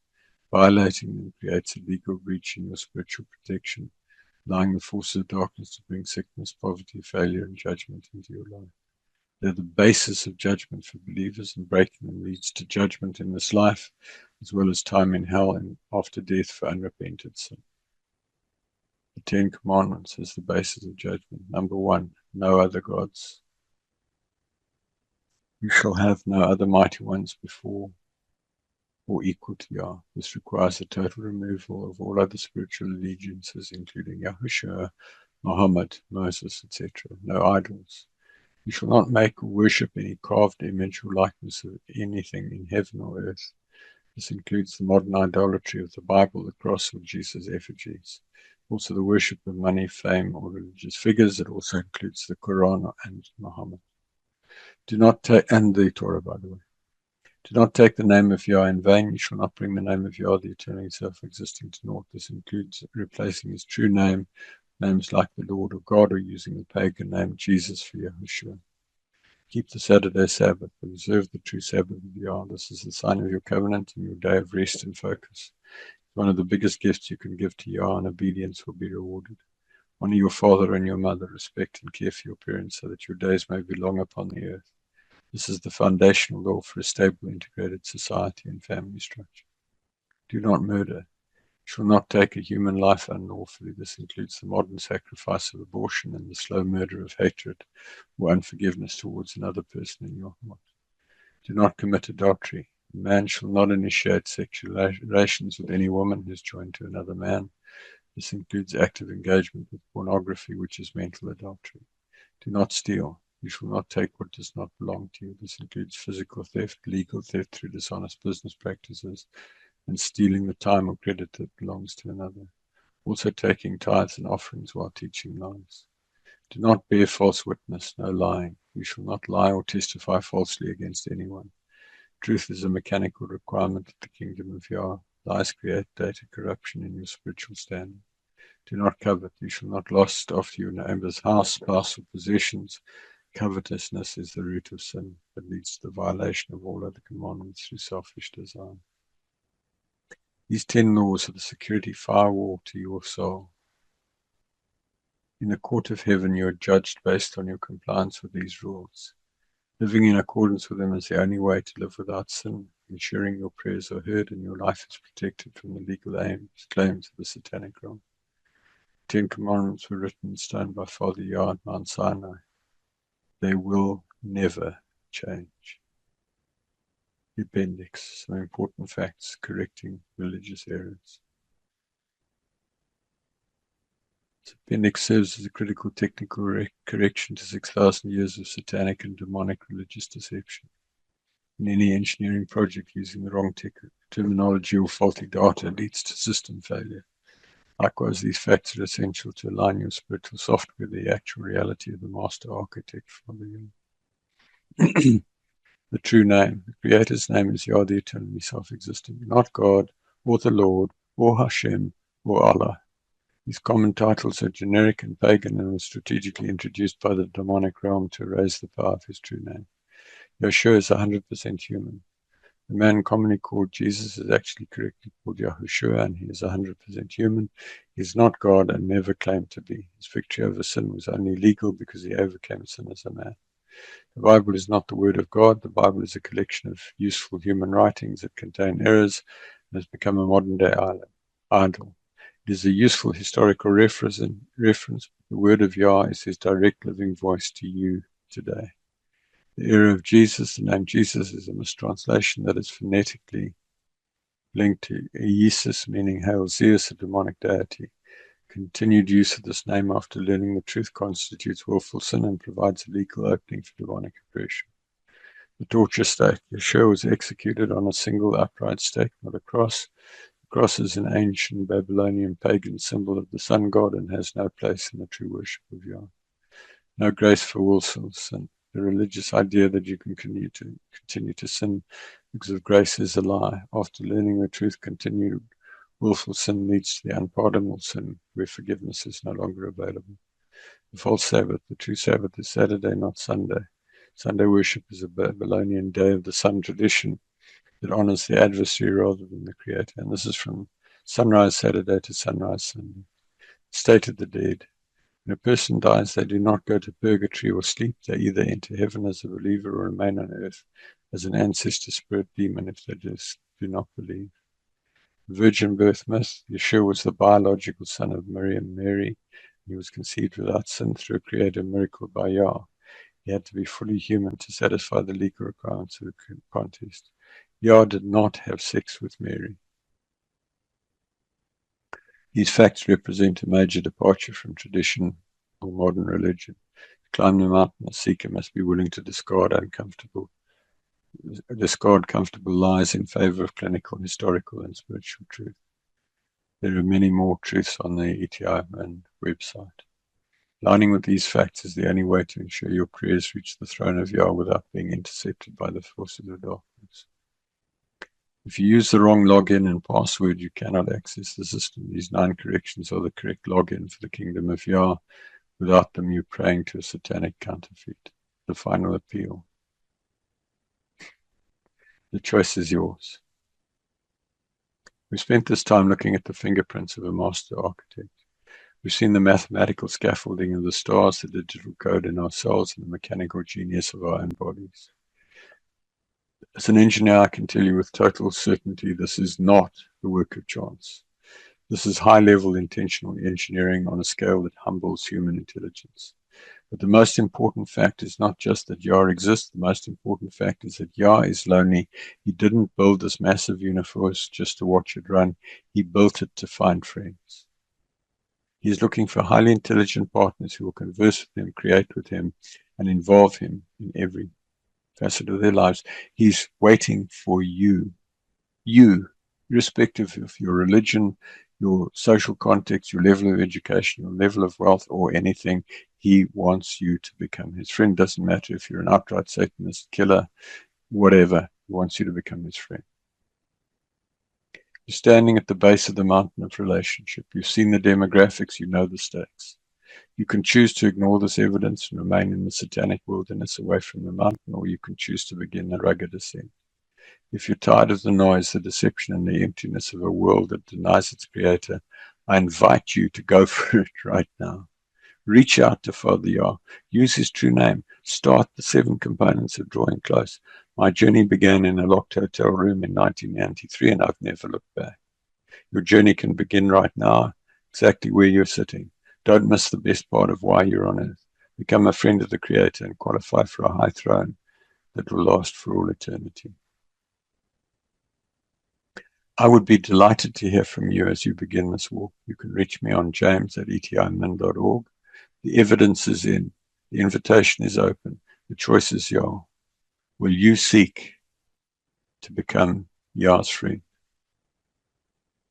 Speaker 1: Violating them creates a legal breach in your spiritual protection, allowing the forces of darkness to bring sickness, poverty, failure, and judgment into your life. They're the basis of judgment for believers, and breaking them leads to judgment in this life, as well as time in hell and after death for unrepented sin. The 10 Commandments is the basis of judgment. Number 1, no other gods. You shall have no other mighty ones before or equal to Yah. This requires a total removal of all other spiritual allegiances, including Yahushua, Muhammad, Moses, etc. No idols. You shall not make or worship any carved image or likeness of anything in heaven or earth. This includes the modern idolatry of the Bible, the cross, or Jesus' effigies. Also the worship of money, fame, or religious figures. It also includes the Quran and Muhammad. Do not take, and the Torah, by the way. Do not take the name of Yah in vain. You shall not bring the name of Yah, the eternally self-existing, to naught. This includes replacing his true name, names like the Lord or God, or using the pagan name Jesus for Yahushua. Keep the Saturday Sabbath. Observe the true Sabbath of Yah. This is the sign of your covenant and your day of rest and focus. One of the biggest gifts you can give to Yah, and obedience will be rewarded. Honor your father and your mother. Respect and care for your parents, so that your days may be long upon the earth. This is the foundational law for a stable, integrated society and family structure. Do not murder. You shall not take a human life unlawfully. This includes the modern sacrifice of abortion and the slow murder of hatred or unforgiveness towards another person in your heart. Do not commit adultery. A man shall not initiate sexual relations with any woman who is joined to another man. This includes active engagement with pornography, which is mental adultery. Do not steal. You shall not take what does not belong to you. This includes physical theft, legal theft through dishonest business practices, and stealing the time or credit that belongs to another. Also taking tithes and offerings while teaching lies. Do not bear false witness, no lying. You shall not lie or testify falsely against anyone. Truth is a mechanical requirement of the kingdom of Yah. Lies create data corruption in your spiritual standing. Do not covet. You shall not lust after your neighbor's house, spouse, or possessions. Covetousness is the root of sin that leads to the violation of all other commandments through selfish desire. These 10 laws are the security firewall to your soul. In the court of heaven, you are judged based on your compliance with these rules. Living in accordance with them is the only way to live without sin, ensuring your prayers are heard and your life is protected from the legal claims of the satanic realm. 10 commandments were written in stone by Father Yah at Mount Sinai. They will never change. The appendix, some important facts correcting religious errors. This appendix serves as a critical technical correction to 6,000 years of satanic and demonic religious deception. In any engineering project, using the wrong terminology or faulty data leads to system failure. Likewise, these facts are essential to align your spiritual software with the actual reality of the master architect for the universe. The true name. The Creator's name is Yah, the eternally self-existing, not God, or the Lord, or Hashem, or Allah. These common titles are generic and pagan and were strategically introduced by the demonic realm to raise the power of his true name. Yeshua is 100% human. The man commonly called Jesus is actually correctly called Yahushua, and he is 100% human. He is not God and never claimed to be. His victory over sin was only legal because he overcame sin as a man. The Bible is not the word of God. The Bible is a collection of useful human writings that contain errors and has become a modern-day idol. It is a useful historical reference. The word of Yah is his direct living voice to you today. The era of Jesus, the name Jesus, is a mistranslation that is phonetically linked to Iesus, meaning Hail Zeus, a demonic deity. Continued use of this name after learning the truth constitutes willful sin and provides a legal opening for demonic oppression. The torture stake. Yeshua was executed on a single upright stake, not a cross. The cross is an ancient Babylonian pagan symbol of the sun god and has no place in the true worship of Yah. No grace for willful sin. The religious idea that you can continue to sin because of grace is a lie. After learning the truth, continued willful sin leads to the unpardonable sin, where forgiveness is no longer available. The false Sabbath. The true Sabbath is Saturday, not Sunday. Sunday worship is a Babylonian day of the sun tradition that honors the adversary rather than the creator. And this is from sunrise Saturday to sunrise Sunday. State of the dead. When a person dies, they do not go to purgatory or sleep. They either enter heaven as a believer or remain on earth as an ancestor spirit demon if they just do not believe. Virgin birth myth. Yeshua was the biological son of Miriam, Mary. He was conceived without sin through a creative miracle by Yah. He had to be fully human to satisfy the legal requirements of the contest. Yah did not have sex with Mary. These facts represent a major departure from tradition or modern religion. To climb the mountain, a seeker must be willing to discard comfortable lies in favor of clinical, historical, and spiritual truth. There are many more truths on the ETI website. Aligning with these facts is the only way to ensure your prayers reach the throne of Yah without being intercepted by the forces of darkness. If you use the wrong login and password, you cannot access the system. These 9 corrections are the correct login for the kingdom of Yah. Without them, you're praying to a satanic counterfeit. The final appeal. The choice is yours. We spent this time looking at the fingerprints of a master architect. We've seen the mathematical scaffolding of the stars, the digital code in our cells, and the mechanical genius of our own bodies. As an engineer, I can tell you with total certainty this is not the work of chance. This is high-level intentional engineering on a scale that humbles human intelligence. But the most important fact is not just that Yah exists. The most important fact is that Yah is lonely. He didn't build this massive universe just to watch it run. He built it to find friends. He's looking for highly intelligent partners who will converse with him, create with him, and involve him in every facet of their lives. He's waiting for you, irrespective of your religion, your social context, your level of education, your level of wealth, or anything. He wants you to become his friend. Doesn't matter if you're an outright Satanist, killer, whatever. He wants you to become his friend. You're standing at the base of the mountain of relationship. You've seen the demographics. You know the stakes. You can choose to ignore this evidence and remain in the satanic wilderness away from the mountain, or you can choose to begin the rugged ascent. If you're tired of the noise, the deception, and the emptiness of a world that denies its creator, I invite you to go for it right now. Reach out to Father Yah. Use his true name. Start the 7 components of drawing close. My journey began in a locked hotel room in 1993, and I've never looked back. Your journey can begin right now, exactly where you're sitting. Don't miss the best part of why you're on earth. Become a friend of the Creator and qualify for a high throne that will last for all eternity. I would be delighted to hear from you as you begin this walk. You can reach me on james@etimin.org. The evidence is in. The invitation is open. The choice is Yah. Will you seek to become Yah's friend?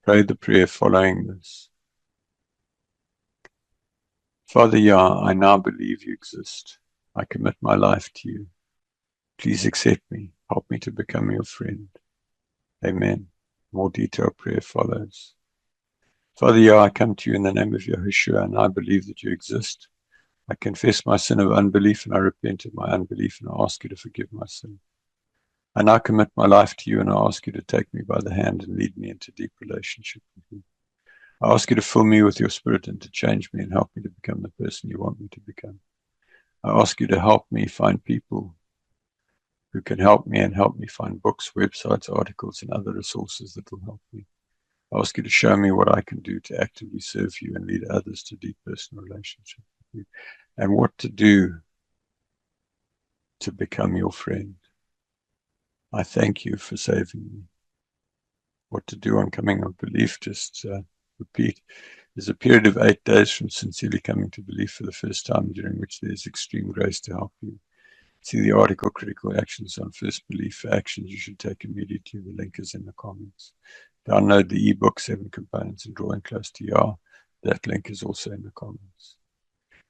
Speaker 1: Pray the prayer following this. Father Yah, I now believe you exist. I commit my life to you. Please accept me. Help me to become your friend. Amen. More detailed prayer follows. Father Yah, I come to you in the name of Yahushua, and I believe that you exist. I confess my sin of unbelief, and I repent of my unbelief, and I ask you to forgive my sin. I now commit my life to you, and I ask you to take me by the hand and lead me into deep relationship with you. I ask you to fill me with your spirit and to change me and help me to become the person you want me to become. I ask you to help me find people who can help me and help me find books, websites, articles, and other resources that will help me. I ask you to show me what I can do to actively serve you and lead others to deep personal relationship with you, and what to do to become your friend. I thank you for saving me. What to do on coming of belief, just repeat. There's a period of 8 days from sincerely coming to belief for the first time, during which there's extreme grace to help you. See the article, Critical Actions on First Belief, actions you should take immediately. The link is in the comments. Download the ebook, 7 Components and Drawing Close to Yah. That link is also in the comments.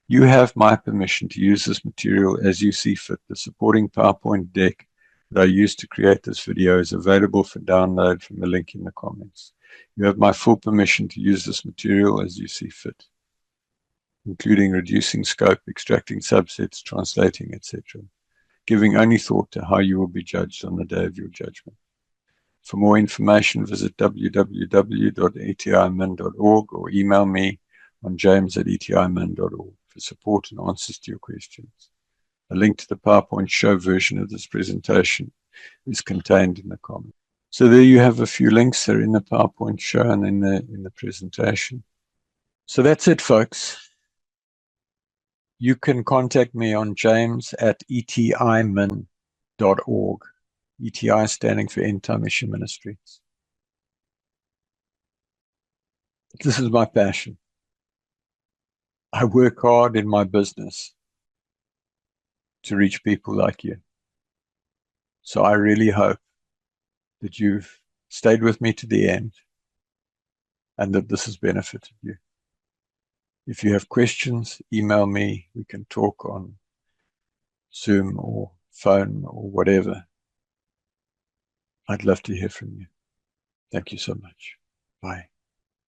Speaker 1: You have my permission to use this material as you see fit. The supporting PowerPoint deck that I used to create this video is available for download from the link in the comments. You have my full permission to use this material as you see fit, including reducing scope, extracting subsets, translating, etc., giving only thought to how you will be judged on the day of your judgment. For more information, visit www.etimin.org or email me on james@etimin.org for support and answers to your questions. A link to the PowerPoint show version of this presentation is contained in the comments. So there you have a few links. They're in the PowerPoint show and in the presentation. So that's it, folks. You can contact me on james@etimin.org. ETI standing for End Time Mission Ministries. This is my passion. I work hard in my business to reach people like you. So I really hope that you've stayed with me to the end and that this has benefited you. If you have questions, email me. We can talk on Zoom or phone or whatever. I'd love to hear from you. Thank you so much. Bye.